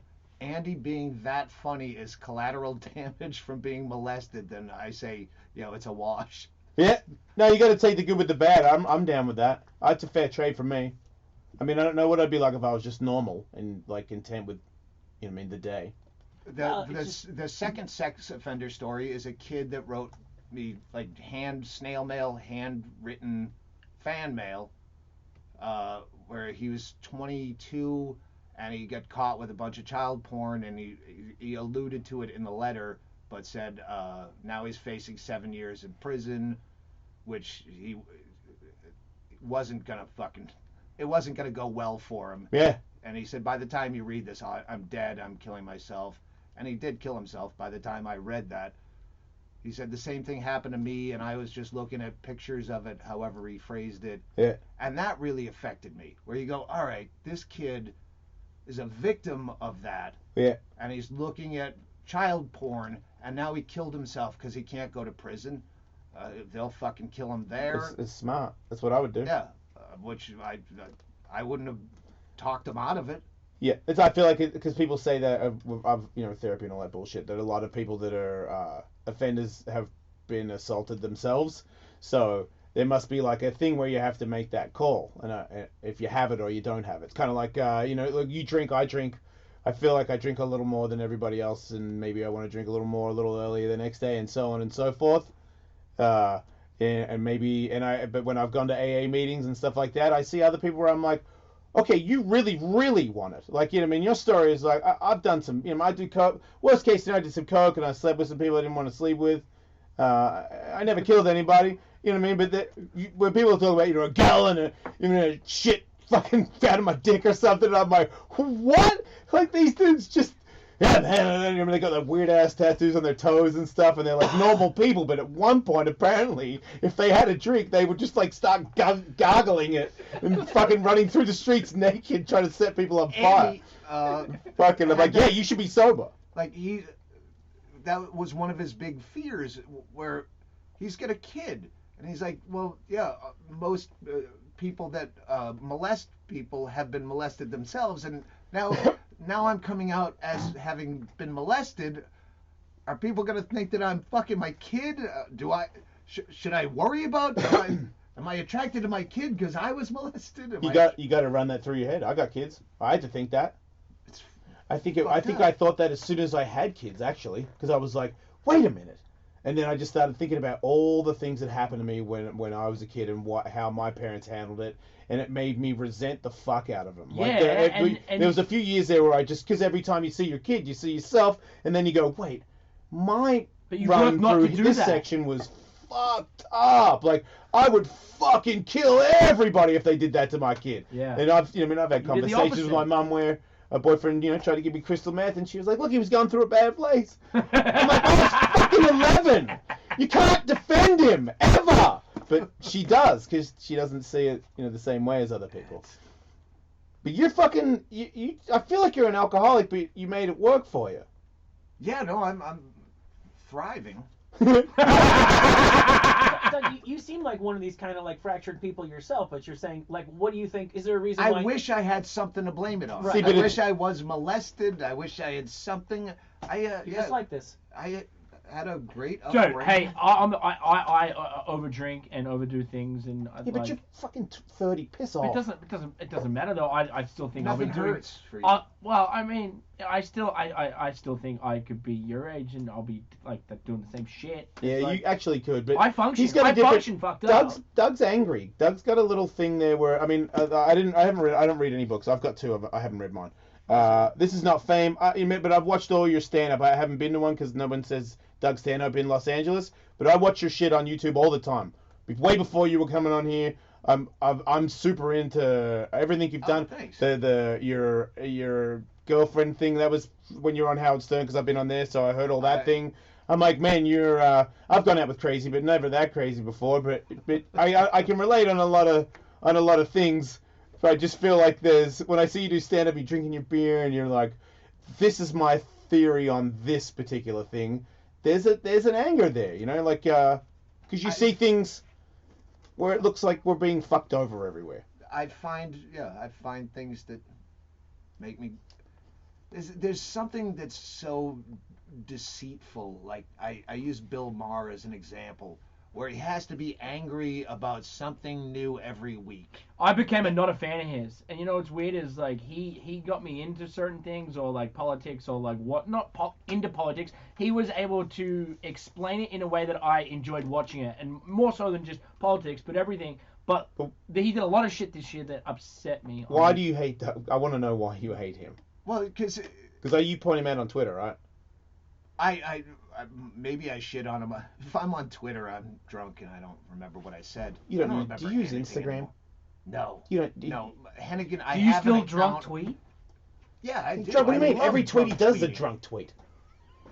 Andy being that funny is collateral damage from being molested, then I say, it's a wash. Yeah. No, you got to take the good with the bad. I'm down with that. That's a fair trade for me. I mean, I don't know what I'd be like if I was just normal and like content with, the day. The second sex offender story is a kid that wrote me like snail mail, handwritten fan mail, where he was 22 and he got caught with a bunch of child porn, and he alluded to it in the letter, but said now he's facing 7 years in prison, which he wasn't gonna go well for him. Yeah. And he said, by the time you read this, I'm dead, I'm killing myself. And he did kill himself by the time I read that. He said the same thing happened to me, and I was just looking at pictures of it, however he phrased it. Yeah. And that really affected me, where you go, all right, this kid is a victim of that. Yeah. And he's looking at child porn, and now he killed himself because he can't go to prison. They'll fucking kill him there. It's smart. That's what I would do. Yeah. Which I wouldn't have talked him out of it. Yeah, I feel like because people say that of therapy and all that bullshit, that a lot of people that are offenders have been assaulted themselves, so there must be like a thing where you have to make that call, and if you have it or you don't have it. It's kind of like like you drink, I drink. I feel like I drink a little more than everybody else, and maybe I want to drink a little more a little earlier the next day, and so on and so forth. But when I've gone to AA meetings and stuff like that, I see other people where I'm like, okay, you really, really want it. Like, your story is like, I've done some, I do coke. Worst case scenario, I did some coke and I slept with some people I didn't want to sleep with. I never killed anybody, But when people talk about, a gallon of, shit fucking out of my dick or something, I'm like, what? Like, these dudes just, they got that weird ass tattoos on their toes and stuff, and they're like normal people. But at one point, apparently, if they had a drink, they would just like start gargling it and fucking running through the streets naked, trying to set people on fire. Fucking, I'm like, yeah, you should be sober. Like that was one of his big fears, where he's got a kid, and he's like, well, yeah, most people that molest people have been molested themselves, and now I'm coming out as having been molested. Are people gonna think that I'm fucking my kid? Should I worry about? Am I attracted to my kid because I was molested? You got to run that through your head. I got kids. I had to think that. I think I thought that as soon as I had kids, actually, because I was like, wait a minute. And then I just started thinking about all the things that happened to me when I was a kid and how my parents handled it, and it made me resent the fuck out of them. Yeah, and there was a few years there where because every time you see your kid, you see yourself, and then you go, wait, my run through this section was fucked up. Like, I would fucking kill everybody if they did that to my kid. Yeah. And I've had conversations with my mum where a boyfriend, tried to give me crystal meth, and she was like, look, he was going through a bad place. I'm like, I was fucking 11. You can't defend him, ever. But she does, because she doesn't see it, the same way as other people. But you're fucking, I feel like you're an alcoholic, but you made it work for you. Yeah, no, I'm thriving. Doug, you seem like one of these kind of like fractured people yourself, but you're saying, like, what do you think? Is there a reason why? I wish I had something to blame it on. Right. I wish I was molested. I wish I had something. You're just like this. I had a great Dude, upbringing. hey, I overdrink and overdo things, and Yeah, but you're fucking 30. Piss off. It doesn't matter though. I still think Nothing I'll be doing. hurts for you. Well, I mean, I still think I could be your age and I'll be like doing the same shit. Yeah, It's like, you actually could, but I function. he's got a I different. function fucked up. Doug's angry. Doug's got a little thing there where I don't read any books. I've got two of them. I haven't read mine. This is not fame, but I've watched all your stand-up. I haven't been to one because no one says Doug Stanhope in Los Angeles, but I watch your shit on YouTube all the time. Way before you were coming on here, I'm super into everything you've done. Thanks. Your girlfriend thing, that was when you were on Howard Stern, because I've been on there, so I heard all that thing. I'm like, man, you're I've gone out with crazy, but never that crazy before. But I can relate on a lot of things. But I just feel like when I see you do stand up, you're drinking your beer and you're like, this is my theory on this particular thing. There's an anger there, like because you see things where it looks like we're being fucked over everywhere. I find things that make me. there's something that's so deceitful. Like I use Bill Maher as an example, where he has to be angry about something new every week. I became not a fan of his, and you know what's weird is like he got me into certain things or like politics or like what into politics. He was able to explain it in a way that I enjoyed watching it, and more so than just politics, but everything. But he did a lot of shit this year that upset me. Why do you hate that? I want to know why you hate him. Well, because you point him out on Twitter, right? I maybe I shit on him. If I'm on Twitter, I'm drunk and I don't remember what I said. You don't. I remember Do you use anything Instagram? anymore. No. You don't. No, Hennigan. Do you still drunk tweet? Yeah, I do. What do you mean? love Every tweet he does is a tweeting. drunk tweet.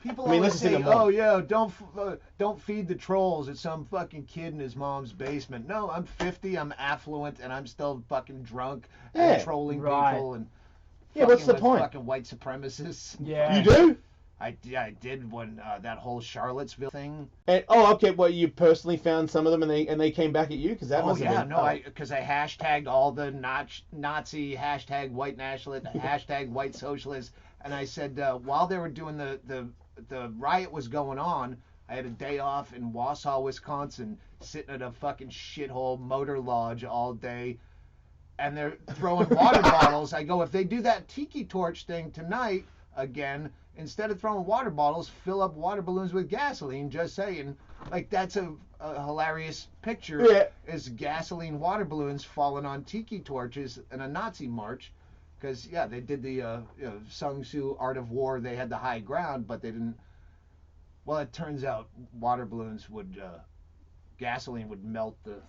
People I mean, always listen say, to them all. "Oh yeah, don't feed the trolls. It's some fucking kid in his mom's basement." No, I'm 50. I'm affluent, and I'm still fucking drunk and trolling people and what's the with point? fucking white supremacists. Yeah. You do? I did when that whole Charlottesville thing. And, okay. Well, you personally found some of them, and they came back at you because that Oh must have yeah, been. no, because I hashtagged all the Nazi hashtag white nationalist hashtag white socialist, and I said while they were doing the riot was going on, I had a day off in Wausau, Wisconsin, sitting at a fucking shithole motor lodge all day, and they're throwing water bottles. I go, if they do that tiki torch thing tonight again, instead of throwing water bottles, fill up water balloons with gasoline. Just saying, like that's a hilarious picture. Yeah. Is gasoline water balloons falling on tiki torches in a Nazi march. Because, yeah, they did the Sun Tzu Art of War. They had the high ground, but they didn't. Well, it turns out water balloons gasoline would melt the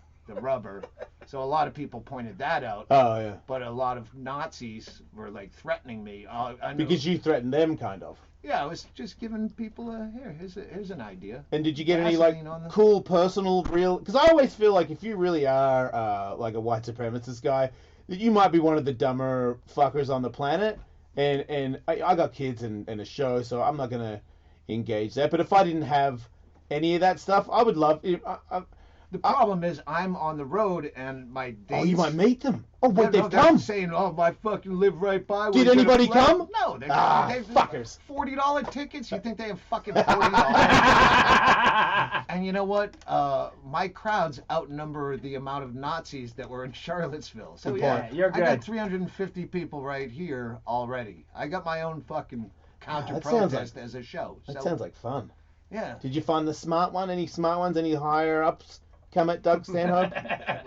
rubber. So a lot of people pointed that out. Oh, yeah. But a lot of Nazis were, like, threatening me. I know. Because you threatened them, kind of. Yeah, I was just giving people here's an idea. And did you get any, Gasoline like, on the- cool, personal, real... Because I always feel like if you really are, like, a white supremacist guy, that you might be one of the dumber fuckers on the planet. And I got kids and a show, so I'm not going to engage that. But if I didn't have any of that stuff, I would love... The problem is I'm on the road and my dates... Oh, you might meet them. Oh, wait, they've they're come. saying, oh, I fucking live right by. Did we're gonna anybody fly." come? No, they've fuckers. $40 tickets. You think they have fucking $40? And you know what? My crowds outnumber the amount of Nazis that were in Charlottesville. So Good yeah, point. You're I got good. 350 people right here already. I got my own fucking counter that sounds protest as a show. That So, sounds like fun. yeah. Did you find the smart one? Any smart ones? Any higher ups come at Doug Stanhope?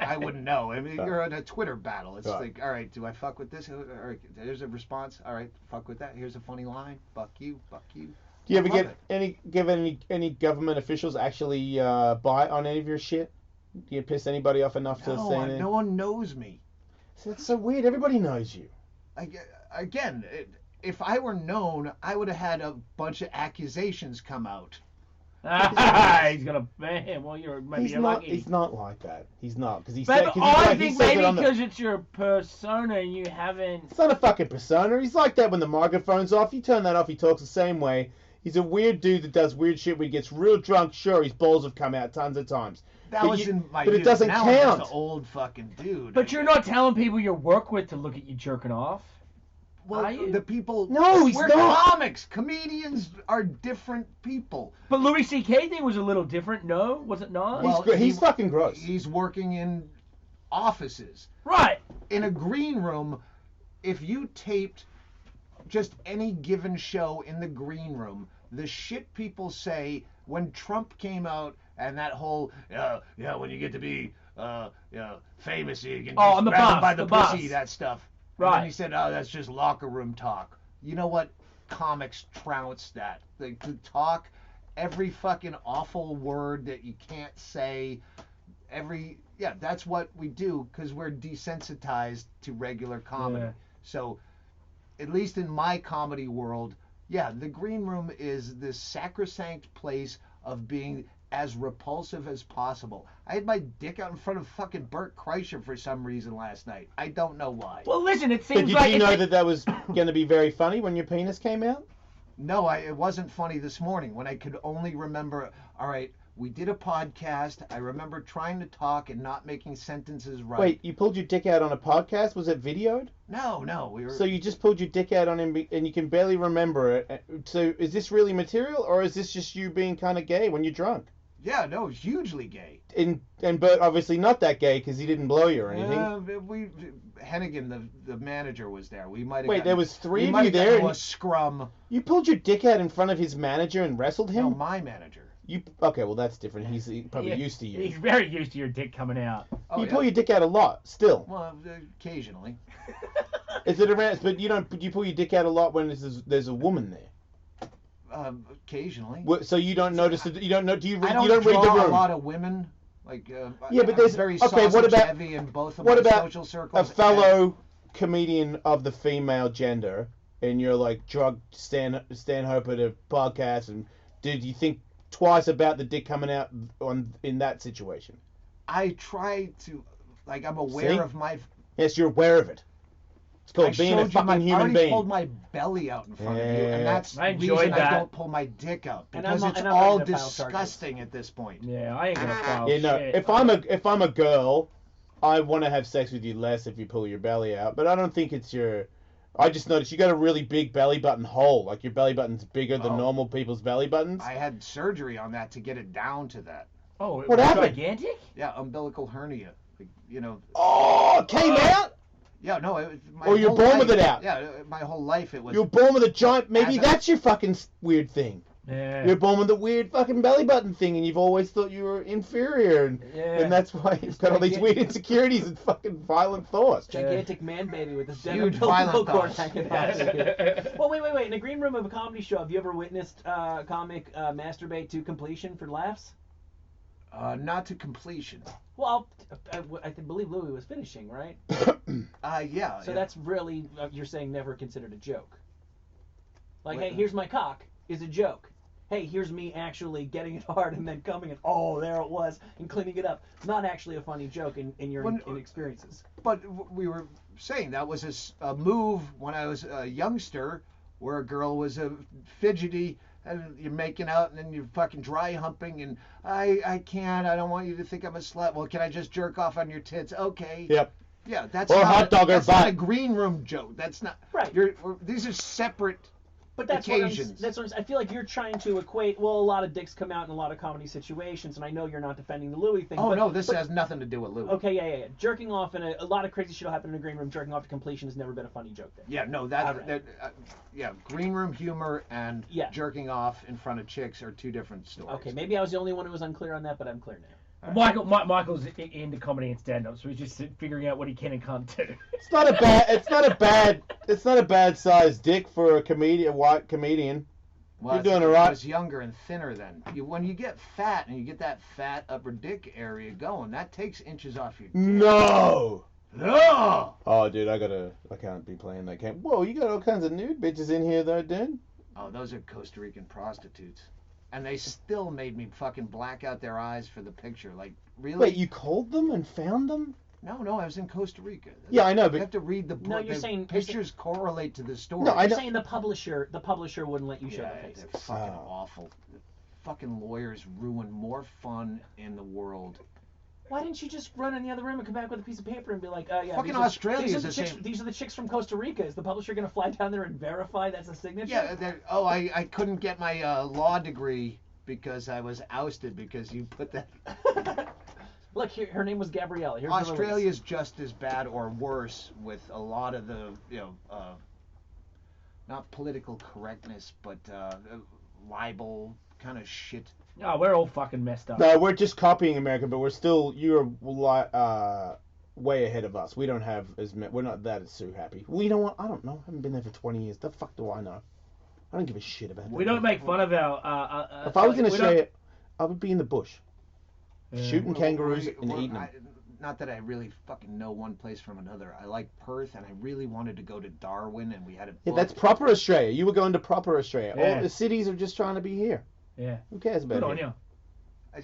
I wouldn't know. I mean, you're in a Twitter battle. It's Right. like, all right, do I fuck with this? All right, there's a response. All right, fuck with that. Here's a funny line. Fuck you. Fuck you. Do you ever Love get any government officials actually bite on any of your shit? Do you piss anybody off enough to say anything? No one knows me. That's so weird. Everybody knows you. Again, if I were known, I would have had a bunch of accusations come out. He's gonna man. Well, maybe you're lucky. He's not like that. He's not because he But said. I think maybe because it's your persona and you haven't. It's not a fucking persona. He's like that when the microphone's off. You turn that off, he talks the same way. He's a weird dude that does weird shit when he gets real drunk. Sure, his balls have come out tons of times. That But was you- in my but it youth. doesn't now count. I'm just an old fucking dude. But you're not telling people you work with to look at you jerking off. Well, Are you? the people. No, he's we're not. comics. Comedians are different people. But Louis C.K. thing was a little different. No, was it not? He's fucking gross. He's working in offices. Right. In a green room, if you taped just any given show in the green room, the shit people say when Trump came out and that whole, when you get to be famous, you can Oh, just on the grab them bus, by the the bus. pussy, that stuff. Right. And then he said, oh, that's just locker room talk. You know what? Comics trounce that. They talk every fucking awful word that you can't say. That's what we do because we're desensitized to regular comedy. Yeah. So, at least in my comedy world, the green room is this sacrosanct place of being as repulsive as possible. I had my dick out in front of fucking Bert Kreischer for some reason last night. I don't know why. Well, listen, it But seems did like you know that was going to be very funny when your penis came out? No, it wasn't funny this morning when I could only remember, all right, We did a podcast. I remember trying to talk and not making sentences right. Wait, you pulled your dick out on a podcast? Was it videoed? No, we were. So you just pulled your dick out on him and you can barely remember it. So is this really material, or is this just you being kind of gay when you're drunk? Yeah, no, hugely gay. And Bert obviously not that gay because he didn't blow you or anything. Hennigan, the manager, was there. We might have. Wait, there was three of of you there. A scrum. You pulled your dick out in front of his manager and wrestled him? No, my manager. Okay, well that's different. He's probably used to you. He's very used to your dick coming out. Oh, you pull your dick out a lot, still. Well, occasionally. Is it around? But you don't. You pull your dick out a lot when there's a woman there. Occasionally. So you don't notice that? You don't know? Do you? I don't you don't read the room. a lot of women. Like. Yeah, but there's I'm very okay. What about heavy in both of what my about social circles? a fellow comedian of the female gender, and you're like drug Stanhope at a podcast, and did you think twice about the dick coming out in that situation? I try to, like, I'm aware of my. Yes, you're aware of it. It's called being a fucking human being. I pulled my belly out in front of you, and that's the reason I don't pull my dick out, because it's all disgusting at this point. Yeah, I ain't gonna file shit. No, if I'm a girl, I want to have sex with you less if you pull your belly out, but I don't think it's your. I just noticed you got a really big belly button hole. Like your belly button's bigger than normal people's belly buttons. I had surgery on that to get it down to that. Oh, what happened? Gigantic? Yeah, umbilical hernia. Like, you know. Oh, it came out? Yeah, no. You're born with it out. Yeah, my whole life it was. You're born with a giant. Maybe that's your fucking weird thing. Yeah. You're born with a weird fucking belly button thing, and you've always thought you were inferior, and that's why you've got all these weird insecurities and fucking violent thoughts. Gigantic man baby with this huge violent thoughts. Well, wait. In a green room of a comedy show, have you ever witnessed a comic masturbate to completion for laughs? Not to completion. Well, I believe Louis was finishing, right? Yeah. So that's really, you're saying never considered a joke. Like, hey, here's my cock, is a joke. Hey, here's me actually getting it hard and then coming and, oh, there it was, and cleaning it up. Not actually a funny joke in your experiences. But we were saying that was a move when I was a youngster, where a girl was fidgety, and you're making out, and then you're fucking dry humping, and I can't, I don't want you to think I'm a slut. Well, can I just jerk off on your tits? Okay. Yep. Yeah, that's or not hot dog that's or not butt. a green room joke. That's not right. These are separate. But that's occasions. That's what I feel like you're trying to equate. Well, a lot of dicks come out in a lot of comedy situations, and I know you're not defending the Louis thing. Oh no, this has nothing to do with Louis. Okay, yeah. Jerking off in a lot of crazy shit will happen in a green room. Jerking off to completion has never been a funny joke there. Yeah, no, green room humor and jerking off in front of chicks are two different stories. Okay, maybe I was the only one who was unclear on that, but I'm clear now. Michael's into comedy and stand-up, so he's just figuring out what he can and can't do. It's not a bad sized dick for a white comedian. Well, you're doing it right. I was younger and thinner then. When you get fat and you get that fat upper dick area going, that takes inches off your dick. No. No. Oh, dude, I can't be playing that game. Whoa, you got all kinds of nude bitches in here though, dude. Oh, those are Costa Rican prostitutes. And they still made me fucking black out their eyes for the picture. Like, really? Wait, you called them and found them? No, I was in Costa Rica. Yeah, I know, but you have to read the book. No, you're saying pictures correlate to the story. No, you're saying the publisher wouldn't let you show the faces. They're fucking awful. The fucking lawyers ruin more fun in the world. Why didn't you just run in the other room and come back with a piece of paper and be like, yeah, fucking Australia is the same. These are the chicks from Costa Rica. Is the publisher going to fly down there and verify that's a signature? Yeah. I couldn't get my law degree because I was ousted because you put that. Look, her name was Gabriella. Here's Australia's just as bad or worse with a lot of the, not political correctness, but libel kind of shit. Oh, we're all fucking messed up. No, we're just copying America, but you're way ahead of us. We don't have we're not that so happy. Well, you know what? I don't know. I haven't been there for 20 years. The fuck do I know? I don't give a shit about that. We don't make fun of our... if I was in Australia, I would be in the bush. Shooting kangaroos and eating them. Not that I really fucking know one place from another. I like Perth, and I really wanted to go to Darwin, and we had a book. Yeah, that's proper Australia. You were going to proper Australia. Yeah. All the cities are just trying to be here. Yeah. Who cares about it? Good on you.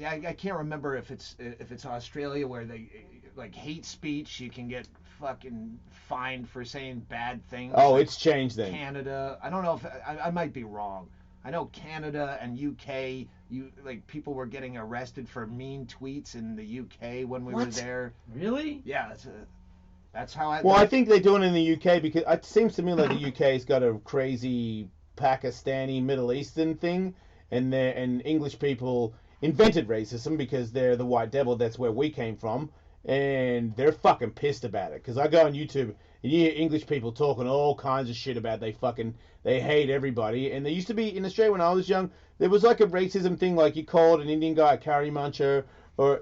I can't remember if it's Australia where they like hate speech. You can get fucking fined for saying bad things. Oh, it's changed then. Canada. I don't know if I might be wrong, I know Canada and UK, people were getting arrested for mean tweets in the UK when we were there. Really? Yeah, that's how I. Well, I think they're doing it in the UK because it seems to me like the UK's got a crazy Pakistani Middle Eastern thing, and English people invented racism because they're the white devil. That's where we came from, and they're fucking pissed about it. Because I go on YouTube and you hear English people talking all kinds of shit about they hate everybody. And there used to be in Australia when I was young, there was like a racism thing, like you called an Indian guy a carry muncher, or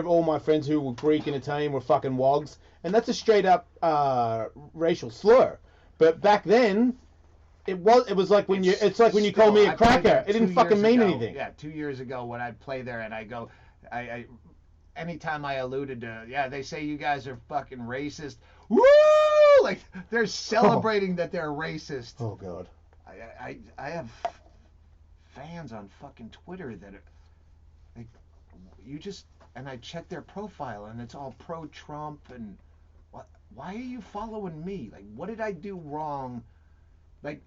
all my friends who were Greek and Italian were fucking wogs, and that's a straight up racial slur. But back then, it was like when it's like when you call me a cracker, it didn't fucking mean anything. Yeah, 2 years ago when I'd play there and I go, I anytime I alluded to, they say you guys are fucking racist. Woo! Like they're celebrating that they're racist. Oh God. I have fans on fucking Twitter that are like, and I check their profile and it's all pro-Trump and why are you following me? Like, what did I do wrong? Like,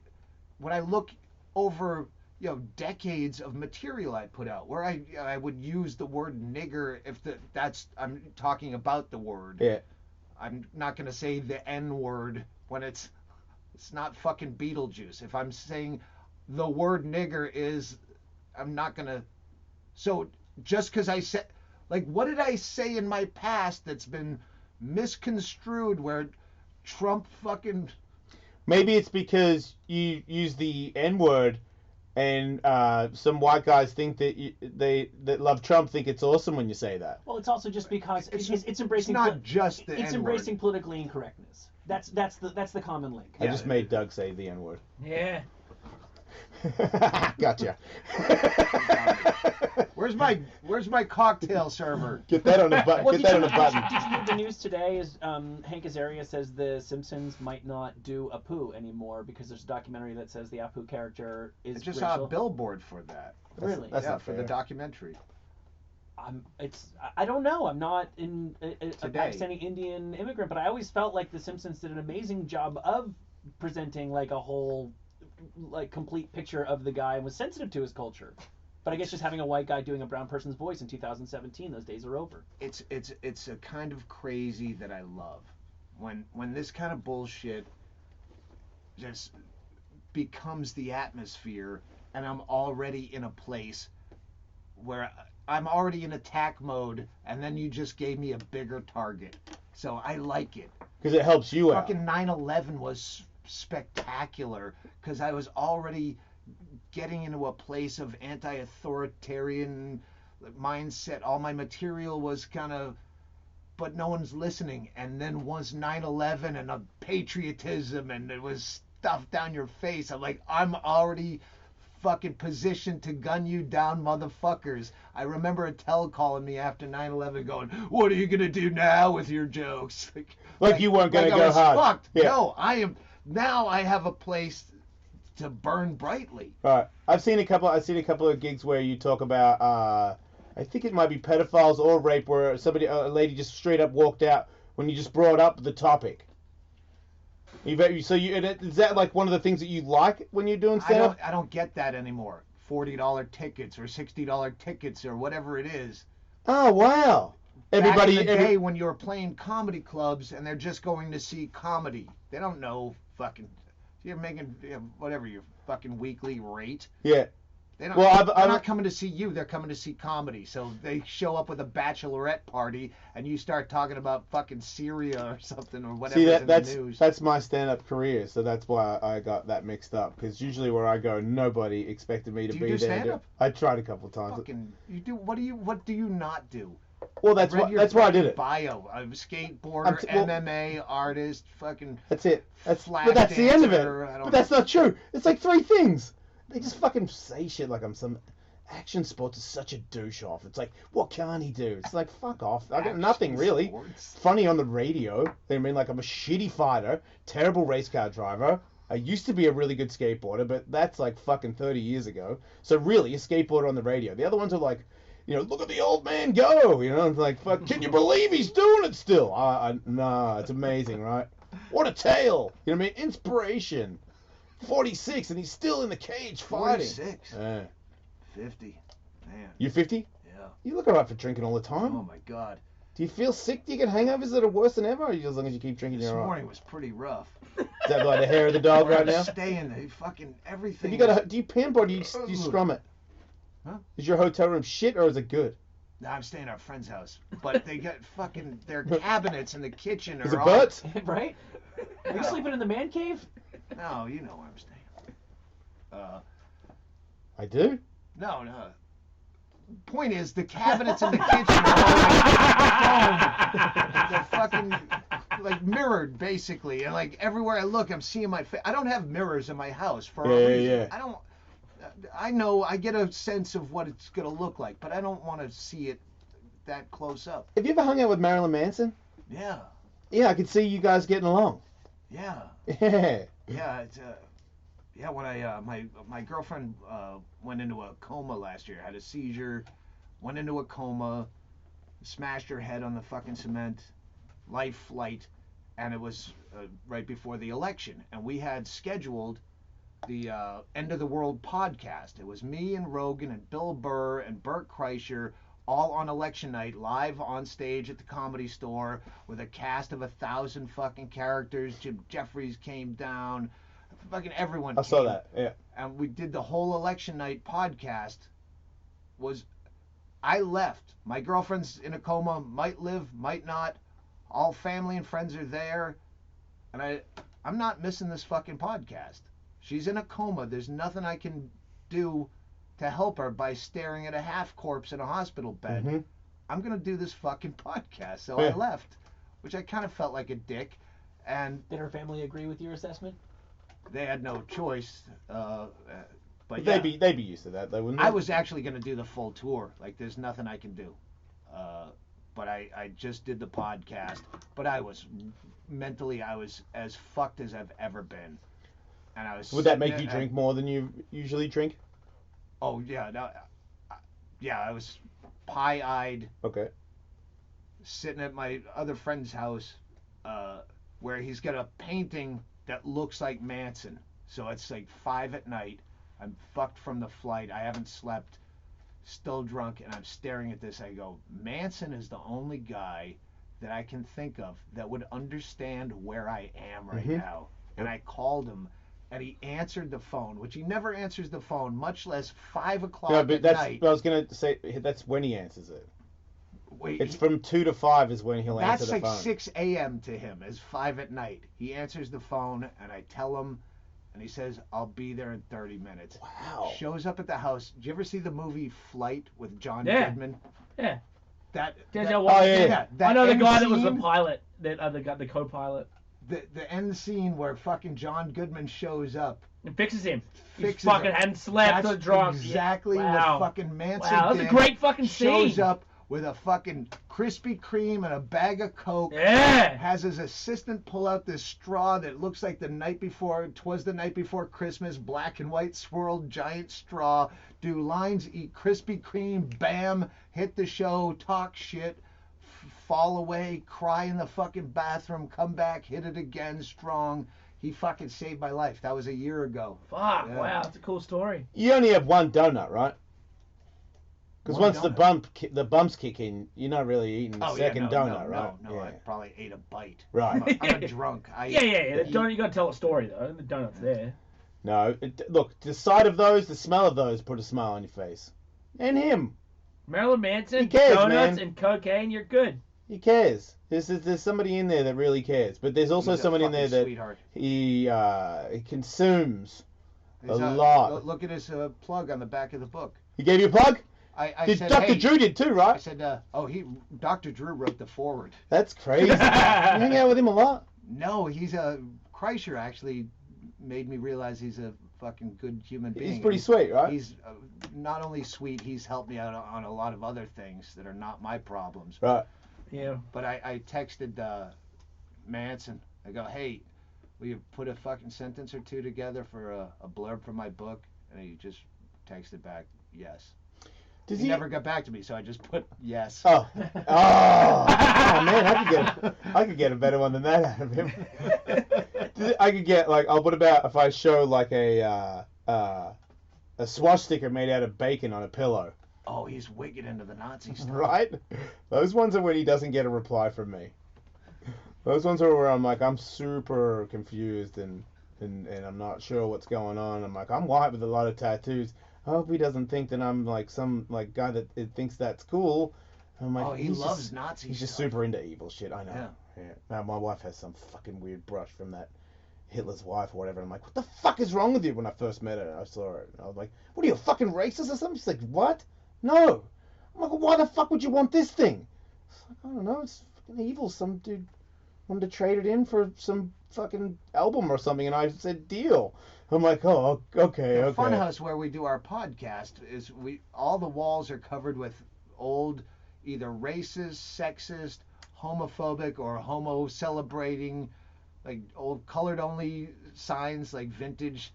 when I look over, decades of material I put out, where I would use the word nigger if I'm talking about the word. Yeah. I'm not gonna say the N word when it's not fucking Beetlejuice. If I'm saying the word nigger I'm not gonna. So just because I said, like, what did I say in my past that's been misconstrued where Trump fucking. Maybe it's because you use the N word, and some white guys think that that love Trump think it's awesome when you say that. Well, it's also just because it's embracing. It's not just the It's N-word. embracing politically incorrectness. That's the common link. I just made Doug say the N word. Yeah. Gotcha. Where's my cocktail server? Get that on the button. Well, Get that on the button. Did you read the news today? Is Hank Azaria says the Simpsons might not do Apu anymore because there's a documentary that says the Apu character is I just racial. saw a billboard for that. Really? That's not for fair. the documentary. I don't know. I'm not a Today. Pakistani Indian immigrant, but I always felt like the Simpsons did an amazing job of presenting like a whole, like, complete picture of the guy and was sensitive to his culture. But I guess just having a white guy doing a brown person's voice in 2017, those days are over. It's a kind of crazy that I love when this kind of bullshit just becomes the atmosphere, and I'm already in a place where I'm already in attack mode, and then you just gave me a bigger target. So I like it. Because it helps you out. Fucking 9/11 was spectacular because I was already getting into a place of anti-authoritarian mindset. All my material was kind of, but no one's listening. And then once 9/11 and a patriotism and it was stuff down your face, I'm like, I'm already fucking positioned to gun you down, motherfuckers. I remember Attell calling me after 9/11 going, what are you going to do now with your jokes? Like you weren't going to I go was hard. Fucked. Yeah. No, now I have a place to burn brightly. Right. I've seen a couple of gigs where you talk about I think it might be pedophiles or rape, where a lady just straight up walked out when you just brought up the topic. Is that like one of the things that you like when you're doing stand-up? I don't get that anymore. $40 tickets or $60 tickets or whatever it is. Oh wow! Back in the day when you were playing comedy clubs and they're just going to see comedy, they don't know fucking. You're making whatever your fucking weekly rate. Yeah. They don't, Well, they're not coming to see you. They're coming to see comedy. So they show up with a bachelorette party, and you start talking about fucking Syria or something or whatever in the news. That's my stand-up career, so that's why I got that mixed up. Because usually where I go, nobody expected me to be there. Do you do stand-up? I tried a couple times. Fucking, you do. What do you not do? Well, that's why I did it. Bio, a skateboarder, MMA artist, fucking. That's it. But flag that's the end of it. dancer, I don't But that's not true. It's like 3 things. They just fucking say shit like I'm some. Action sports is such a douche off. It's like, what can he do? It's like, fuck off. I got nothing really. Sports. Funny on the radio. I mean, like, I'm a shitty fighter, terrible race car driver. I used to be a really good skateboarder, but that's like fucking 30 years ago. So really, a skateboarder on the radio. The other ones are like, look at the old man go. It's like, fuck, can you believe he's doing it still? Nah, it's amazing, right? What a tale. You know what I mean? Inspiration. 46, and he's still in the cage fighting. 46. Yeah. 50. Man. You 50? Yeah. You look alright for drinking all the time. Oh my God. Do you feel sick? Do you get hangovers that are worse than ever? Or as long as you keep drinking, This you're alright? morning was pretty rough. Is that like the hair of the dog right now? Staying there, fucking everything. Have you got do you pimp or do you scrum it? Huh? Is your hotel room shit or is it good? No, I'm staying at a friend's house, but they got fucking their cabinets in the kitchen Is are it all. butts? Right? Are you sleeping in the man cave? No, you know where I'm staying. I do? No. Point is, the cabinets in the kitchen are all they're fucking like mirrored basically, and like everywhere I look, I'm seeing my face. I don't have mirrors in my house for a reason. Yeah. I don't. I know I get a sense of what it's gonna look like, but I don't want to see it that close up. Have you ever hung out with Marilyn Manson? Yeah. Yeah, I could see you guys getting along. Yeah. Yeah. Yeah. It's yeah. When I my girlfriend went into a coma last year, had a seizure, went into a coma, smashed her head on the fucking cement, life flight, and it was right before the election, and we had scheduled the End of the World podcast. It was me and Rogan and Bill Burr and Bert Kreischer all on election night, live on stage at the Comedy Store with a cast of 1,000 fucking characters. Jim Jeffries came down, fucking everyone. I saw that. Yeah. And we did the whole election night podcast. I left. My girlfriend's in a coma, might live, might not. All family and friends are there, and I'm not missing this fucking podcast. She's in a coma. There's nothing I can do to help her by staring at a half corpse in a hospital bed. Mm-hmm. I'm going to do this fucking podcast. So Yeah. I left, which I kind of felt like a dick. And Did her family agree with your assessment? they had no choice. But They'd be used to that though, wouldn't they? I was actually going to do the full tour. Like, there's nothing I can do. But I just did the podcast. But I was as fucked as I've ever been. And I was. Would that make you drink more than you usually drink? Oh yeah, no, yeah. I was pie-eyed. Okay. Sitting at my other friend's house, where he's got a painting that looks like Manson. So it's like 5 p.m. I'm fucked from the flight. I haven't slept. Still drunk, and I'm staring at this. I go, Manson is the only guy that I can think of that would understand where I am right now. And I called him, and he answered the phone, which he never answers the phone, much less 5 o'clock No, but at that's night. I was gonna say that's when he answers it. Wait, It's from 2 to 5 is when he'll answer that's the like phone. 6 a.m. to him, is 5 p.m. He answers the phone, and I tell him, and he says, I'll be there in 30 minutes. Wow. Shows up at the house. Did you ever see the movie Flight with John Yeah. Goodman? Yeah. That Denzel Oh, Washington. yeah. that I know the end guy that was the scene- pilot, the co-pilot. The end scene where fucking John Goodman shows up. It fixes him. He Fixes fucking him. hadn't slept That's or drunk. exactly Wow. what fucking Manson Wow, that's a did. great fucking Shows scene. up with a fucking Krispy Kreme and a bag of Coke. Yeah. Has his assistant pull out this straw that looks like the night before Christmas, black and white swirled giant straw. Do lines, eat Krispy Kreme, bam, hit the show, talk shit, fall away, cry in the fucking bathroom, come back, hit it again, strong. He fucking saved my life. That was a year ago. Fuck, Yeah. wow, that's a cool story. You only have one donut, right? Because One once donut. the bumps kick in, you're not really eating the second no, donut, right? No, I probably ate a bite. Right. I'm a drunk. Yeah. The donut, you gotta tell a story though. The donut's there. No, look, the sight of those, the smell of those put a smile on your face. And him. Marilyn Manson, He cares, donuts, man. and cocaine, you're good. He cares. There's somebody in there that really cares. But there's also He's a somebody in there fucking that sweetheart. he consumes a He's, lot. Look at his plug on the back of the book. He gave you a plug? I Did said, Dr. hey, Drew did too, I right? said, Dr. Drew wrote the forward. That's crazy. You hang out with him a lot? No, Kreischer actually made me realize he's a fucking good human being. He's pretty sweet, right? He's not only sweet, he's helped me out on a lot of other things that are not my problems. Right. Yeah. But I texted Manson. I go, hey, will you put a fucking sentence or two together for a blurb for my book? And he just texted back, yes. Does He never got back to me, so I just put yes. Oh man, I could get a better one than that out of him. I could get like, oh, what about if I show like a swastika made out of bacon on a pillow? Oh, he's wicked into the Nazi stuff. Right? Those ones are when he doesn't get a reply from me. Those ones are where I'm like, I'm super confused and I'm not sure what's going on. I'm like, I'm white with a lot of tattoos. I hope he doesn't think that I'm like some like guy that thinks that's cool. I'm like, Oh, he loves Nazi He's just stuff. super into evil shit. I know. Yeah. Now, my wife has some fucking weird brush from that Hitler's wife or whatever. I'm like, what the fuck is wrong with you? When I first met her, I saw her. And I was like, what are you, a fucking racist or something? She's like, what? No. I'm like, well, why the fuck would you want this thing? It's like, I don't know. It's fucking evil. Some dude wanted to trade it in for some fucking album or something, and I said, deal. I'm like, oh, okay, The okay. funhouse where we do our podcast is all the walls are covered with old, either racist, sexist, homophobic, or homo celebrating, like old colored only signs, like vintage.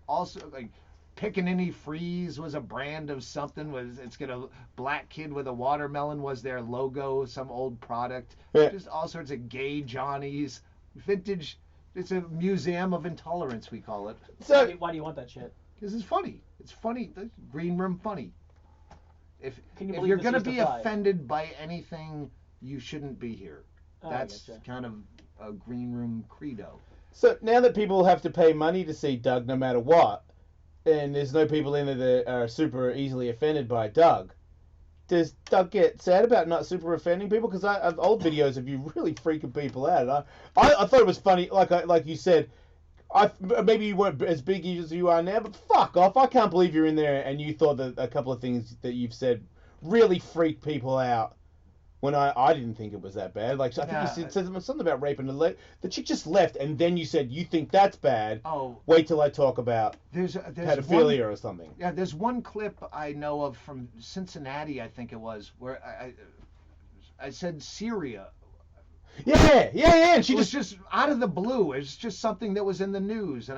Also, like Pickaninny Freeze was a brand of something. It's got a black kid with a watermelon was their logo, some old product. Yeah. Just all sorts of gay Johnnies, vintage. It's a museum of intolerance, we call it. So why do you want that shit? Because it's funny. It's funny. The green room funny. If Can you if believe you're this gonna used to be fly? offended by anything, you shouldn't be here. Oh, I That's getcha. kind of a green room credo. So now that people have to pay money to see Doug no matter what, and there's no people in there that are super easily offended by Doug, does Doug get sad about not super offending people? Because I have old videos of you really freaking people out. And I thought it was funny, like you said, maybe you weren't as big as you are now, but fuck off. I can't believe you're in there and you thought that a couple of things that you've said really freaked people out. When I didn't think it was that bad. Like, I think you said something about raping the chick just left, and then you said you think that's bad. Oh, wait till I talk about there's pedophilia or something. Yeah, there's one clip I know of from Cincinnati, I think it was, where I said Syria. Yeah, and she it was just out of the blue. It was just something that was in the news,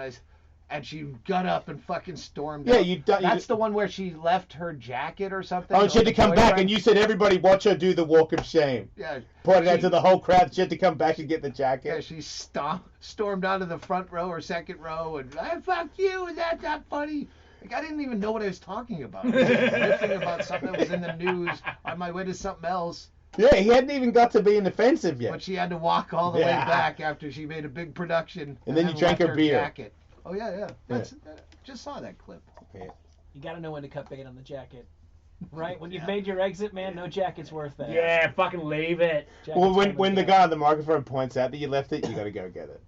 and she got up and fucking stormed out. That's the one where she left her jacket or something. Oh, and she had to come back, and you said everybody watch her do the walk of shame. Yeah. Pointed out to the whole crowd. She had to come back and get the jacket. Yeah, she stormed out of the front row or second row, and fuck you. That's not funny. Like, I didn't even know what I was talking about. I was riffing about something that was in the news on my way to something else. Yeah, he hadn't even got to being offensive yet. But she had to walk all the way back after she made a big production. And then you drank left her beer. Jacket. Oh, yeah. Just saw that clip. Yeah. You gotta know when to cut bait on the jacket. Right? When you've made your exit, man, no jacket's worth that. Yeah, fucking leave it. Well, when the guy on the microphone points out that you left it, you gotta go get it.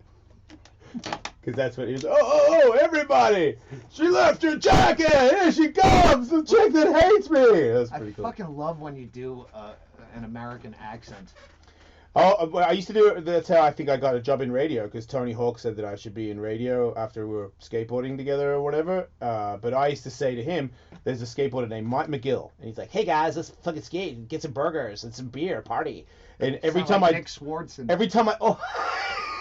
Because that's what he was. Oh, everybody! She left her jacket! Here she comes! The chick that hates me! That's pretty cool. I fucking love when you do an American accent. Oh, I used to do it. That's how I think I got a job in radio, because Tony Hawk said that I should be in radio after we were skateboarding together or whatever. But I used to say to him, there's a skateboarder named Mike McGill, and he's like, hey guys, let's fucking skate and get some burgers and some beer, party. And every time Nick Swartzen.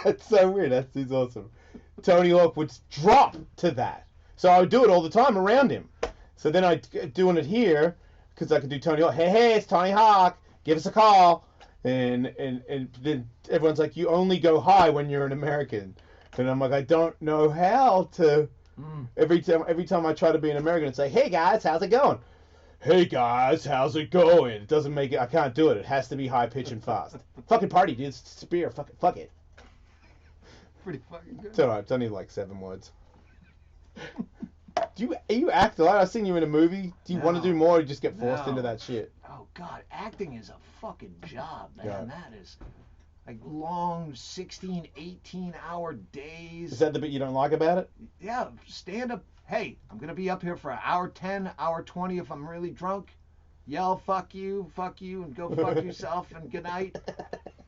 that's so weird. He's awesome. Tony Hawk would drop to that. So I would do it all the time around him. So then I'd doing it here, because I could do Tony Hawk. Hey, it's Tony Hawk. Give us a call. And then everyone's like, you only go high when you're an American. And I'm like, I don't know how to. Every time I try to be an American and say, hey guys, how's it going? Hey guys, how's it going? It doesn't make it. I can't do it. It has to be high pitch and fast. Fucking party, dude. It's beer. Fuck it. Pretty fucking good. It's alright. It's only like 7 words. You act a lot? I've seen you in a movie. Do you want to do more, or you just get forced into that shit? Oh God, acting is a fucking job, man. Yeah. That is like long 16, 18-hour days. Is that the bit you don't like about it? Yeah, stand up. Hey, I'm gonna be up here for an hour 10, hour 20 if I'm really drunk. Yell fuck you, and go fuck yourself, and good night.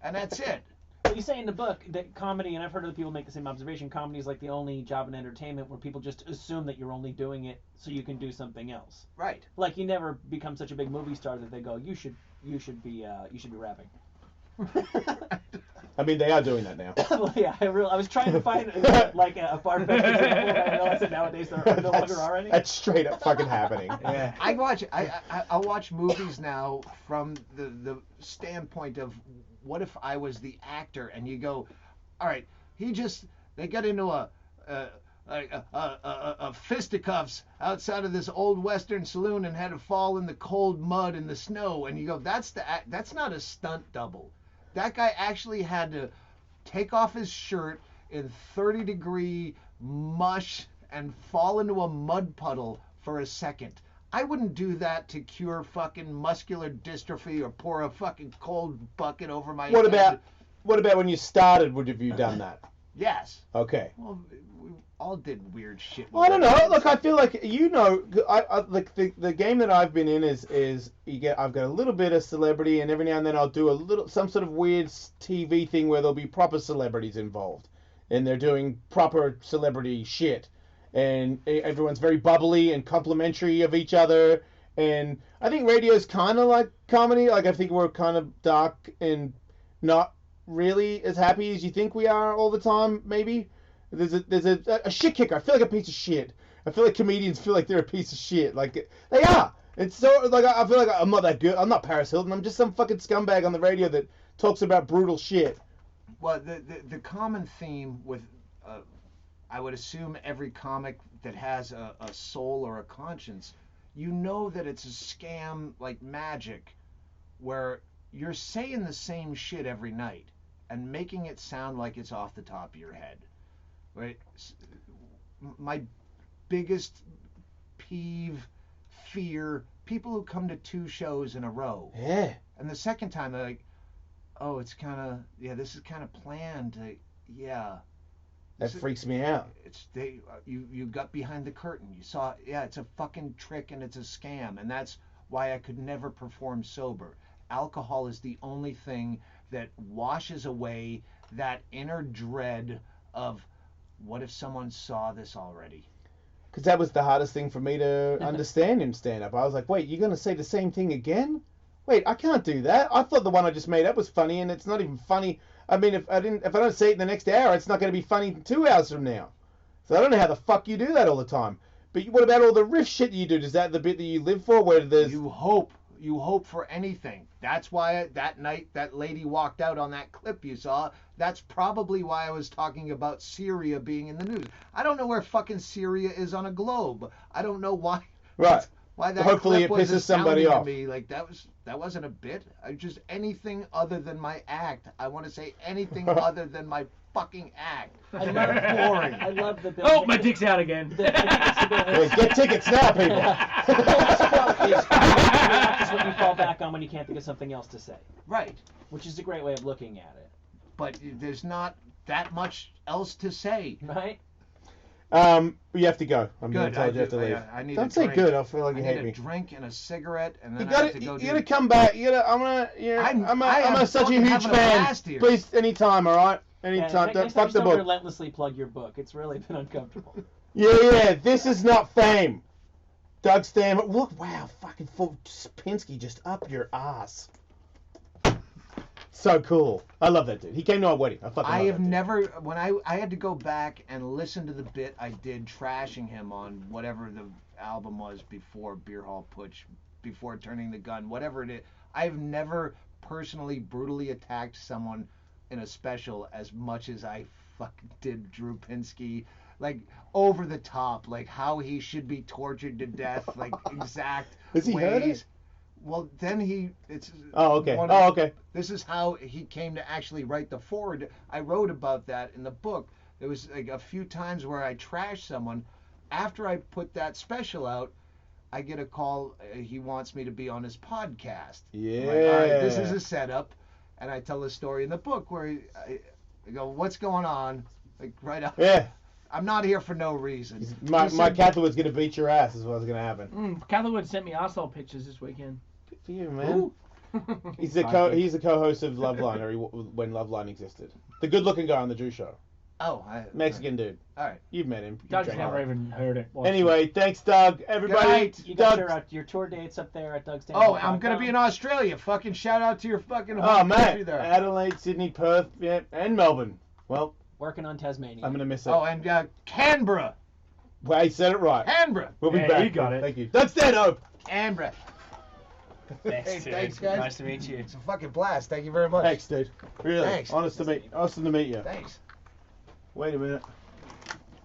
And that's it. But you say in the book that comedy, and I've heard other people make the same observation, comedy is like the only job in entertainment where people just assume that you're only doing it so you can do something else. Right. Like you never become such a big movie star that they go, you should be rapping. I mean, they are doing that now. Well, yeah, I was trying to find like a far-fetched example, but I realized that nowadays there no longer are any. That's straight up fucking happening. Yeah. I watch movies now from the standpoint of what if I was the actor, and you go, all right, they got into a fisticuffs outside of this old Western saloon and had to fall in the cold mud and the snow. And you go, that's not a stunt double. That guy actually had to take off his shirt in 30-degree mush and fall into a mud puddle for a second. I wouldn't do that to cure fucking muscular dystrophy or pour a fucking cold bucket over my head. What about when you started? Would have you done that? Yes. Okay. Well, we all did weird shit. Well, I don't know. Look, I feel like I like the game that I've been in is I've got a little bit of celebrity, and every now and then I'll do some sort of weird TV thing where there'll be proper celebrities involved, and they're doing proper celebrity shit, and everyone's very bubbly and complimentary of each other, and I think radio's kind of like comedy. Like I think we're kind of dark and not really as happy as you think we are all the time, maybe. There's a shit kicker. I feel like a piece of shit. I feel like comedians feel like they're a piece of shit. Like, they are. It's so, like, I feel like I'm not that good. I'm not Paris Hilton. I'm just some fucking scumbag on the radio that talks about brutal shit. Well, the common theme with, I would assume every comic that has a soul or a conscience, you know that it's a scam like magic, where you're saying the same shit every night and making it sound like it's off the top of your head. Right? My biggest peeve, fear, people who come to 2 shows in a row. Yeah. And the second time they're like, oh, it's kind of, this is kind of planned. That freaks me out. You got behind the curtain. You saw, it's a fucking trick and it's a scam. And that's why I could never perform sober. Alcohol is the only thing that washes away that inner dread of, what if someone saw this already? Because that was the hardest thing for me to understand in stand-up. I was like, wait, you're going to say the same thing again? Wait, I can't do that. I thought the one I just made up was funny, and it's not even funny. I mean, if I don't say it in the next hour, it's not going to be funny 2 hours from now. So I don't know how the fuck you do that all the time. But what about all the riff shit you do? Is that the bit that you live for, where there's... You hope for anything. That's why that night that lady walked out on that clip you saw. That's probably why I was talking about Syria being in the news. I don't know where fucking Syria is on a globe. I don't know why. Right. Why that Hopefully clip it was pisses somebody astounding off. to me. Like that wasn't a bit. Just anything other than my act. I want to say anything other than my fucking act. I love boring. I love the. Oh, my dick's out again. Get tickets now, people. Is what you fall back on when you can't think of something else to say. Right. Which is a great way of looking at it. But there's not that much else to say. Right. You have to go. I'm Good. told you have to leave. I need Don't a say drink. good. I'll feel like you I hate need me. a drink and a cigarette, and then You gotta come back. I'm such a huge fan. Please, anytime, all right? Anytime. Don't fuck the book. Relentlessly plug your book. It's really been uncomfortable. Yeah. This is not fame. Doug Stanhope. Look, wow, fucking Pinsky just up your ass. So cool. I love that dude. He came to our wedding. I have never, when I had to go back and listen to the bit I did trashing him on whatever the album was before Beer Hall Putsch, before Turning the Gun, whatever it is. I've never personally brutally attacked someone in a special as much as I fucking did Drew Pinsky. Like, over the top, like how he should be tortured to death, like exact Has he ways. heard it? Well, then it's... Oh, okay. Okay. This is how he came to actually write the foreword. I wrote about that in the book. There was like a few times where I trashed someone. After I put that special out, I get a call. He wants me to be on his podcast. Yeah. I'm like, all right, this is a setup. And I tell the story in the book where I go, what's going on? Like, right up. Yeah. I'm not here for no reason. My Catherwood's going to beat your ass is what's going to happen. Catherwood sent me arsehole pictures this weekend. Good for you, man. He's the co-host of Loveline, or when Loveline existed. The good-looking guy on the Drew Show. Oh, Mexican dude. All right. You've met him. Doug's never even heard it. Anyway, thanks, Doug. Everybody. You got your tour dates up there at Doug's. Oh, I'm going to be in Australia. Fucking shout out to your fucking home country man. there. Adelaide, Sydney, Perth, and Melbourne. Well, working on Tasmania. I'm going to miss it. Oh, and Canberra. Well, he said it right. Canberra. We'll be back. You got it. Thank you. Doug Stanhope. Canberra. Thanks, Hey, thanks, guys. Nice to meet you. It's a fucking blast. Thank you very much. Thanks, dude. Really. Thanks. Awesome to meet you. Thanks. Wait a minute.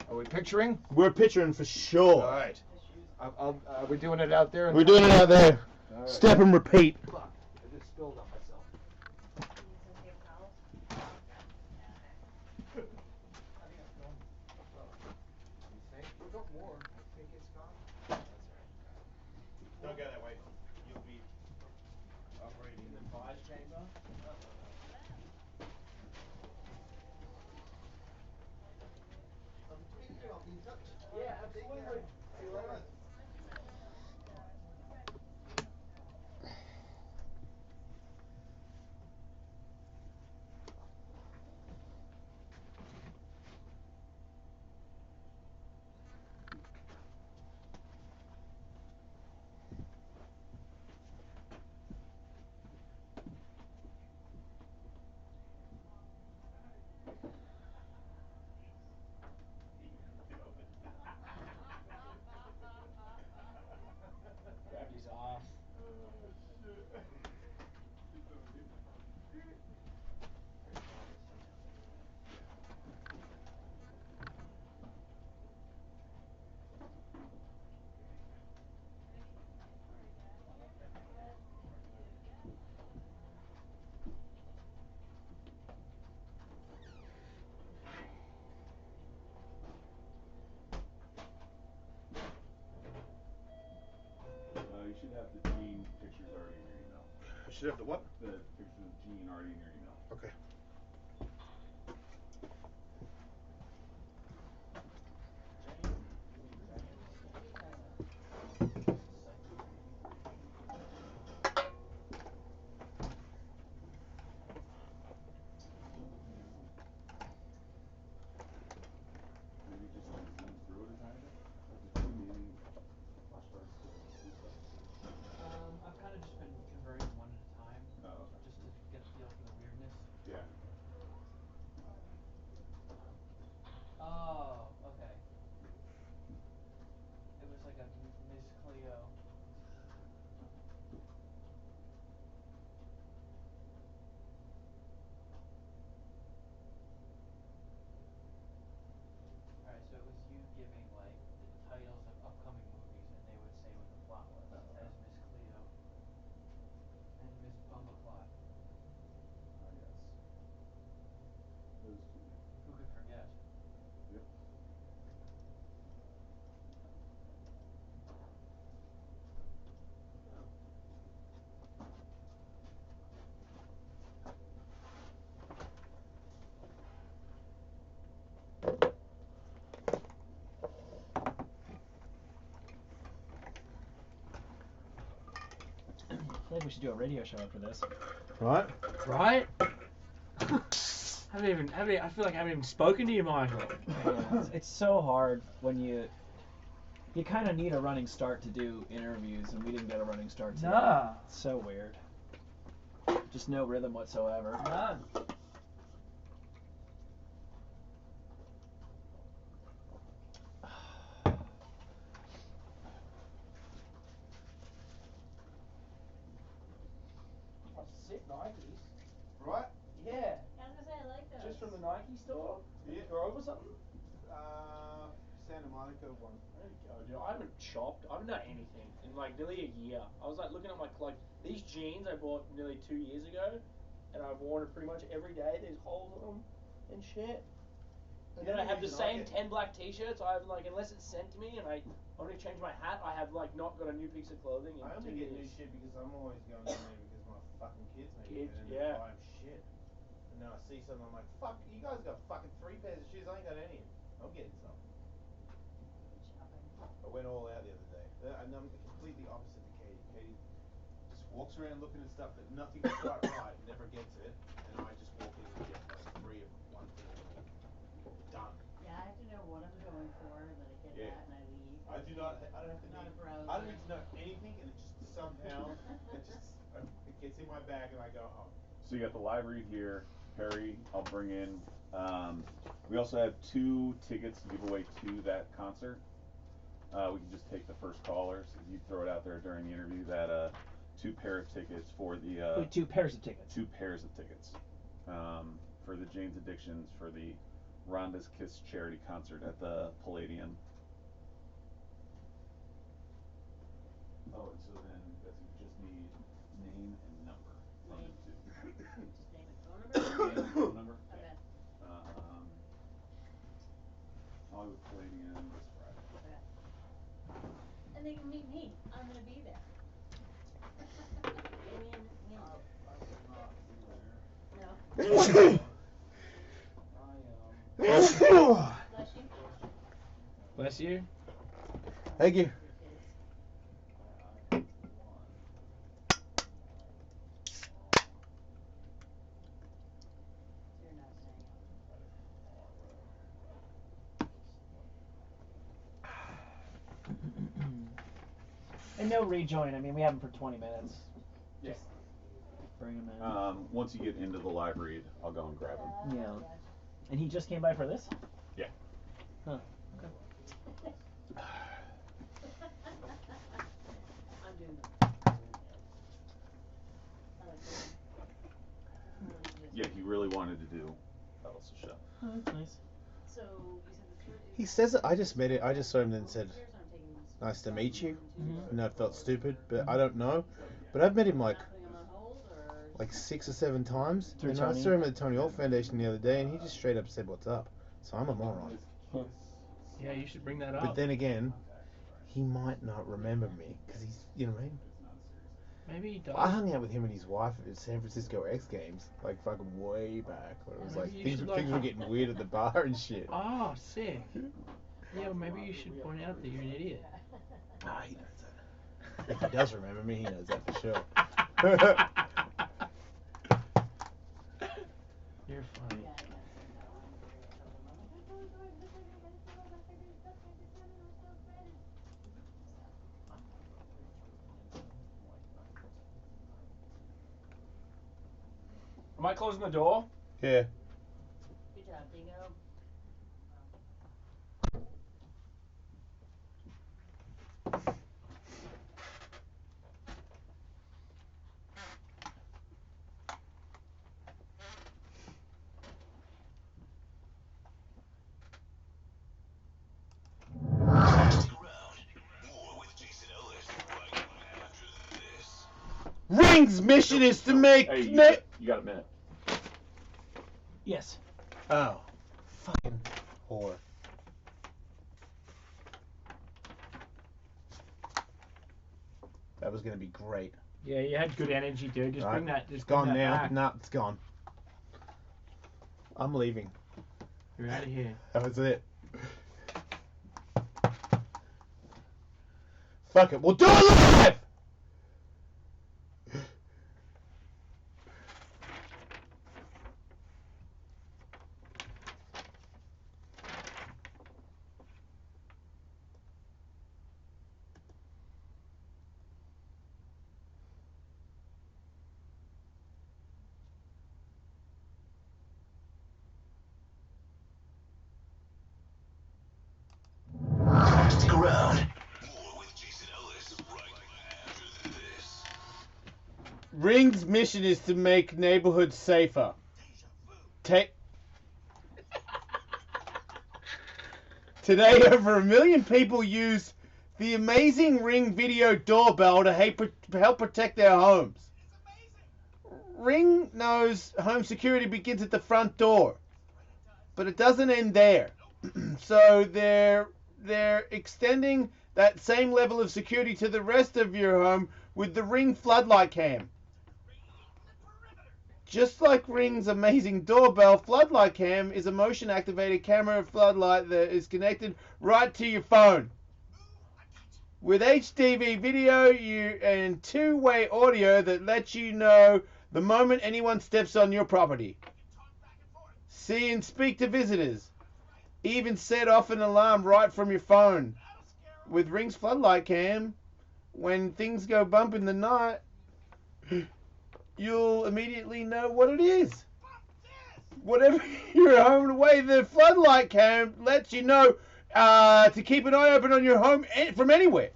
Are we picturing? We're picturing for sure. All right. Are we doing it out there? We're doing it out there. All right. Step and repeat. Fuck. I just spilled on myself. You need some paper towels? We got more. I think it's gone. That's Don't go that way. You'll be operating In the advice chamber? Thank you. I'll be in touch. Yeah, absolutely. See you later. Gravity's off. You should have the Gene pictures already in your email. I should have the what? The pictures of Gene already in your email. Okay. Maybe just like zoom through it a tiny bit. Like the two main flashcards to do stuff. I've kind of just been converting one at a time, Oh, okay. just to get a feel for the weirdness. Yeah. Oh, okay. It was like a Miss Cleo. Alright, so it was you giving like the titles of upcoming movies, and they would say what the plot was, Oh, okay. as Miss Cleo and Miss Bumbleclot. Yes. Those two. Who could forget? Yep. I feel like we should do a radio show after this. Right? Right? I feel like I haven't even spoken to you, Michael. It's so hard when you kind of need a running start to do interviews, and we didn't get a running start today. Nah. It's so weird. Just no rhythm whatsoever. None. Oh, sick Nikes. Right? Yeah. I was gonna say, I like those. Just from the Nike store? Yeah. Grove or something? Santa Monica one. There you go, dude. I haven't shopped. I haven't done anything in like nearly a year. I was like looking at my like these jeans I bought nearly 2 years ago, and I've worn it pretty much every day. There's holes in them and shit. And then I have the same 10 black t-shirts. I have like, unless it's sent to me and I only change my hat, I have like not got a new piece of clothing in I 2 only get new years. shit because I'm always going in there because my fucking kids need Kids, it, and yeah. then I buy 'em shit. And then I see something, I'm like, fuck, you guys got fucking 3 pairs of shoes, I ain't got any. I'm getting some. Good shopping. I went all out the other day. And I'm completely opposite to Katie. Katie just walks around looking at stuff that nothing is quite right, never gets it, and I just walk in and get like 3 of one thing a week. Done. Yeah, I have to know what I'm going for, and then I get Yeah. that and I leave. I do not. I don't have to. I'm not a browser. I don't need to know anything, and it just somehow it gets in my bag, and I go home. So you got the live read here, Perry. I'll bring in. We also have 2 tickets to give away to that concert. We can just take the first callers. If you throw it out there during the interview, that 2 pair of tickets for the. Wait, 2 pairs of tickets. 2 pairs of tickets. For the Jane's Addictions, for the Rhonda's Kiss charity concert at the Palladium. Oh, and so then that's you just need name and number from them too. Just name and phone number? Name and phone number? Okay. Hollywood Palladium this Friday. Okay. And they can meet me. I'm gonna be there. Win, win. No. Bless you. Bless you. Thank you. You're not saying. And no rejoin. I mean, we have him for 20 minutes. Yeah. Just bring him in. Once you get into the live read, I'll go and grab him. Yeah. And he just came by for this? Yeah. Huh. Okay. I'm doing them. I like doing. Yeah, he really wanted to do Ellis' show. Oh, that's nice. So you said the third is. He says it. I just met it. I just saw him and said, Upstairs, I'm taking this. "Nice to meet you." Mhm. And I felt stupid, but I don't know. But I've met him like Not putting them on hold or. 6 or 7 times. Through And I Tony? saw him at the Tony Hawk Foundation the other day, and he just straight up said, "What's up?" So I'm a moron. Huh. Yeah, you should bring that up. But then again, he might not remember me because he's, you know what I mean? Maybe he does. I hung out with him and his wife at San Francisco X Games, like fucking way back. Where it was like Maybe you things, should, things were getting weird at the bar and shit. Oh, sick. Yeah, well, maybe you should point out that you're an idiot. Ah, he knows that. If he does remember me, he knows that for sure. You're funny. Am I closing the door? Yeah. Good job, Dingo. Ring's mission is to make. Hey, you got a minute. Yes. Oh, fucking whore. That was gonna be great. Yeah, you had good energy, dude. Just bring that. Just It's bring gone that now. back. Nah, it's gone. I'm leaving. You're out of here. That was it. Fuck it. We'll do it live! Stick around. More with Jason Ellis right after this. Ring's mission is to make neighborhoods safer. Today, over 1 million people used the amazing Ring video doorbell to help protect their homes. Ring knows home security begins at the front door, but it doesn't end there. So they're extending that same level of security to the rest of your home with the Ring floodlight cam. Just like Ring's amazing doorbell, floodlight cam is a motion-activated camera floodlight that is connected right to your phone. With HDV video and two-way audio that lets you know the moment anyone steps on your property. See and speak to visitors. Even set off an alarm right from your phone. With Ring's floodlight cam, when things go bump in the night, you'll immediately know what it is. Whatever you're home away, the floodlight cam lets you know to keep an eye open on your home from anywhere.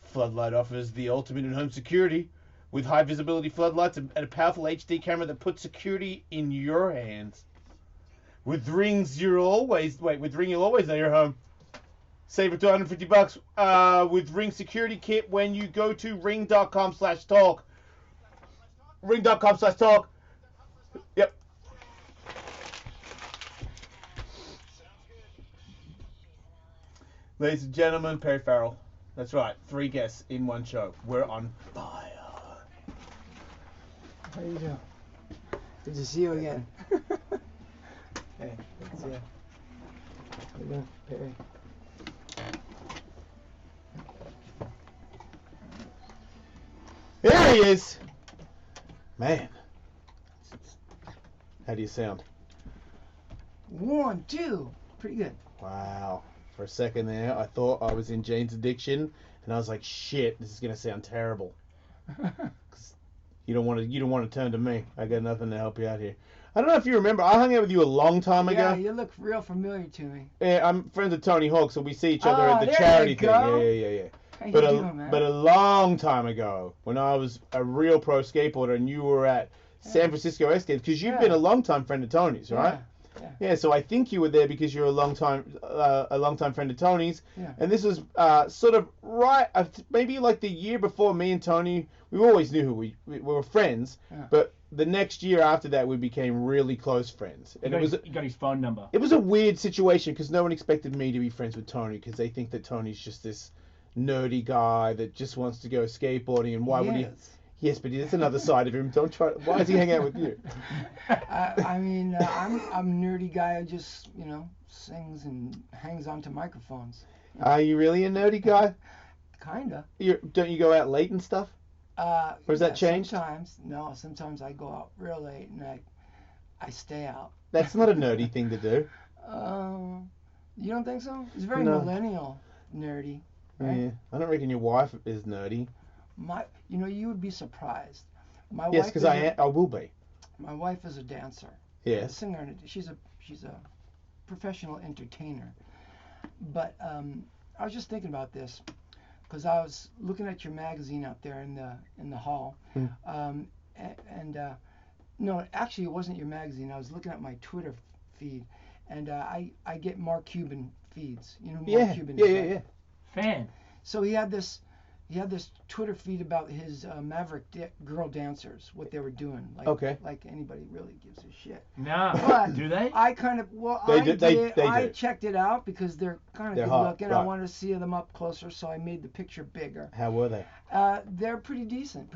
Floodlight offers the ultimate in home security with high visibility floodlights and a powerful HD camera that puts security in your hands. With rings, you'll always know you're home. Save up to $150 with Ring Security Kit when you go to ring.com/talk. Ring.com/talk. Yep. Ladies and gentlemen, Perry Farrell. That's right, 3 guests in one show. We're on fire. How you doing? Good to see you again. Hey, good to see you. How you doing, Perry? There he is! Man. How do you sound? 1, 2. Pretty good. Wow. For a second there, I thought I was in Jane's Addiction, and I was like, shit, this is going to sound terrible. 'Cause you don't want to turn to me. I got nothing to help you out here. I don't know if you remember, I hung out with you a long time ago. Yeah, you look real familiar to me. Yeah, I'm friends with Tony Hawk, so we see each other at the there charity you thing. go. Yeah. How you But doing, man? but a long time ago, when I was a real pro skateboarder and you were at San Francisco X Games, because you've been a long time friend of Tony's, right? Yeah. So I think you were there because you're a long time friend of Tony's. Yeah. And this was sort of right, maybe like the year before me and Tony. We always knew who we were friends, but the next year after that we became really close friends. And You got his phone number. It was a weird situation because no one expected me to be friends with Tony because they think that Tony's just this nerdy guy that just wants to go skateboarding, and why would he? Yes, but there's another side of him. Don't try. Why does he hang out with you? I mean, I'm a nerdy guy who just, sings and hangs onto microphones. Are you really a nerdy guy? Kinda. Don't you go out late and stuff? Or has that changed? Sometimes I go out real late and I stay out. That's not a nerdy thing to do. You don't think so? It's very No. millennial nerdy, right? Yeah, I don't reckon your wife is nerdy. You would be surprised. Yes, because I will be. My wife is a dancer. Yes. A singer. She's a professional entertainer. But I was just thinking about this because I was looking at your magazine out there in the hall. No, actually it wasn't your magazine. I was looking at my Twitter feed, and I get Mark Cuban feeds. You know who Mark Cuban is? Yeah. Fan. So he had this Twitter feed about his Maverick girl dancers, what they were doing. Like anybody really gives a shit. Nah. But do they? I kind of I checked it out because they're kind of good hot, looking. right. I wanted to see them up closer, so I made the picture bigger. How were they? They're pretty decent.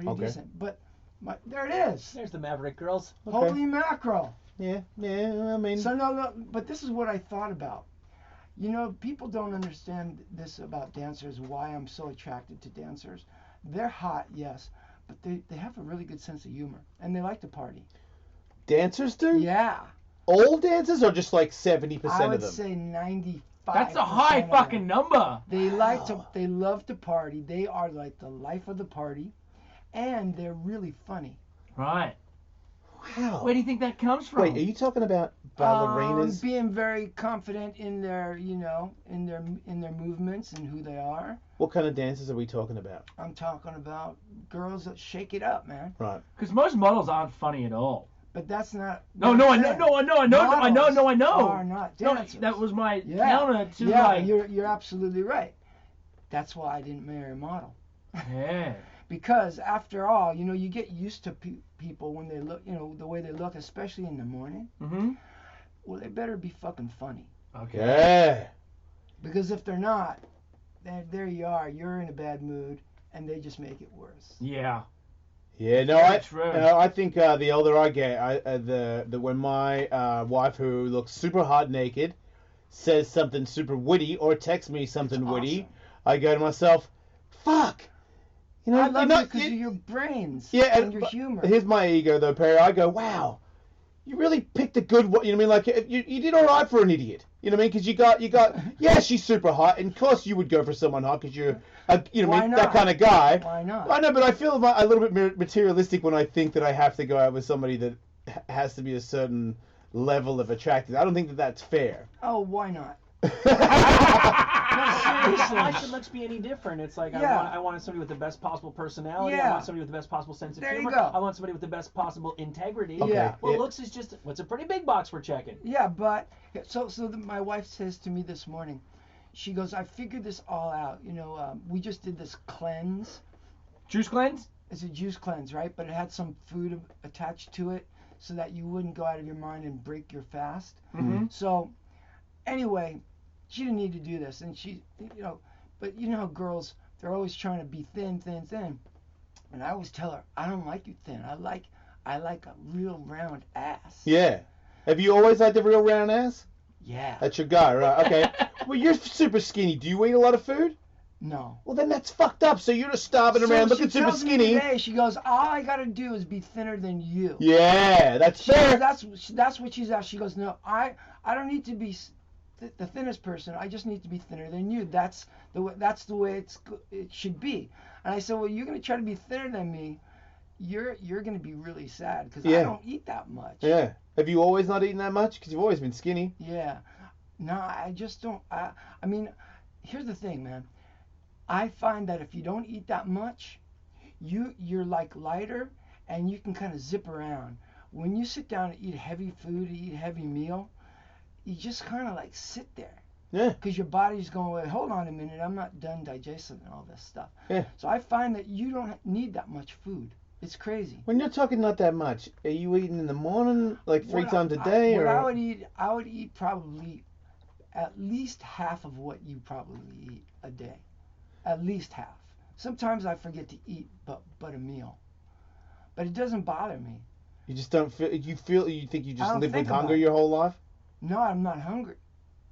But there it is. There's the Maverick girls. Holy mackerel. Yeah. I mean. So no, but this is what I thought about. People don't understand this about dancers, why I'm so attracted to dancers. They're hot, yes, but they have a really good sense of humor, and they like to party. Dancers do? Yeah. All dancers, or just like 70% of them? I would say 95%. That's a high fucking number. They they love to party. They are like the life of the party, and they're really funny. Right. Wow. Where do you think that comes from? Wait, are you talking about ballerinas? Being very confident in their, in their movements and who they are. What kind of dances are we talking about? I'm talking about girls that shake it up, man. Right. Because most models aren't funny at all. But that's not. I know. Are not dancers. No, that was my counter to you're absolutely right. That's why I didn't marry a model. Yeah. Because after all, you get used to people when they look, the way they look, especially in the morning. Mm-hmm. Well, they better be fucking funny. Okay. Yeah. Because if they're not, then there you are. You're in a bad mood, and they just make it worse. Yeah. Yeah. No, I think the older I get, when my wife, who looks super hot naked, says something super witty or texts me something witty, I go to myself, fuck. I love you because of your brains and your humor. Here's my ego, though, Perry. I go, wow, you really picked a good one. You know what I mean? Like, you did all right for an idiot. You know what I mean? Because you got, yeah, she's super hot. And of course you would go for someone hot because you're, that kind of guy. Why not? I know, but I feel a little bit materialistic when I think that I have to go out with somebody that has to be a certain level of attractive. I don't think that that's fair. Oh, why not? Seriously. Why should looks be any different? It's like Yeah. I wanted somebody with the best possible personality. I Yeah. want somebody with the best possible sense of There you humor. go. I want somebody with the best possible integrity. Okay. Yeah. Well, Yeah. looks is just what's a pretty big box we're checking. Yeah, but my wife says to me this morning, she goes, I figured this all out. We just did this cleanse. Juice cleanse? It's a juice cleanse, right? But it had some food attached to it so that you wouldn't go out of your mind and break your fast. Mm-hmm. So, anyway, she didn't need to do this, and but you know how girls, they're always trying to be thin, thin, thin. And I always tell her, I don't like you thin. I like a real round ass. Yeah. Have you always liked a real round ass? Yeah. That's your guy, right? Okay. Well, you're super skinny. Do you eat a lot of food? No. Well, then that's fucked up. So you're just starving around looking super skinny. Me today, she goes, all I gotta do is be thinner than you. Yeah, that's fair. That's what she's at. She goes, no, I don't need to be the thinnest person. I just need to be thinner than you. That's the way it should be. And I said, well, you're gonna try to be thinner than me. You're gonna be really sad because I don't eat that much. Yeah. Have you always not eaten that much? Because you've always been skinny. Yeah. No, I just don't. I mean, here's the thing, man. I find that if you don't eat that much, you're like lighter and you can kind of zip around. When you sit down and eat heavy food, eat a heavy meal, you just kind of like sit there. Yeah. Because your body's going, wait, hold on a minute, I'm not done digesting all this stuff. Yeah. So I find that you don't need that much food. It's crazy. When you're talking not that much, are you eating in the morning, like three times a day, or? I would eat probably at least half of what you probably eat a day. At least half. Sometimes I forget to eat but a meal. But it doesn't bother me. You just don't feel. You think you just I don't live with think about hunger it. your whole life? No, I'm not hungry.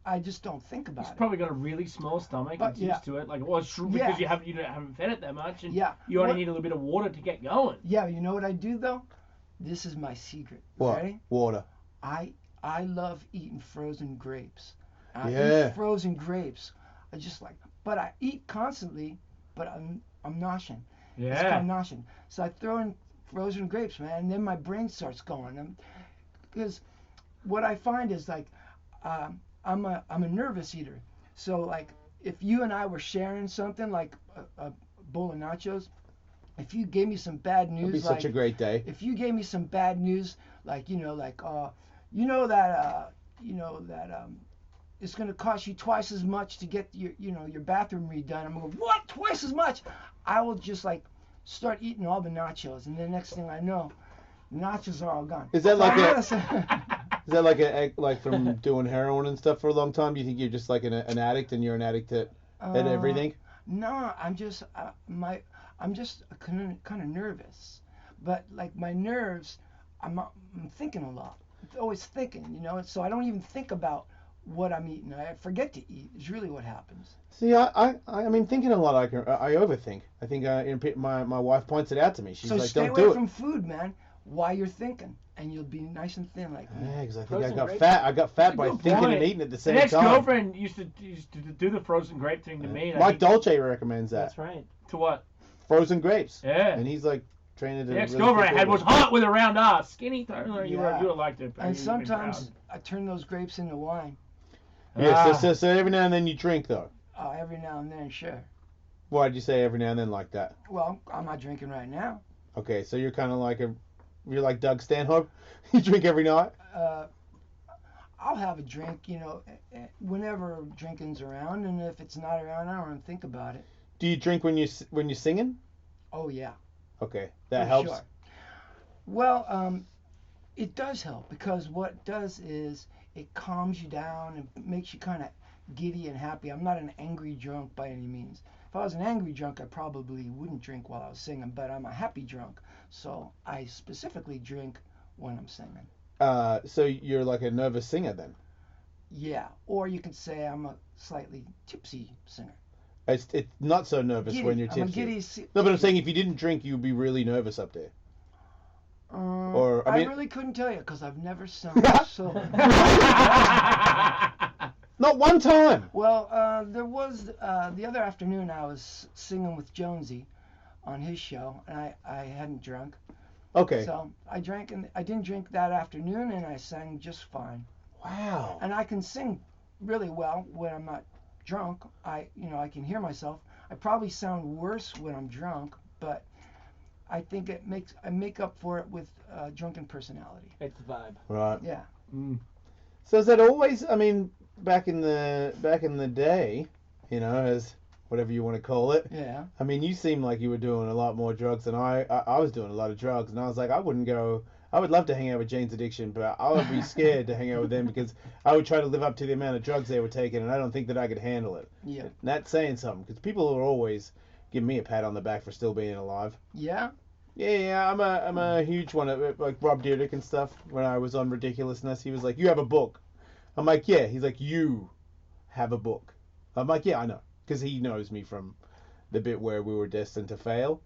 I just don't think about It's it. probably got a really small stomach. But, It's used to it. Like, well, it's true because you haven't fed it that much, and you only need a little bit of water to get going. Yeah, you know what I do though? This is my secret. What? Ready? Water. I love eating frozen grapes. I Yeah. eat frozen grapes. I just like, but I eat constantly, but I'm noshing. It's Yeah. called noshing. So I throw in frozen grapes, man, and then my brain starts going. Because what I find is like, I'm a nervous eater. So like, if you and I were sharing something like a bowl of nachos, if you gave me some bad news, It'd be like, such a great day. if you gave me some bad news, like it's gonna cost you twice as much to get your bathroom redone. I'm going, what? Twice as much? I will just like start eating all the nachos, and the next thing I know, nachos are all gone. Is that like So Is that like from doing heroin and stuff for a long time? Do you think you're just like an addict and you're an addict at everything? No, I'm just kind of nervous, but like my nerves, I'm thinking a lot. I'm always thinking, so I don't even think about what I'm eating. I forget to eat. Is really what happens. See, I mean, thinking a lot. I overthink. I think my wife points it out to me. She's So like, stay "Don't away do it." from food, man. While you're thinking, and you'll be nice and thin like me. Yeah, because I think I got fat. I got fat by thinking and eating at the same My time. ex-girlfriend used to do the frozen grape thing to me. and I Mike think- Dolce recommends that. That's right. To what? Frozen grapes. Yeah. And he's like training to. The ex-girlfriend I had was hot with a round ass. Skinny. You Yeah. would have liked it. And sometimes I turn those grapes into wine. Yeah. So every now and then you drink though. Every now and then, sure. Why'd you say every now and then like that? Well, I'm not drinking right now. Okay, so you're kind of like you're like Doug Stanhope. You drink every night. I'll have a drink, whenever drinking's around, and if it's not around, I don't even think about it. Do you drink when you're singing? Oh yeah. Okay, that For helps. sure. Well, it does help because what it does is it calms you down and makes you kind of giddy and happy. I'm not an angry drunk by any means. If I was an angry drunk, I probably wouldn't drink while I was singing, but I'm a happy drunk, so I specifically drink when I'm singing. So you're like a nervous singer then? Yeah, or you could say I'm a slightly tipsy singer. It's not so nervous Giddy. when you're I'm a tipsy. giddy No, but I'm saying if you didn't drink, you'd be really nervous up there. Or I mean, really couldn't tell you because I've never sung so. Not one time. Well, there was the other afternoon I was singing with Jonesy on his show, and I hadn't drunk. Okay. So I drank, and I didn't drink that afternoon, and I sang just fine. Wow. And I can sing really well when I'm not drunk. I can hear myself. I probably sound worse when I'm drunk, but I think I make up for it with drunken personality. It's the vibe. Right. Yeah. So is that always? I mean, back in the day, as whatever you want to call it. Yeah. I mean, you seem like you were doing a lot more drugs than I was doing a lot of drugs, and I was like, I wouldn't go. I would love to hang out with Jane's Addiction, but I would be scared to hang out with them because I would try to live up to the amount of drugs they were taking, and I don't think that I could handle it. Yeah. And that's saying something, because people are always giving me a pat on the back for still being alive. Yeah. Yeah, I'm a huge one of like Rob Dyrdek and stuff. When I was on Ridiculousness, he was like, "You have a book." I'm like, "Yeah." He's like, "You have a book." I'm like, "Yeah, I know," because he knows me from the bit where we were destined to fail.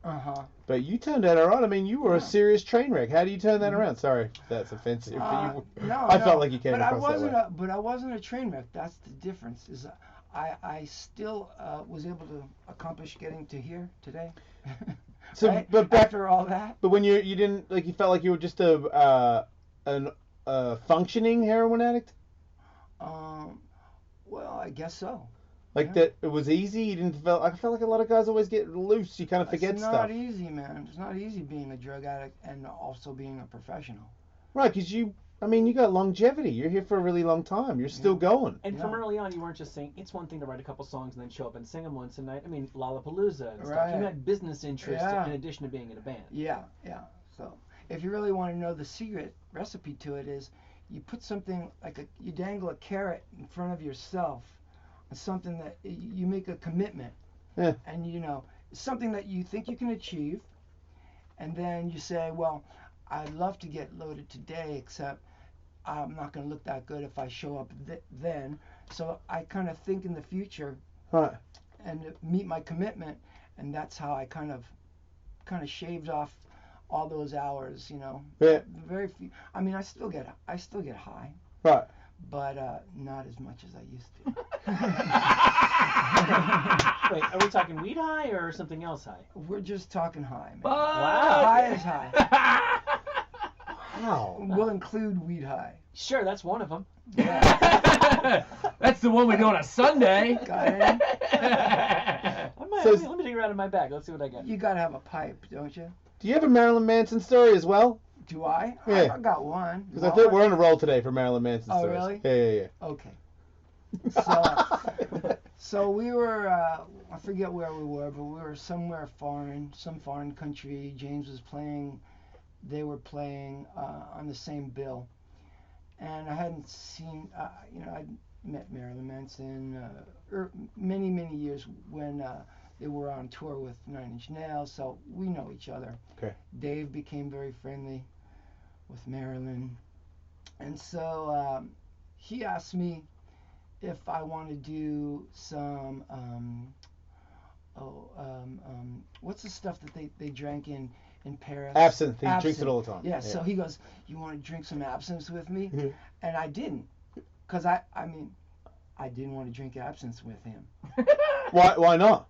But you turned that around. I mean, you were a serious train wreck. How do you turn that around? Sorry, that's offensive. But I felt like you came across that way. But I wasn't a train wreck. That's the difference. Is I still was able to accomplish getting to here today. So, right? but after all that. But when you didn't you felt like you were just a functioning heroin addict. Well, I guess so. Like that, it was easy. You didn't feel. I felt like a lot of guys always get loose. You kind of forget stuff. It's not easy, man. It's not easy being a drug addict and also being a professional. Right, because you got longevity. You're here for a really long time. You're still going. And from early on, you weren't just saying, it's one thing to write a couple songs and then show up and sing them once a night. I mean, Lollapalooza and stuff. You had business interests in addition to being in a band. Yeah. So if you really want to know the secret recipe to it is, you put something you dangle a carrot in front of yourself, something that you make a commitment, and something that you think you can achieve, and then you say, well, I'd love to get loaded today, except I'm not going to look that good if I show up then. So I kind of think in the future, and meet my commitment, and that's how I kind of shaved off all those hours. Very few. I mean, I still get high. Right. But not as much as I used to. Wait, are we talking weed high or something else high? We're just talking high, man. Wow. High is high. Wow. We'll include weed high. Sure, that's one of them. Yeah. That's the one we do on a Sunday. Got it? Let me dig around in my bag. Let's see what I got. You gotta have a pipe, don't you? Do you have a Marilyn Manson story as well? Do I? Yeah. I got one. Because I think we're on a roll today for Marilyn Manson stories. Really? Yeah. Okay. So we were, I forget where we were, but we were somewhere foreign, some foreign country. James was playing, they were playing on the same bill. And I hadn't seen, I'd met Marilyn Manson many, many years when they were on tour with Nine Inch Nails, so we know each other. Okay. Dave became very friendly with Marilyn. And so he asked me if I want to do some, what's the stuff that they drank in Paris? Absinthe. He drinks it all the time. Yeah, so he goes, you want to drink some absinthe with me? And I didn't. Because I didn't want to drink absinthe with him. Why not?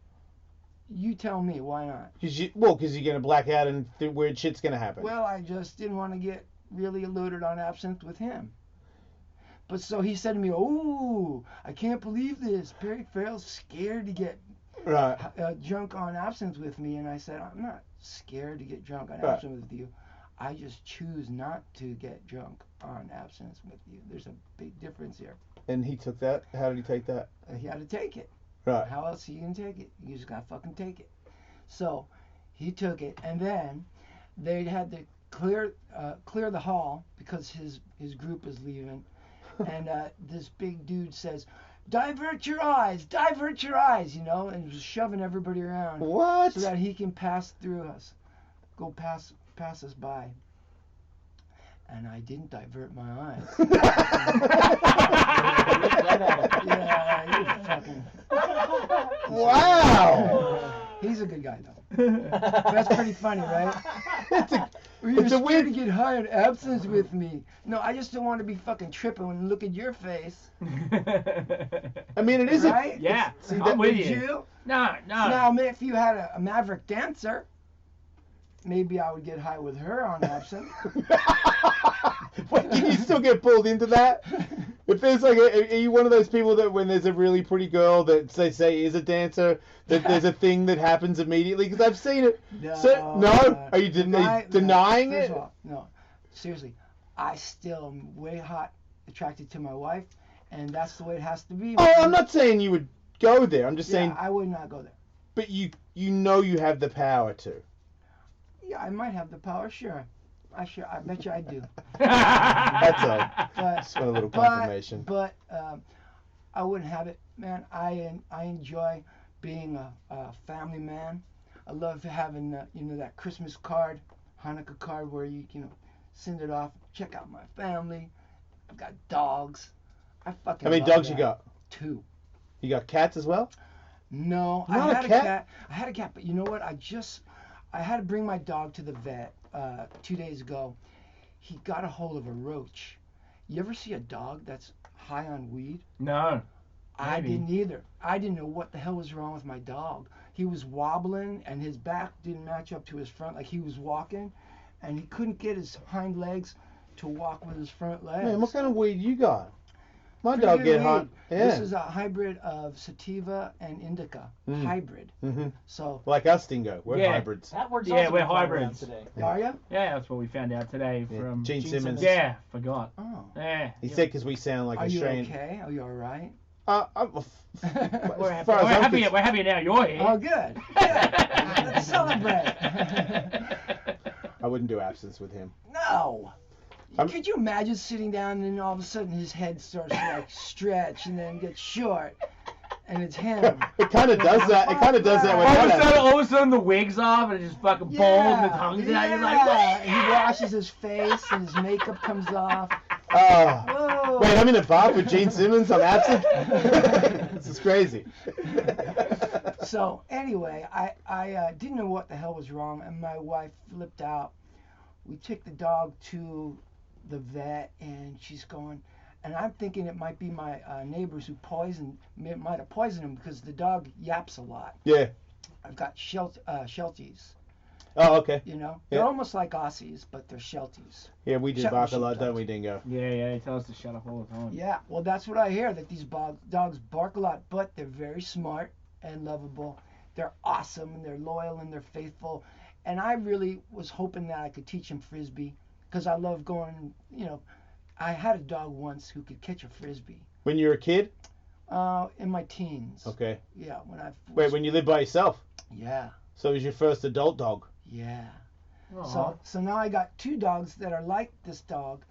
You tell me, why not? Because you're going to black out and weird shit's going to happen. Well, I just didn't want to get really loaded on absinthe with him. But so he said to me, oh, I can't believe this. Farrell's scared to get drunk on absinthe with me. And I said, I'm not scared to get drunk on absinthe with you. I just choose not to get drunk on absinthe with you. There's a big difference here. And he took that? How did he take that? He had to take it. Right. How else are you going to take it? You just got to fucking take it. So he took it, and then they had to clear the hall because his group was leaving. And this big dude says, divert your eyes, and was shoving everybody around. What? So that he can pass through us, go pass us by. And I didn't divert my eyes. Yeah, you fucking... Wow! He's a good guy, though. That's pretty funny, right? It's a weird to get high on absinthe with me. No, I just don't want to be fucking tripping and look at your face. I mean, it is right? Yeah, I'm with you. you. No. Now, if you had a maverick dancer, maybe I would get high with her on absinthe. Wait, can you still get pulled into that? If there's like, are you one of those people that when there's a really pretty girl that they say is a dancer, that there's a thing that happens immediately? Because I've seen it. No. Are you denying First it? of all, no. Seriously, I still am way hot attracted to my wife, and that's the way it has to be. Oh, I'm not saying you would go there. I'm just saying. I would not go there. But you know you have the power to. Yeah, I might have the power, sure. I bet you I do. That's all. But, Just want a little confirmation. But I wouldn't have it, man. I enjoy being a family man. I love having that Christmas card, Hanukkah card where you send it off. Check out my family. I've got dogs. I fucking. How many love dogs that. you got? 2. You got cats as well? No, Not I had a a cat? cat. I had a cat, but you know what? I had to bring my dog to the vet 2 days ago. He got a hold of a roach. You ever see a dog that's high on weed? No. I Maybe. didn't either. I didn't know what the hell was wrong with my dog. He was wobbling, and his back didn't match up to his front. Like he was walking, and he couldn't get his hind legs to walk with his front legs. Man, what kind of weed you got? My Pretty dog good get weed. hot. Yeah. This is a hybrid of sativa and indica. Hybrid. Mm-hmm. So. Like us, Dingo. We're Yeah. hybrids. That word's Yeah, also we're been flying around hybrids. today. Are you? Yeah, that's what we found out today from Gene Simmons. Yeah, forgot. Oh. Yeah. He said because we sound like Are a you strange. okay? Are you all right? We're happy. We're happy now. You're here. Oh, good. Let's celebrate. I wouldn't do absence with him. No. Could you imagine sitting down and then all of a sudden his head starts to like stretch and then get short, and it's him. It kind of does that. It kind of does that. When All of a sudden the wig's off and it's just fucking bald and the tongue's out. You're like, what? He washes his face and his makeup comes off. Oh. Wait, I'm in a bar with Gene Simmons. I'm absent. This is crazy. So anyway, I didn't know what the hell was wrong, and my wife flipped out. We took the dog to the vet, and she's going, and I'm thinking it might be my neighbors who might have poisoned him because the dog yaps a lot. Yeah. I've got Shelties. Oh, okay. You know, Yeah. they're almost like Aussies, but they're Shelties. Yeah, we did Shetland bark a lot, sheepdogs. don't we, Dingo? Yeah, he tells us to shut up all the time. Yeah, well, that's what I hear, that these dogs bark a lot, but they're very smart and lovable. They're awesome, and they're loyal, and they're faithful. And I really was hoping that I could teach him Frisbee, because I love going, I had a dog once who could catch a Frisbee. When you were a kid? In my teens. Okay. Yeah, Wait, when you lived by yourself? Yeah. So it was your first adult dog? Yeah. Aw. So now I got 2 dogs that are like this dog,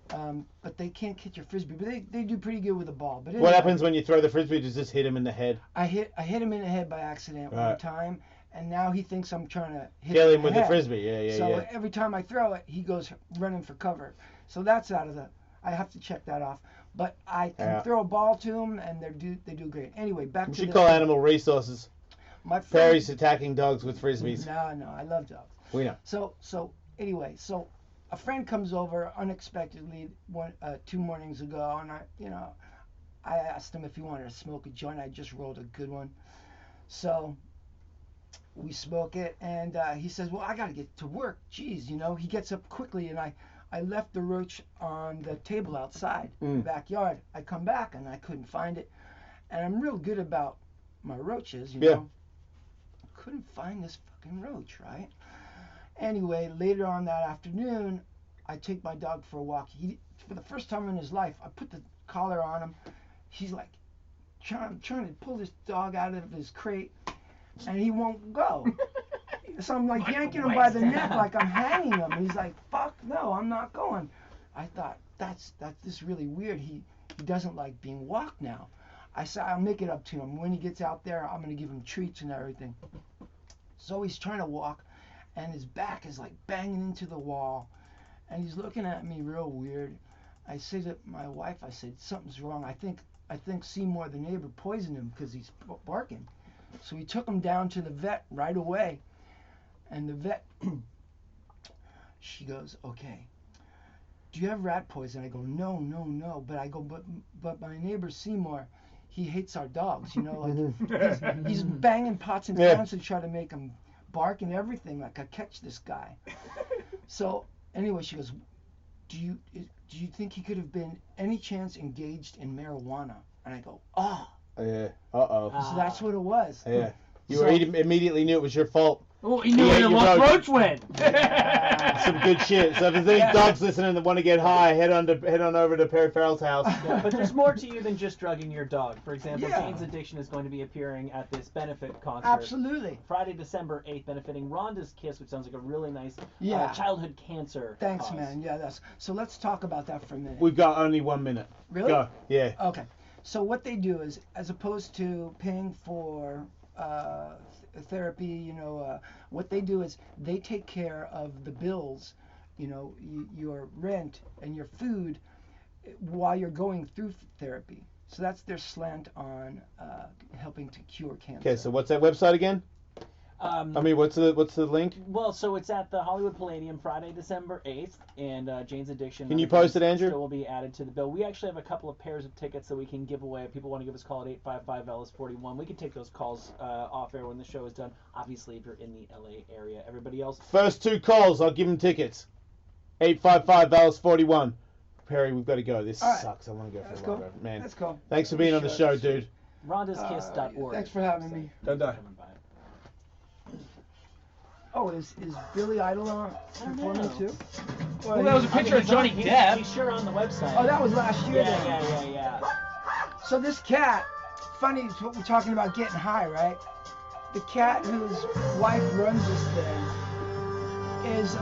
but they can't catch a Frisbee, but they do pretty good with the ball. But anyway, What happens when you throw the Frisbee? Does this hit him in the head? I hit him in the head by accident one Right. time, and now he thinks I'm trying to Kill him him with the Frisbee. Yeah, So yeah. every time I throw it, he goes running for cover. So that's out of I have to check that off. But I can Yeah. throw a ball to them, and they do great. Anyway, back We to should this call thing. Animal Resources. My friend, Perry's attacking dogs with Frisbees. No, I love dogs. We know. So anyway, a friend comes over unexpectedly 2 mornings ago, and I asked him if he wanted to smoke a joint. I just rolled a good one. So we smoke it, and he says, well, I got to get to work. Jeez, he gets up quickly, and I left the roach on the table outside in the backyard. I come back, and I couldn't find it. And I'm real good about my roaches, Yeah. Couldn't find this fucking roach, right? Anyway, later on that afternoon, I take my dog for a walk. For the first time in his life, I put the collar on him. He's like trying to pull this dog out of his crate, and he won't go. So I'm like yanking him by the neck like I'm hanging him. And he's like, fuck no, I'm not going. I thought, that's this really weird. He doesn't like being walked now. I said, I'll make it up to him. When he gets out there, I'm going to give him treats and everything. So he's trying to walk, and his back is like banging into the wall, and he's looking at me real weird. I said to my wife, I said, something's wrong. I think Seymour, the neighbor, poisoned him because he's barking. So we took him down to the vet right away, and the vet, she goes, okay, do you have rat poison? I go, no. But I go, but my neighbor Seymour, he hates our dogs, like he's banging pots and pans to try to make him bark and everything, like I catch this guy. So anyway, she goes, do you think he could have been any chance engaged in marijuana? And I go, oh. Yeah. Uh-oh. So that's what it was. Yeah. You immediately knew it was your fault. Oh, he knew where the lost roach went. Some good shit. So if there's any dogs listening that want to get high, head on over to Perry Farrell's house. Yeah, but there's more to you than just drugging your dog. For example, Yeah. Jane's Addiction is going to be appearing at this benefit concert. Absolutely. Friday, December 8th, benefiting Rhonda's Kiss, which sounds like a really nice childhood cancer Thanks, cause. man. Yeah, so let's talk about that for a minute. We've got only 1 minute. Really? Go. Yeah. Okay. So what they do is, as opposed to paying for therapy, what they do is they take care of the bills, your rent and your food while you're going through therapy. So that's their slant on helping to cure cancer. Okay, so what's that website again? What's the link? Well, so it's at the Hollywood Palladium Friday, December 8th, and Jane's Addiction. Can you post it, Andrew? Will be added to the bill. We actually have a couple of pairs of tickets that we can give away. If people want to give us a call at 855-ELLIS-41. We can take those calls off air when the show is done. Obviously, if you're in the LA area. Everybody else? First 2 calls, I'll give them tickets. 855-ELLIS-41. Perry, we've got to go. This sucks. I want to go for a ride, man. Let's go. Thanks for being on the show, dude. Rhonda'sKiss.org. Thanks for having me. Don't die. Oh, is Billy Idol on performing too? Well, that was a picture of Johnny Depp. He's sure on the website. Oh, that was last year then. Yeah. So this cat, funny, we're talking about getting high, right? The cat whose wife runs this thing is